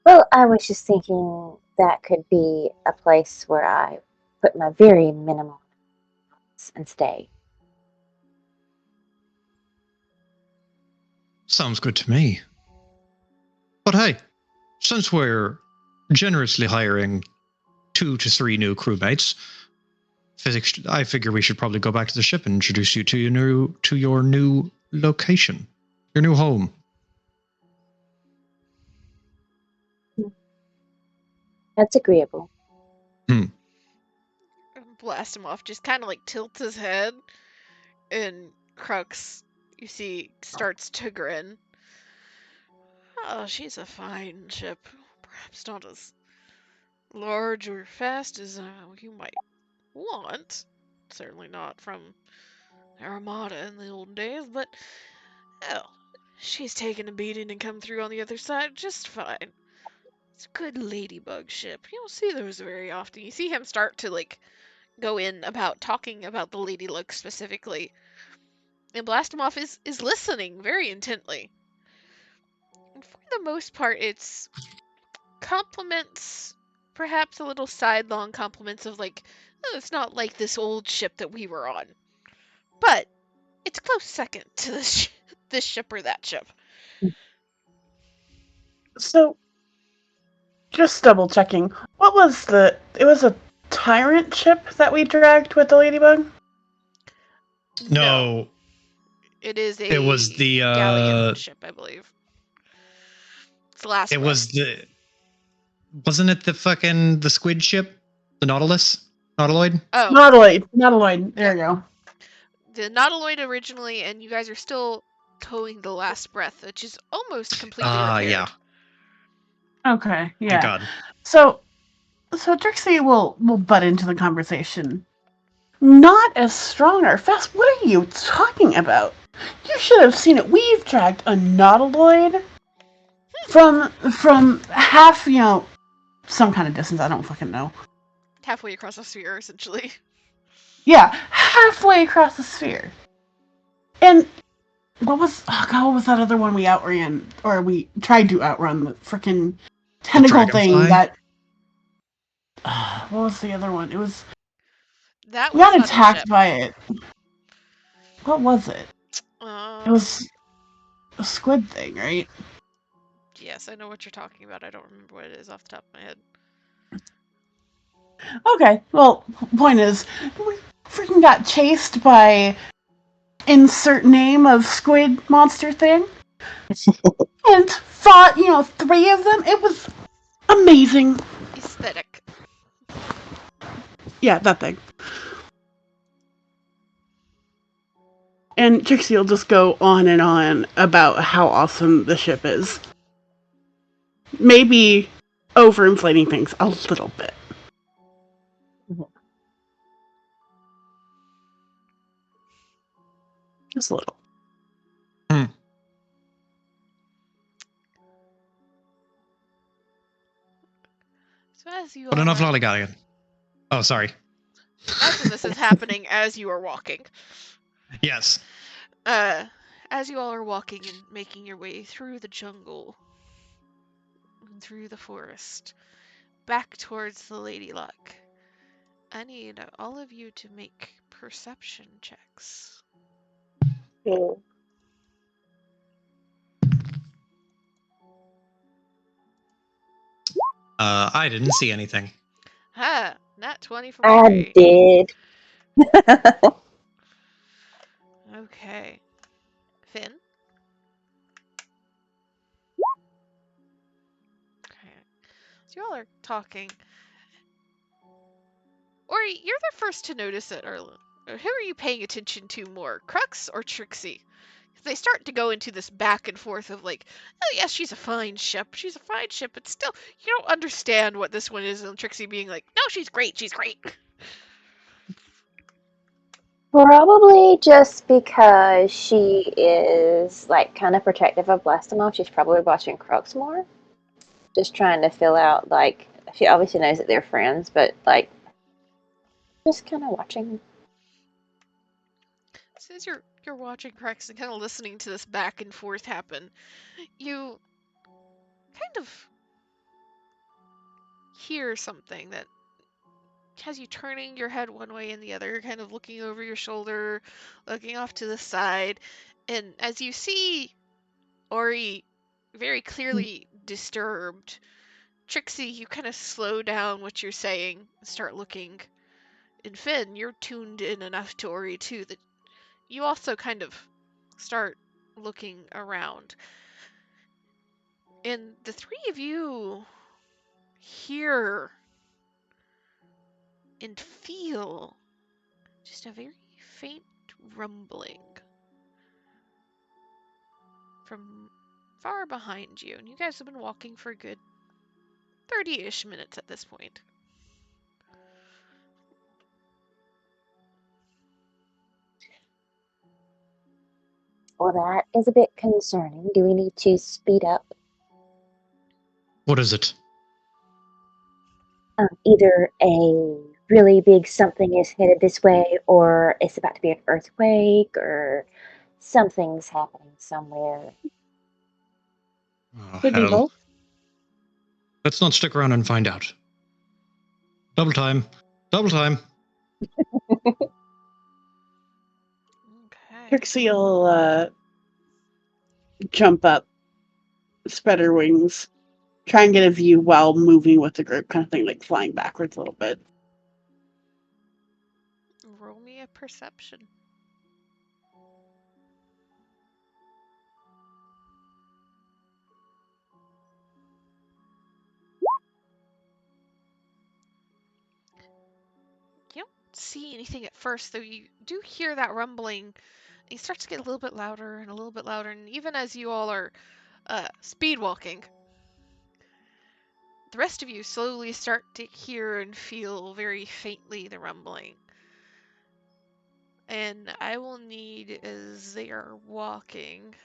G: Well, I was just thinking that could be a place where I put my very minimal and stay.
B: Sounds good to me. But hey, since we're generously hiring 2 to 3 new crewmates, I figure we should probably go back to the ship and introduce you to your new location, your new home.
G: That's agreeable.
A: Blast him off, just kind of like tilts his head, and Crux, you see, starts to grin. Oh, she's a fine ship. Perhaps not as large or fast as you might want. Certainly not from Armada in the old days, but hell, she's taken a beating and come through on the other side just fine. It's a good ladybug ship. You don't see those very often. You see him start to like go in about talking about the ladybug specifically. And Blastomoff is listening very intently. And for the most part, it's compliments, perhaps a little sidelong compliments of like, oh, it's not like this old ship that we were on, but it's a close second to this ship or that ship.
E: So, just double checking. What was it was a tyrant ship that we dragged with the ladybug?
B: No,
A: it is a
B: it was the
A: galleon ship, I believe. It's the last
B: it
A: one.
B: was wasn't it the squid ship, the Nautiloid?
A: Oh,
E: Nautiloid. There you go.
A: the Nautiloid originally, and you guys are still towing the Last Breath, which is almost completely repaired.
B: Yeah.
E: Okay, yeah.
B: Thank God.
E: So Trixie will butt into the conversation. Not as strong or fast. What are you talking about? You should have seen it. We've tracked a Nautiloid from half, some kind of distance. I don't fucking know.
A: Halfway across the sphere, essentially.
E: Yeah, halfway across the sphere. And what was that other one we outran, or we tried to outrun, the freaking tentacle thing
B: dragonfly?
E: that. What was the other one? It was.
A: That
E: We
A: was
E: got
A: not a
E: attacked
A: ship.
E: by it. What was it? It was a squid thing, right?
A: Yes, I know what you're talking about. I don't remember what it is off the top of my head.
E: Okay, well, point is, we freaking got chased by insert name of squid monster thing. And fought, 3 of them. It was amazing.
A: Aesthetic.
E: Yeah, that thing. And Trixie will just go on and on about how awesome the ship is. Maybe overinflating things a little bit. Just a little.
A: So as you
B: But
A: all
B: enough
A: are,
B: lollygagging. Oh, sorry.
A: imagine this is happening as you are walking.
B: Yes.
A: As you all are walking and making your way through the jungle, and through the forest, back towards the Lady Luck, I need all of you to make perception checks.
G: Okay.
B: I didn't see anything.
A: Ha! Nat 20 from
G: I
A: Ori.
G: did.
A: Okay. Finn? Okay. So you all are talking. Ori, you're the first to notice it, Erlen. Who are you paying attention to more, Crux or Trixie? They start to go into this back and forth of like, oh yes, she's a fine ship, but still, you don't understand what this one is, and Trixie being like, no, she's great.
G: Probably just because she is like kind of protective of Blastomov. She's probably watching Crux more, just trying to fill out like she obviously knows that they're friends, but like just kind of watching.
A: So as you're watching Crux and kind of listening to this back and forth happen, you kind of hear something that has you turning your head one way and the other, kind of looking over your shoulder, looking off to the side, and as you see Ori very clearly disturbed, Trixie, you kind of slow down what you're saying and start looking. And Finn, you're tuned in enough to Ori too that you also kind of start looking around. And the three of you hear and feel just a very faint rumbling from far behind you. And you guys have been walking for a good 30-ish minutes at this point.
G: Well, that is a bit concerning. Do we need to speed up?
B: What is it?
G: Either a really big something is headed this way, or it's about to be an earthquake, or something's happening somewhere.
B: Oh,
E: Could be
B: hell.
E: both.
B: Let's not stick around and find out. Double time. Double time.
A: Okay.
E: Trixie will jump up, spread her wings, try and get a view while moving with the group, kind of thing, like flying backwards a little bit.
A: Roll me a perception. see anything at first, though you do hear that rumbling. It starts to get a little bit louder and a little bit louder, and even as you all are speed walking, the rest of you slowly start to hear and feel very faintly the rumbling. And I will need, as they are walking,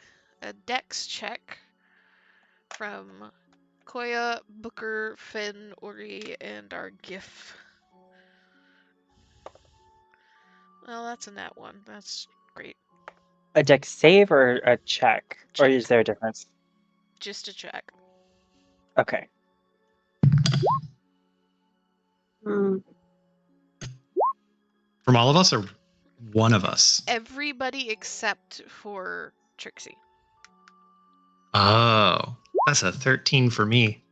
A: a dex check from Koya, Booker, Finn, Ori, and our GIF. Well, that's a nat 1. That's great.
D: A dex save or a check? Or
A: Check.
D: is there a difference?
A: Just a check.
D: Okay.
E: Hmm.
B: From all of us or one of us?
A: Everybody except for Trixie.
B: Oh, that's a 13 for me.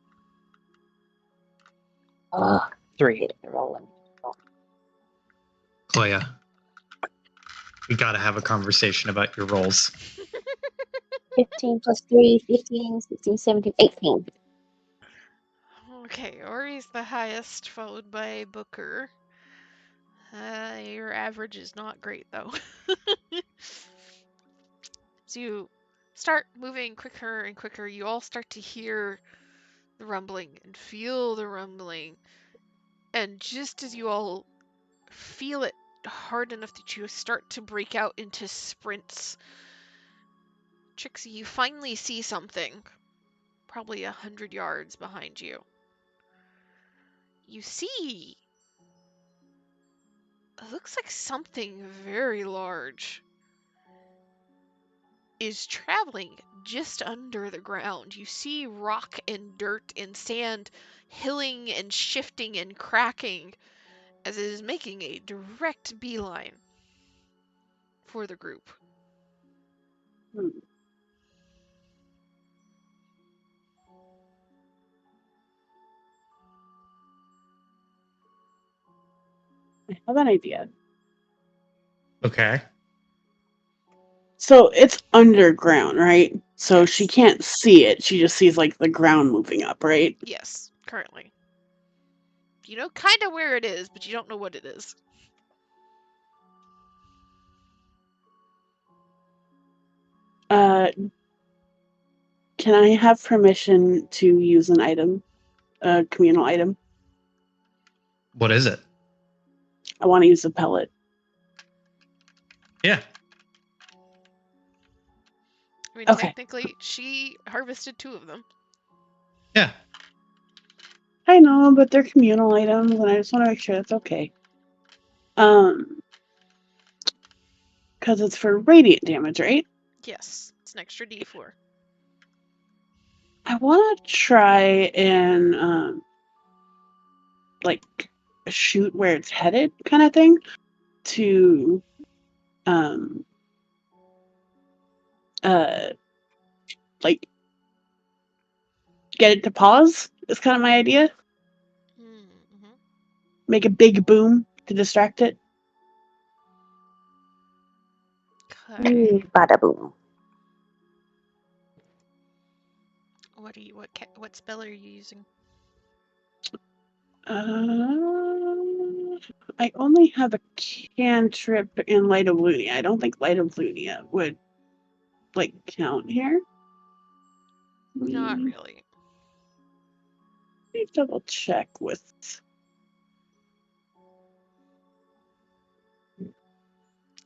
G: Ugh,
D: 3.
G: get it rolling.
B: Koya, we gotta have a conversation about your rolls.
G: 15 plus 3, 15, 16, 17, 18.
A: Okay, Ori's the highest, followed by Booker. Your average is not great, though. So you start moving quicker and quicker. You all start to hear the rumbling and feel the rumbling. And just as you all feel it hard enough that you start to break out into sprints, Trixie, you finally see something, probably 100 yards behind you. You see, it looks like something very large is traveling just under the ground. You see rock and dirt and sand hilling and shifting and cracking as it is making a direct beeline for the group.
E: Hmm. I have an idea.
B: Okay.
E: So it's underground, right? So she
A: Yes.
E: can't see it. She just sees like the ground moving up, right?
A: Yes, currently. You know kind of where it is, but you don't know what it is.
E: Can I have permission to use an item, a communal item?
B: What is it?
E: I want to use a pellet.
B: Yeah.
A: I mean,
E: Okay.
A: technically, she harvested 2 of them.
B: Yeah.
E: I know, but they're communal items, and I just want to make sure that's okay. Because it's for radiant damage, right?
A: Yes, it's an extra D4.
E: I want to try and like shoot where it's headed, kind of thing, to um uh like get it to pause. Is kind of my idea.
A: Mm-hmm.
E: Make a big boom to distract it.
A: Okay.
G: Bada boom.
A: What spell are you using?
E: I only have a cantrip in Light of Lunia. I don't think Light of Lunia would like count here.
A: Not really.
E: Let me double check with.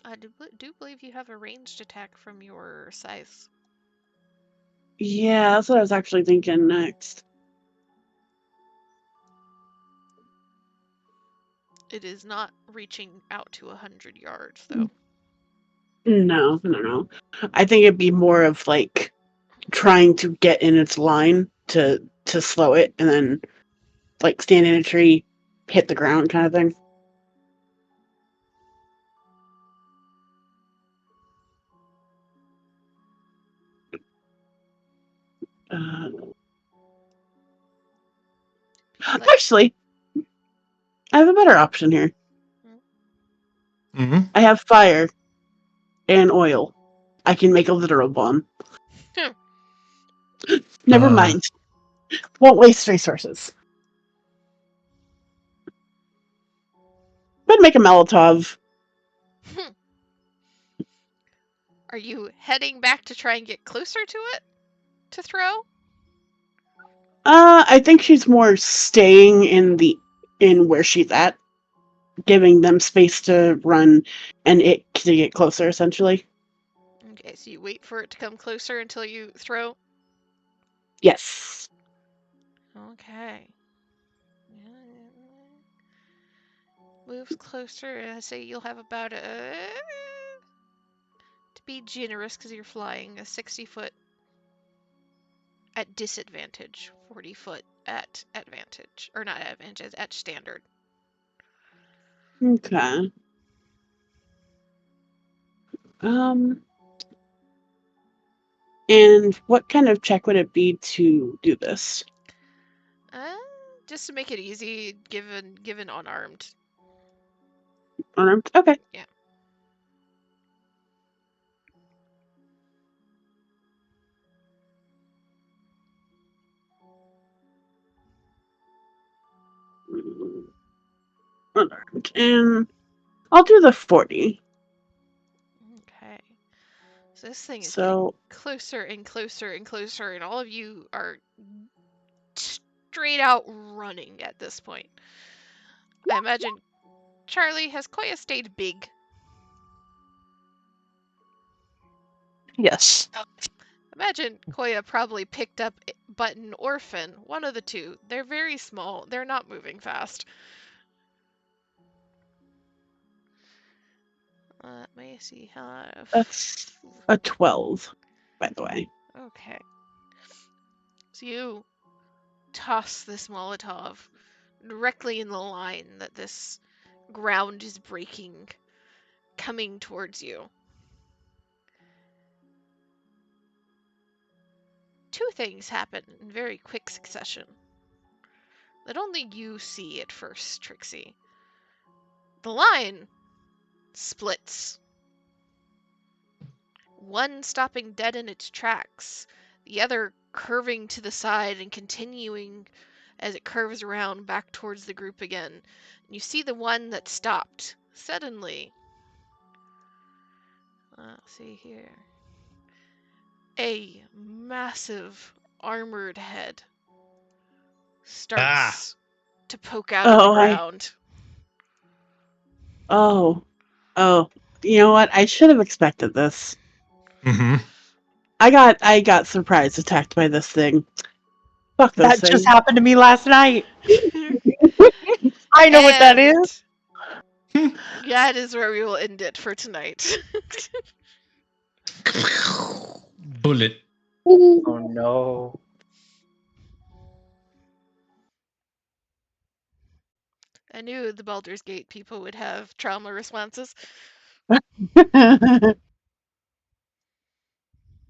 A: I do believe you have a ranged attack from your scythe.
E: Yeah, that's what I was actually thinking next.
A: It is not reaching out to 100 yards, though.
E: No. I think it'd be more of like trying to get in its line to slow it, and then like stand in a tree, hit the ground, kind of thing. Uh,
A: Like,
E: Actually, I have a better option here.
B: Mm-hmm.
E: I have fire and oil. I can make a literal bomb. Never mind. Won't waste resources. Could make a Molotov.
A: Are you heading back to try and get closer to it to throw?
E: I think she's more staying in where she's at, giving them space to run and it to get closer, essentially.
A: Okay, so you wait for it to come closer until you throw.
E: Yes.
A: Okay. Moves closer. I say you'll have about a. To be generous, because you're flying, a 60-foot at disadvantage, 40-foot at advantage, or not advantage, at standard.
E: Okay. And what kind of check would it be to do this?
A: Just to make it easy, given unarmed.
E: Unarmed? Okay.
A: Yeah.
E: Unarmed. And I'll do the 40.
A: Okay. So this thing is
E: So
A: getting closer and closer and closer, and all of you are straight out running at this point. I imagine Charlie, has Koya stayed big?
F: Yes.
A: Imagine Koya probably picked up Button or Finn, one of the two. They're very small. They're not moving fast. Let me see how.
E: that's a 12, by the way.
A: Okay. So you toss this Molotov directly in the line that this ground is breaking, coming towards you. Two things happen in very quick succession that only you see at first, Trixie. The line splits. One stopping dead in its tracks, the other curving to the side and continuing as it curves around back towards the group again. And you see the one that stopped suddenly. Let's see here. A massive armored head starts to poke out of the ground.
E: Oh. You know what? I should have expected this.
B: Mm-hmm.
E: I got surprise attacked by this thing. Fuck those
D: That
E: things.
D: just happened to me last night. I know what that is.
A: That is where we will end it for tonight.
B: Bullet.
D: Oh no.
A: I knew the Baldur's Gate people would have trauma responses.